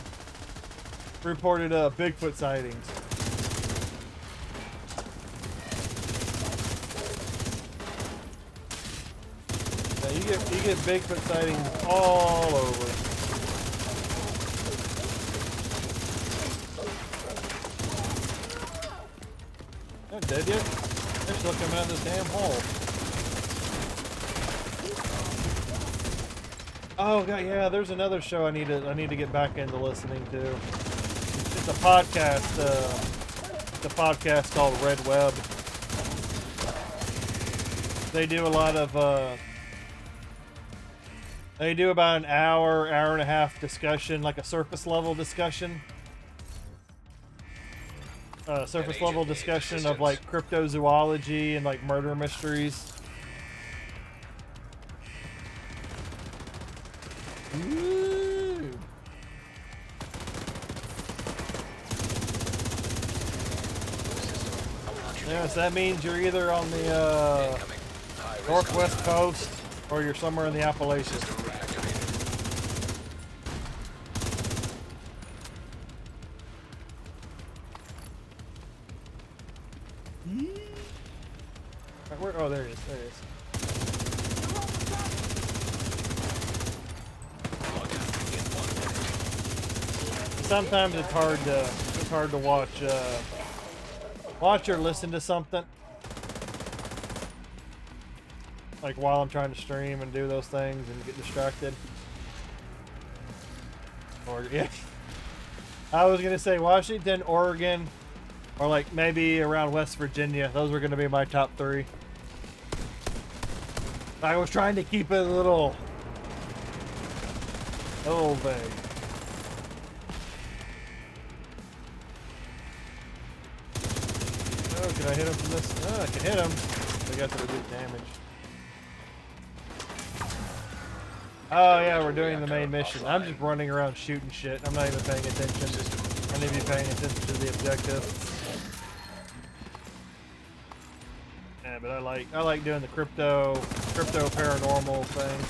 Bigfoot sightings. Yeah, you get Bigfoot sightings all over. Not dead yet? They're still coming out of this damn hole. Oh god, yeah. There's another show I need to get back into listening to. It's a podcast. It's a podcast called Red Web. They do a lot of. They do about an hour and a half discussion, like a surface level discussion. Surface level discussion of like cryptozoology and like murder mysteries. Ooh. Yeah, so that means you're either on the northwest coast or you're somewhere in the Appalachians. Where? Oh, there it is. There it is. Sometimes it's hard to watch or listen to something. Like while I'm trying to stream and do those things and get distracted. Or yeah. I was gonna say Washington, Oregon, or like maybe around West Virginia. Those were gonna be my top 3. I was trying to keep it a little vague. Oh, can I hit him from this? Oh, I can hit him. I got to reduce damage. Oh yeah, we're doing the main mission. I'm just running around shooting shit. I'm not even paying attention. I need to be paying attention to the objective. Yeah, but I like doing the crypto paranormal thing.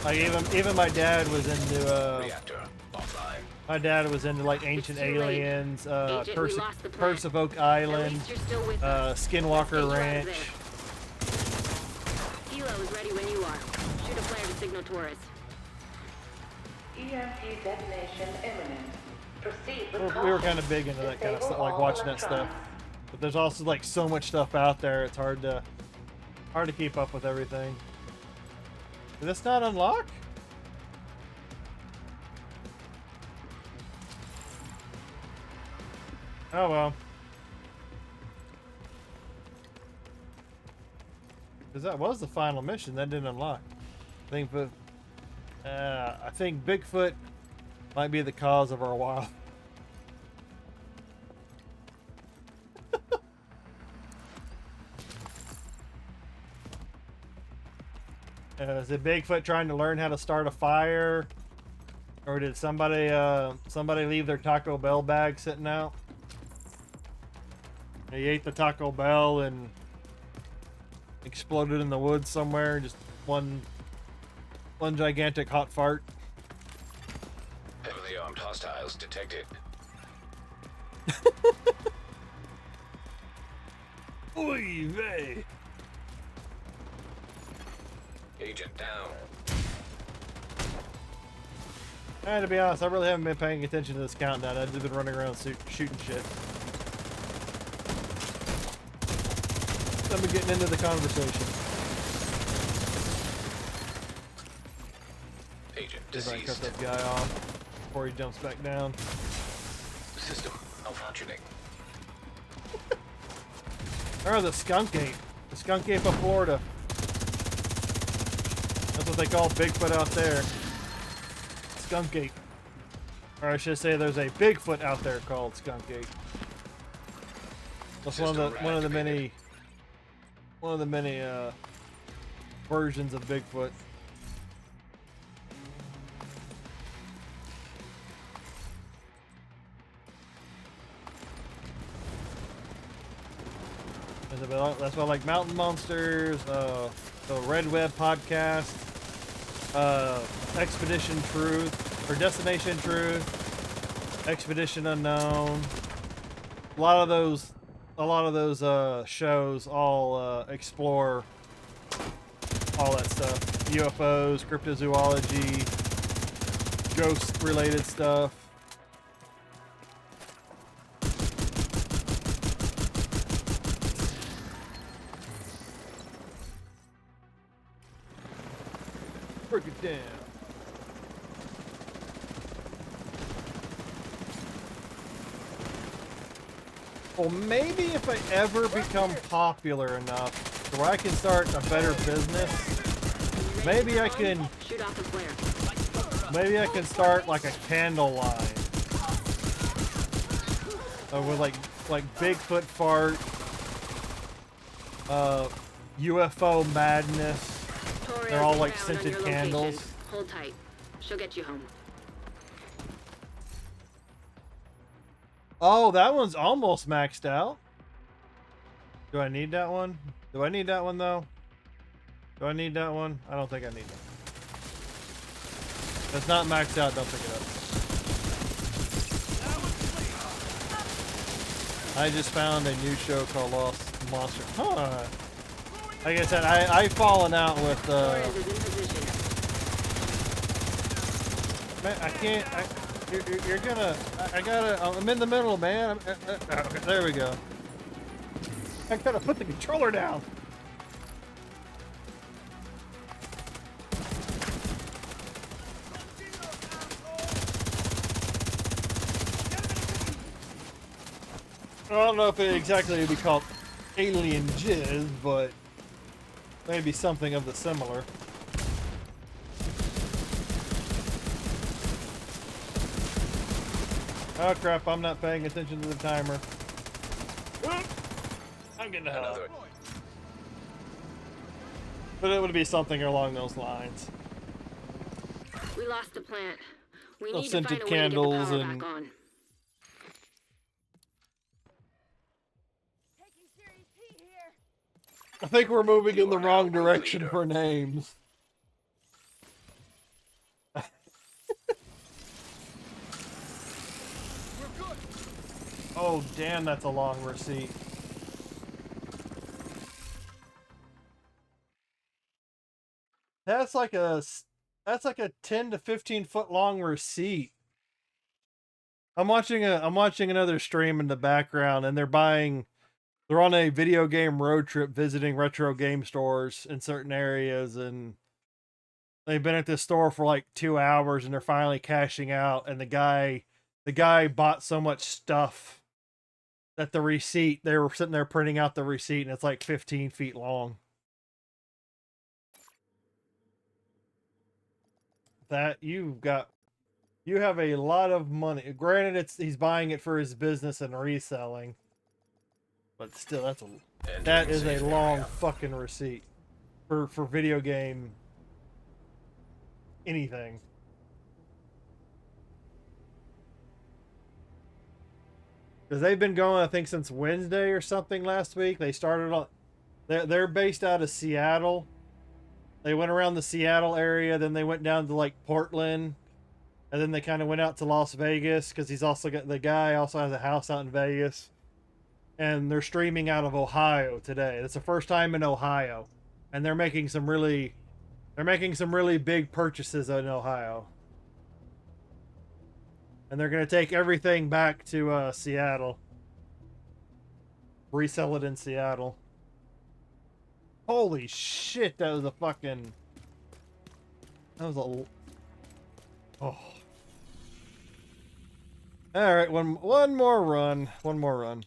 Like even my dad was into like ancient aliens, Curse of Oak Island, Skinwalker Ranch. Hilo is ready when you are. Shoot a flare to signal tourists. EMP detonation imminent. Proceed with We were kind of big into that kind of stuff, like watching that stuff. But there's also like so much stuff out there. It's hard to keep up with everything. Did this not unlock? Oh well. Because that was the final mission. That didn't unlock. I think Bigfoot might be the cause of our wild. Is it Bigfoot trying to learn how to start a fire? Or did somebody leave their Taco Bell bag sitting out? He ate the Taco Bell and exploded in the woods somewhere. Just one gigantic hot fart. Heavily armed hostiles detected. Oy vey. Agent down. To be honest, I really haven't been paying attention to this countdown. I've just been running around shooting shit. I've been getting into the conversation. Agent Everybody cut deceased. that guy off before he jumps back down. System malfunctioning. Oh, the skunk ape The skunk ape of Florida. That's what they call Bigfoot out there. Skunk ape. Or I should say there's a Bigfoot out there called skunk ape. That's one of the many versions of Bigfoot. That's why I like Mountain Monsters, the Red Web podcast, Expedition Truth, or Destination Truth, Expedition Unknown. A lot of those shows all explore all that stuff. UFOs, cryptozoology, ghost-related stuff. Break it down. Well, maybe if I ever become popular enough to where I can start a better business, maybe I can start like a candle line. With like Bigfoot fart, UFO madness. They're all like scented candles. Hold tight. She'll get you home. Oh, that one's almost maxed out. Do I need that one? Do I need that one though? Do I need that one? I don't think I need that. If it's not maxed out, don't pick it up. I just found a new show called Lost Monster. Huh. Like I said, I've fallen out with man, I can't. You're gonna. I gotta. I'm in the middle, man. Okay, there we go. I gotta put the controller down. I don't know if it exactly would be called alien jizz, but maybe something of the similar. Oh crap, I'm not paying attention to the timer. I'm getting the hell out. But it would be something along those lines. We lost the plant. We Those need to find scented a way to get the candles power and back on. I think we're moving in the wrong direction for names. Oh damn, that's a long receipt. That's like a 10 to 15 foot long receipt. I'm watching another stream in the background, and they're on a video game road trip visiting retro game stores in certain areas, and they've been at this store for like 2 hours, and they're finally cashing out, and the guy bought so much stuff that they were sitting there printing out the receipt, and it's like 15 feet long. That you have a lot of money. Granted, he's buying it for his business and reselling, but still, that is a long fucking receipt for video game anything. Because they've been going, I think, since Wednesday or something last week. They started on. They're based out of Seattle. They went around the Seattle area, then they went down to like Portland, and then they kind of went out to Las Vegas because the guy also has a house out in Vegas, and they're streaming out of Ohio today. It's the first time in Ohio, and they're making some really big purchases in Ohio, and they're gonna take everything back to Seattle, resell it in Seattle. Holy shit, that was a fucking... That was a... Oh. Alright, one more run. One more run.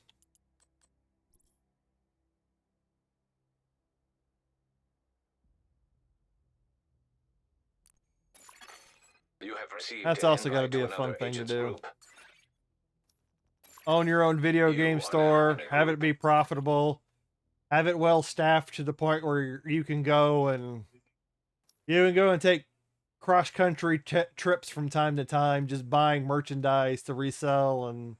You have received That's an also got to invite be a another fun thing to agent's do. group. Own your own video You game are store, now in a have it group. be profitable, have it well staffed to the point where you can go and take cross country trips from time to time, just buying merchandise to resell and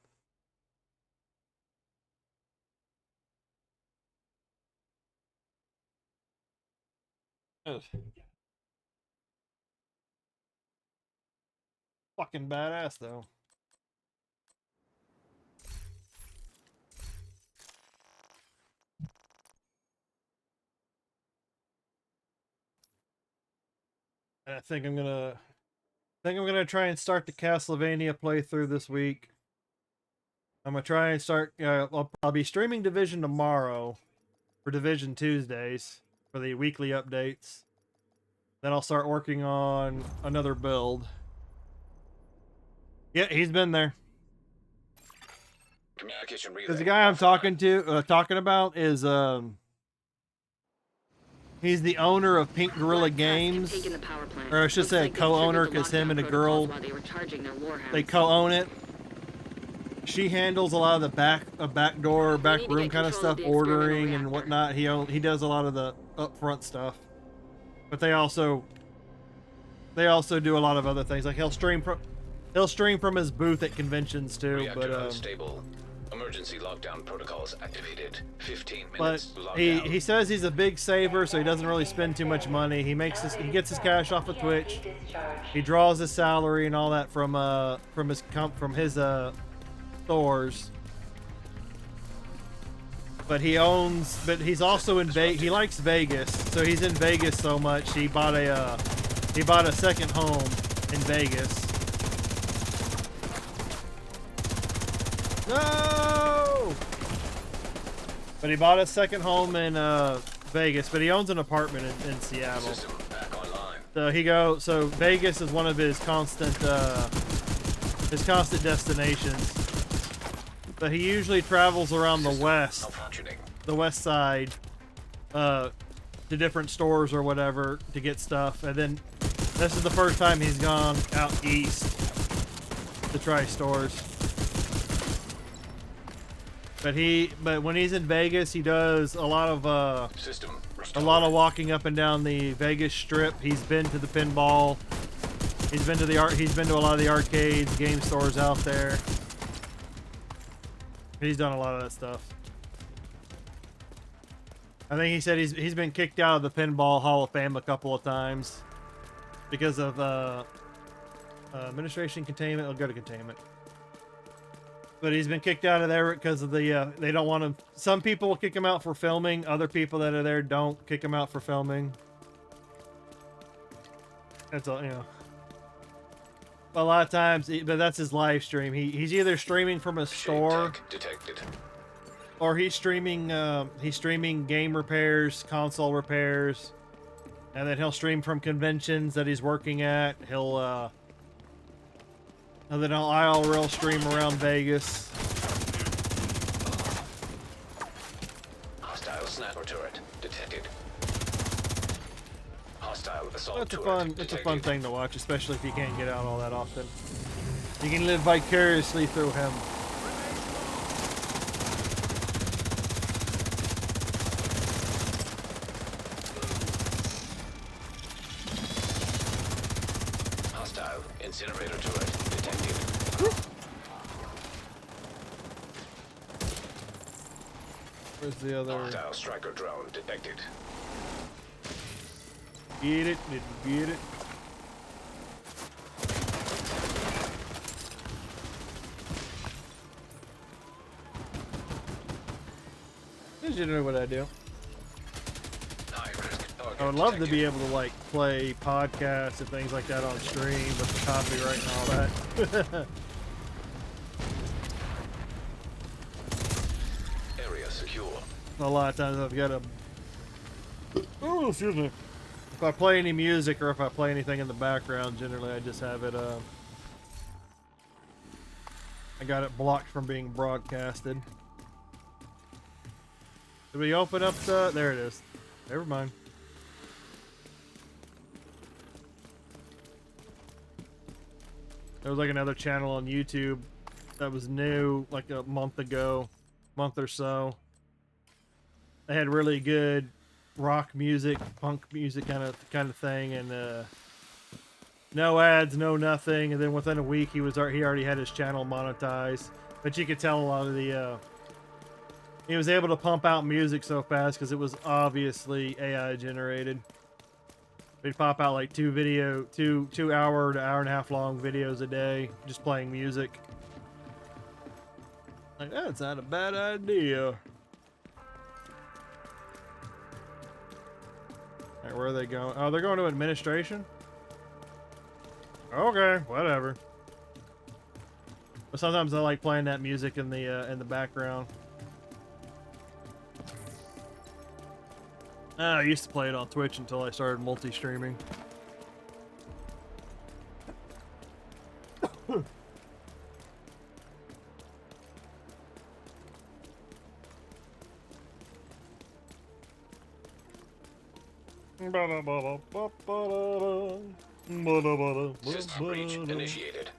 Ugh. Fucking badass though. And I think I'm gonna try and start the Castlevania playthrough this week. I'm gonna try and start. I'll be streaming Division tomorrow for Division Tuesdays for the weekly updates. Then I'll start working on another build. Yeah, he's been there. Communication relay. Because the guy I'm talking about is he's the owner of Pink Gorilla Games, or I should say a co-owner, because him and a girl, they co-own it. She handles a lot of the back room kind of stuff, ordering and whatnot. He does a lot of the upfront stuff, but they also do a lot of other things. Like he'll stream from his booth at conventions too. Reactor But unstable. Emergency lockdown protocols activated. 15 minutes. But he says he's a big saver, so he doesn't really spend too much money. He gets his cash off of Twitch. He draws his salary and all that from his stores. But he's also in Vegas. He likes Vegas, so he's in Vegas so much. He bought a second home in Vegas. No! But he bought a second home in Vegas, but he owns an apartment in Seattle. So Vegas is one of his constant destinations. But he usually travels around the west side, to different stores or whatever to get stuff. And then this is the first time he's gone out east to try stores. But when he's in Vegas, he does a lot of walking up and down the Vegas Strip. He's been to the pinball. He's been to a lot of the arcades, game stores out there. He's done a lot of that stuff. I think he said he's been kicked out of the Pinball Hall of Fame a couple of times because of administration containment. I'll go to containment. But he's been kicked out of there because of the they don't want him. Some people will kick him out for filming. Other people that are there don't kick him out for filming. That's all, you know. A lot of times, but that's his live stream. He's either streaming from a store, or he's streaming game repairs, console repairs, and then he'll stream from conventions that he's working at. And then I'll IRL stream around Vegas. Hostile sniper turret detected. Hostile assault turret It's a fun thing to watch, especially if you can't get out all that often. You can live vicariously through him. Hostile incinerator turret detected. Where's the other? Hostile striker drone detected. Get it, get it. You know what I do. I would love to be able to like play podcasts and things like that on stream with the copyright and all that. Area secure. A lot of times I've got to. Oh, excuse me. If I play any music or if I play anything in the background, generally I just have it. I got it blocked from being broadcasted. Did we open up the? There it is. Never mind. There was like another channel on YouTube that was new like a month or so. They had really good rock music, punk music kind of thing, and no ads, no nothing. And then within a week, he already had his channel monetized. But you could tell a lot of the he was able to pump out music so fast because it was obviously AI generated. He'd pop out like 2 hour to hour and a half long videos a day, just playing music. Like, that's not a bad idea. Alright, where are they going? Oh, they're going to administration? Okay, whatever. But sometimes I like playing that music in the background. I used to play it on Twitch until I started multi-streaming. System breach initiated.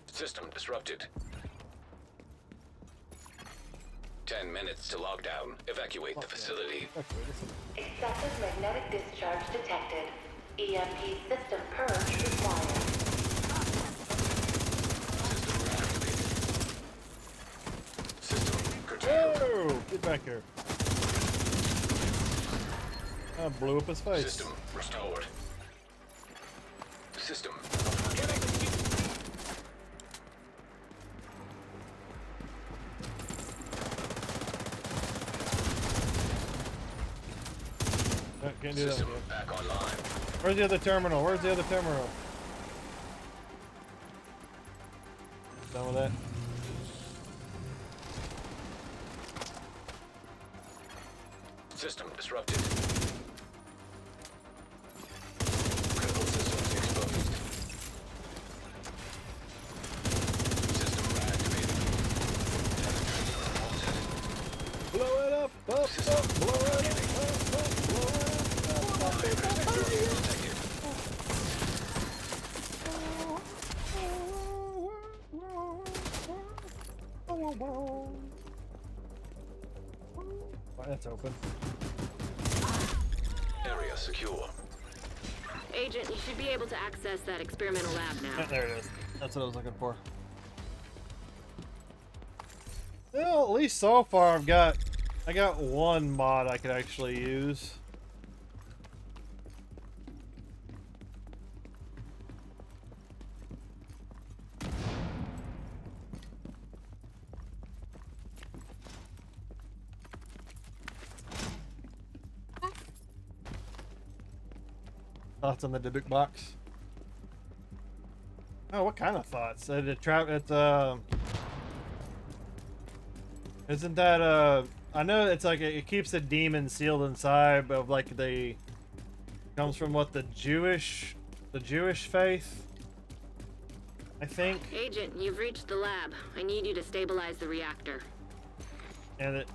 System disrupted. 10 minutes to lockdown. Evacuate the facility. Excessive magnetic discharge detected. EMP system purge required. System curtailed. Oh, get back here. I blew up his face. System restored. System. Can't do that. System back online. Where's the other terminal? Where's the other terminal? Done with that. System disrupted. Critical systems exposed. System reactivated. Blow it up, blow it up, blow it up, blow it up. That's open. Area secure. Agent, you should be able to access that experimental lab now. There it is. That's what I was looking for. Well, at least so far I got one mod I could actually use. Thoughts on the Dybbuk box? Oh, what kind of thoughts? Isn't that I know it's like it keeps the demon sealed inside, but like comes from what the Jewish faith, I think. Agent, you've reached the lab. I need you to stabilize the reactor. And it.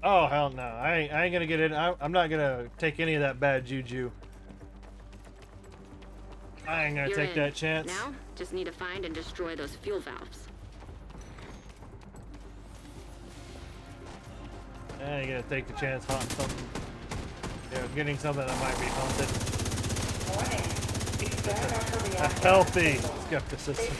Oh hell no! I ain't gonna get in. I'm not gonna take any of that bad juju. I ain't gonna take that chance. Now, just need to find and destroy those fuel valves. I ain't gonna take the chance hunting something. Getting something that might be haunted. A healthy skepticism.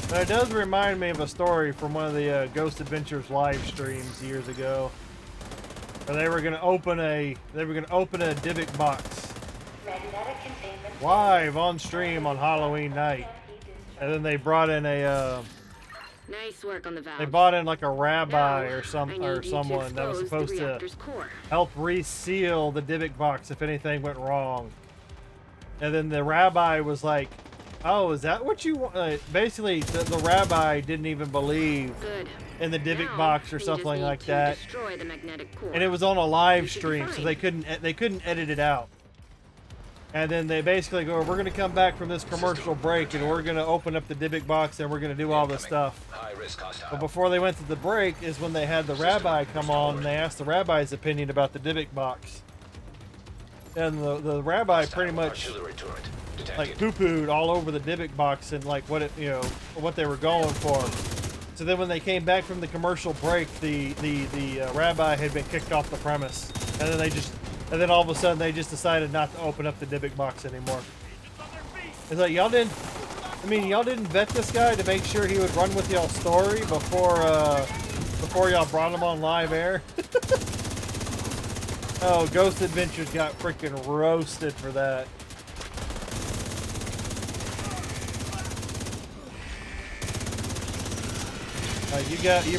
But it does remind me of a story from one of the Ghost Adventures live streams years ago, where they were gonna open a Dybbuk box live on stream on Halloween night, and then they brought in a Nice work on the valve. they brought in like a rabbi Now, or someone that was expose supposed the to reactor's core. help reseal the Dybbuk box if anything went wrong. And then the rabbi was like, "Oh, is that what you want?" Basically, the rabbi didn't even believe in the Dybbuk Now, box or you just something need like to that. destroy the magnetic core. And it was on a live You should be stream, so fine. they couldn't edit it out. And then they basically go, we're going to come back from this commercial break and we're going to open up the Dybbuk box and we're going to do all this stuff. High risk hostile. But before they went to the break is when they had the rabbi come on and they asked the rabbi's opinion about the Dybbuk box. And the rabbi pretty much like poo-pooed all over the Dybbuk box and like what it, you know, what they were going for. So then when they came back from the commercial break, the rabbi had been kicked off the premise. And then all of a sudden they just decided not to open up the Dybbuk box anymore. It's like y'all didn't vet this guy to make sure he would run with y'all's story before y'all brought him on live air. Oh, Ghost Adventures got freaking roasted for that. You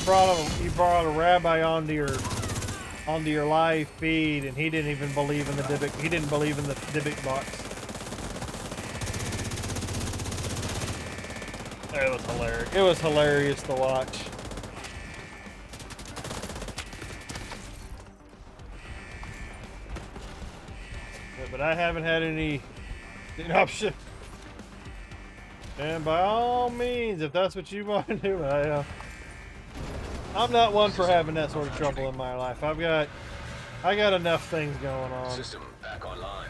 brought a rabbi onto your live feed, and he didn't even believe in the Dybbuk. He didn't believe in the Dybbuk box. It was hilarious. It was hilarious to watch. But I haven't had any option. And by all means, if that's what you want to do, I'm not one for having that sort of trouble in my life. I got enough things going on. System back online.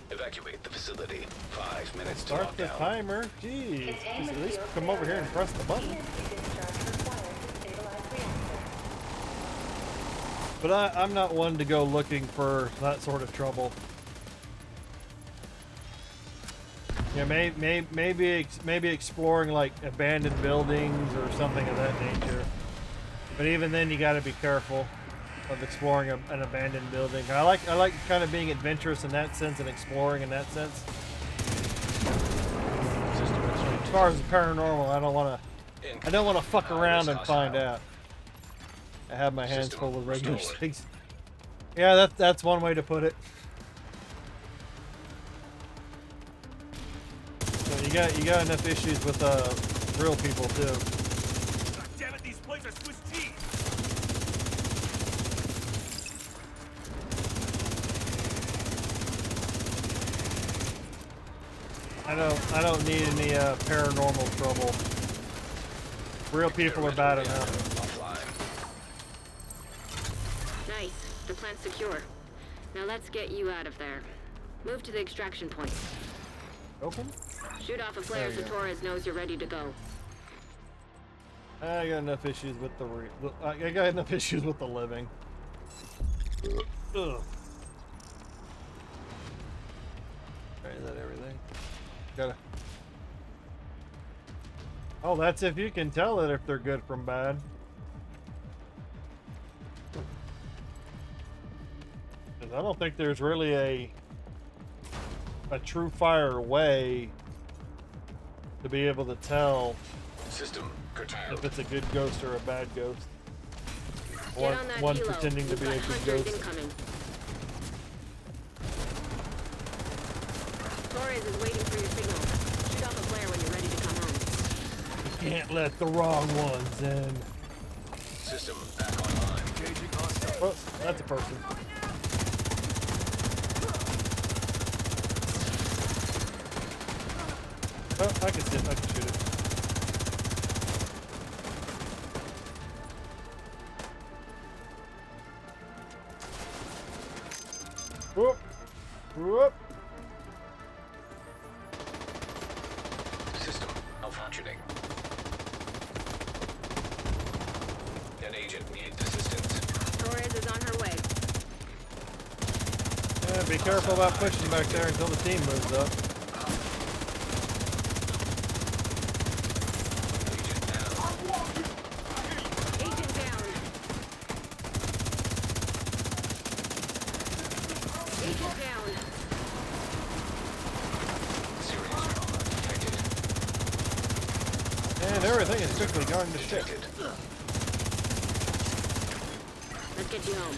Evacuate the facility. 5 minutes to Start the timer. Jeez. Just at least come over here and press the button. But I'm not one to go looking for that sort of trouble. Yeah, maybe exploring like abandoned buildings or something of that nature. But even then, you got to be careful of exploring an abandoned building. I like kind of being adventurous in that sense and exploring in that sense. As far as the paranormal, I don't want to fuck around and find out. I have my hands full with regular things. Yeah, that's one way to put it. So you got enough issues with real people too. God damn it, these plates are Swiss cheese. I don't need any paranormal trouble. Real people are bad enough. Nice. The plant's secure. Now let's get you out of there. Move to the extraction point. Open? Shoot off a flare so Torres knows you're ready to go. I got enough issues with the living. Ugh. Right, is that everything? Gotta. Oh, that's if you can tell it if they're good from bad. I don't think there's really a true fire way to be able to tell if it's a good ghost or a bad ghost. One pretending to be a good ghost. Torres is waiting for your signal. Shoot off a flare when you're ready to come home. You can't let the wrong ones in. System back online. Well, that's a person. Oh, I can shoot it. Whoop. Whoop. System malfunctioning. An agent needs assistance. Torres is on her way. Yeah, be careful about pushing back there until the team moves up. And everything is quickly going to shit. Let's get you home.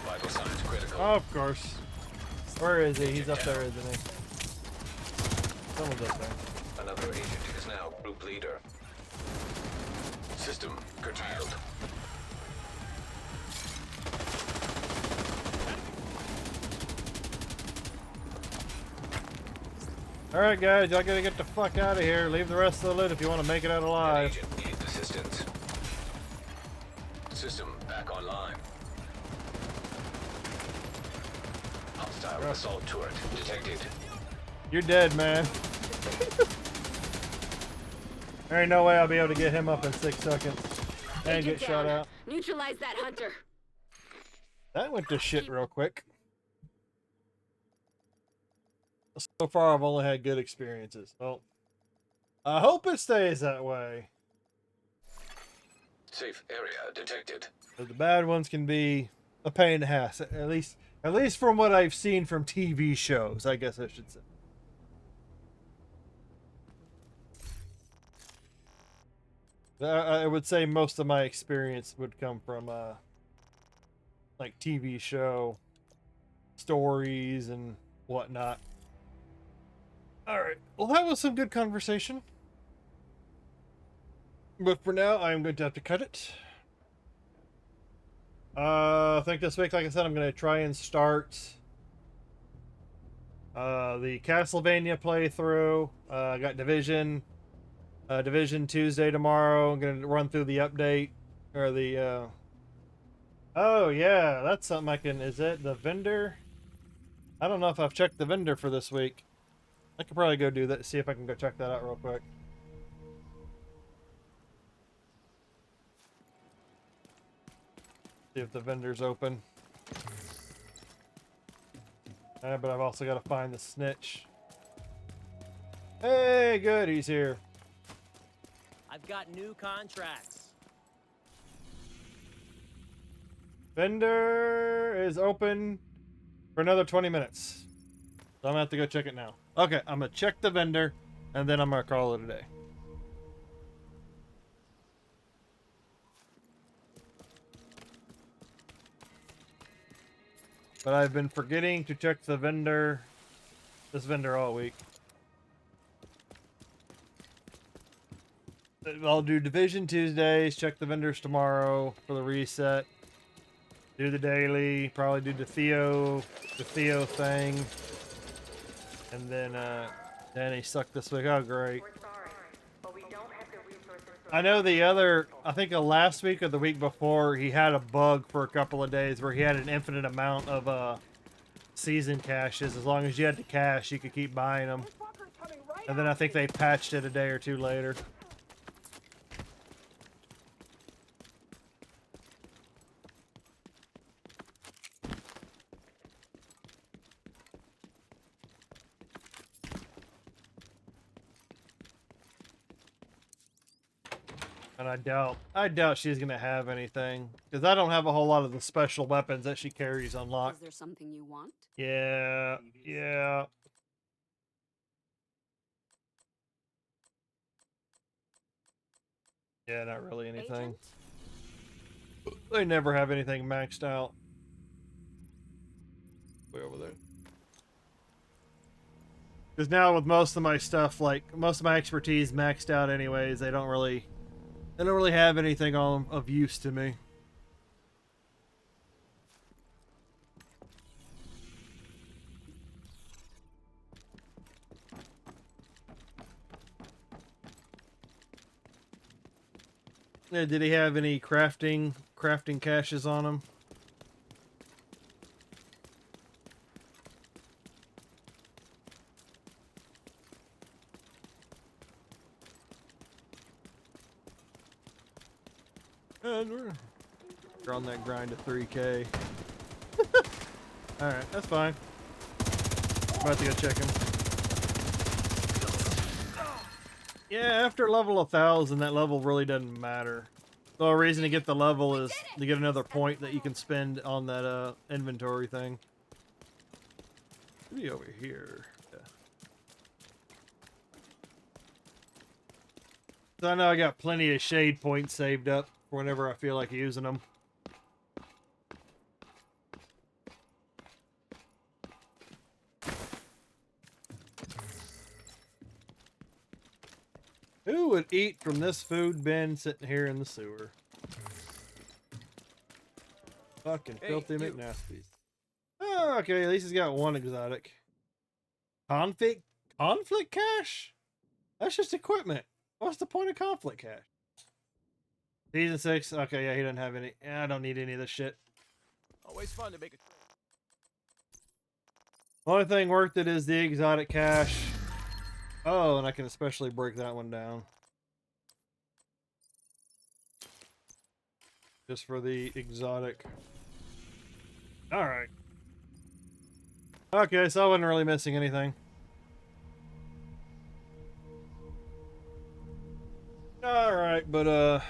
Vital signs critical. Oh, of course. Where is he? He's up there, isn't he? Someone's up there. Another agent is now group leader. System curtailed. Alright guys, y'all gotta get the fuck out of here. Leave the rest of the loot if you want to make it out alive. Agent needs assistance. System back online. Hostile assault turret detected. You're dead, man. There ain't no way I'll be able to get him up in 6 seconds. And get shot out. Neutralize that hunter. That went to shit real quick. So far, I've only had good experiences. Well, I hope it stays that way. Safe area detected. But the bad ones can be a pain in the ass. At least from what I've seen from TV shows, I guess I should say. I would say most of my experience would come from like TV show stories and whatnot. Alright, well that was some good conversation. But for now, I'm going to have to cut it. I think this week, like I said, I'm going to try and start the Castlevania playthrough. I got Division Tuesday tomorrow. I'm going to run through the update, or the, oh yeah, that's something I can, is it the vendor? I don't know if I've checked the vendor for this week. I could probably go do that, see if I can go check that out real quick. See if the vendor's open. But I've also got to find the snitch. Hey, good, he's here. I've got new contracts. Vendor is open for another 20 minutes. So I'm going to have to go check it now. Okay, I'm going to check the vendor, and then I'm going to call it a day. But I've been forgetting to check the vendor, this vendor all week. I'll do Division Tuesdays, check the vendors tomorrow for the reset. Do the daily, probably do the Theo thing. And then he sucked this week. Oh, great. I know the other, I think last week or the week before, he had a bug for a couple of days where he had an infinite amount of season caches. As long as you had the cash, you could keep buying them. And then I think they patched it a day or two later. And I doubt she's gonna have anything, because I don't have a whole lot of the special weapons that she carries unlocked. Is there something you want? Yeah. Yeah, not really anything. Agent? They never have anything maxed out. Way over there. Because now with most of my stuff, like most of my expertise maxed out anyways, they don't really have anything of use to me. Yeah, did he have any crafting caches on him? And we're on that grind to 3K. Alright, that's fine. I'm about to go check him. Yeah, after level 1000, that level really doesn't matter. The only reason to get the level is to get another point that you can spend on that inventory thing. Should be over here. Yeah. So I know I got plenty of shade points saved up for whenever I feel like using them. Who would eat from this food bin sitting here in the sewer? Fucking filthy McNaspies. Oh, okay, at least he's got one exotic. Conflict cache? That's just equipment. What's the point of conflict cache? Season 6. Okay, yeah, he doesn't have any. I don't need any of this shit. Always fun to make a... Only thing worth it is the exotic cache. Oh, and I can especially break that one down. Just for the exotic. Alright. Okay, so I wasn't really missing anything. Alright, but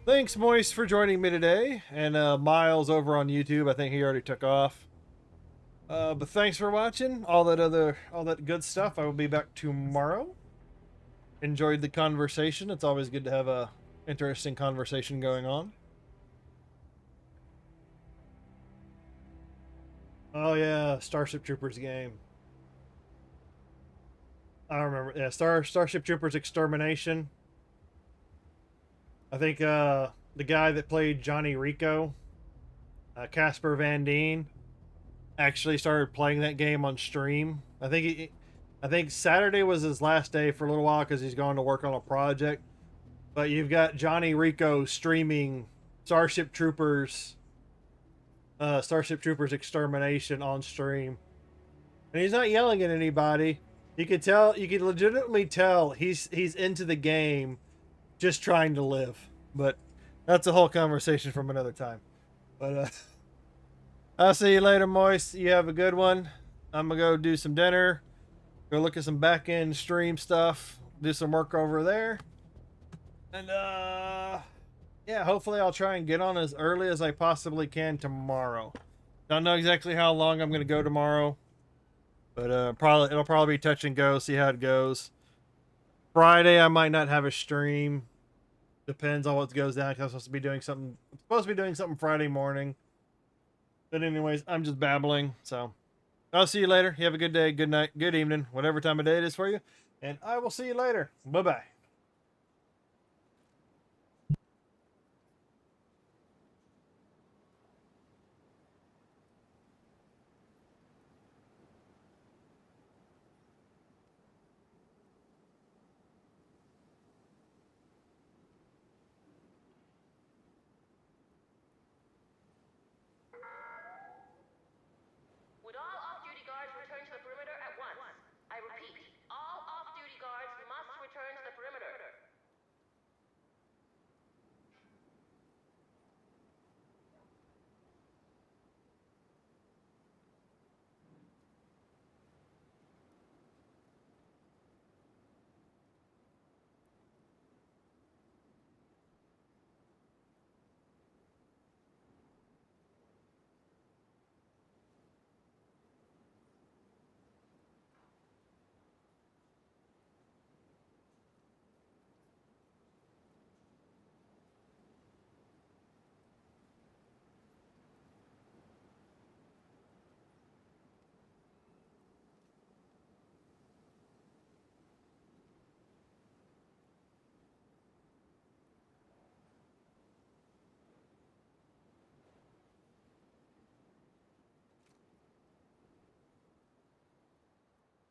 thanks Moist for joining me today. And Miles over on YouTube, I think he already took off. But thanks for watching. All that good stuff. I will be back tomorrow. Enjoyed the conversation. It's always good to have a interesting conversation going on. Oh yeah, Starship Troopers game. I remember. Yeah, Starship Troopers Extermination. I think the guy that played Johnny Rico, Casper Van Dien, actually started playing that game on stream. I think Saturday was his last day for a little while because he's going to work on a project. But you've got Johnny Rico streaming Starship Troopers Extermination on stream, and he's not yelling at anybody. You could legitimately tell he's into the game, just trying to live. But that's a whole conversation from another time. But I'll see you later, Moist. You have a good one. I'm gonna go do some dinner, go look at some back end stream stuff, do some work over there, and yeah, hopefully I'll try and get on as early as I possibly can tomorrow. Don't know exactly how long I'm going to go tomorrow, but it'll probably be touch and go, see how it goes. Friday I might not have a stream. Depends on what goes down, 'cause I'm supposed to be doing something Friday morning. But anyways, I'm just babbling, so I'll see you later. You have a good day, good night, good evening, whatever time of day it is for you, and I will see you later. Bye-bye.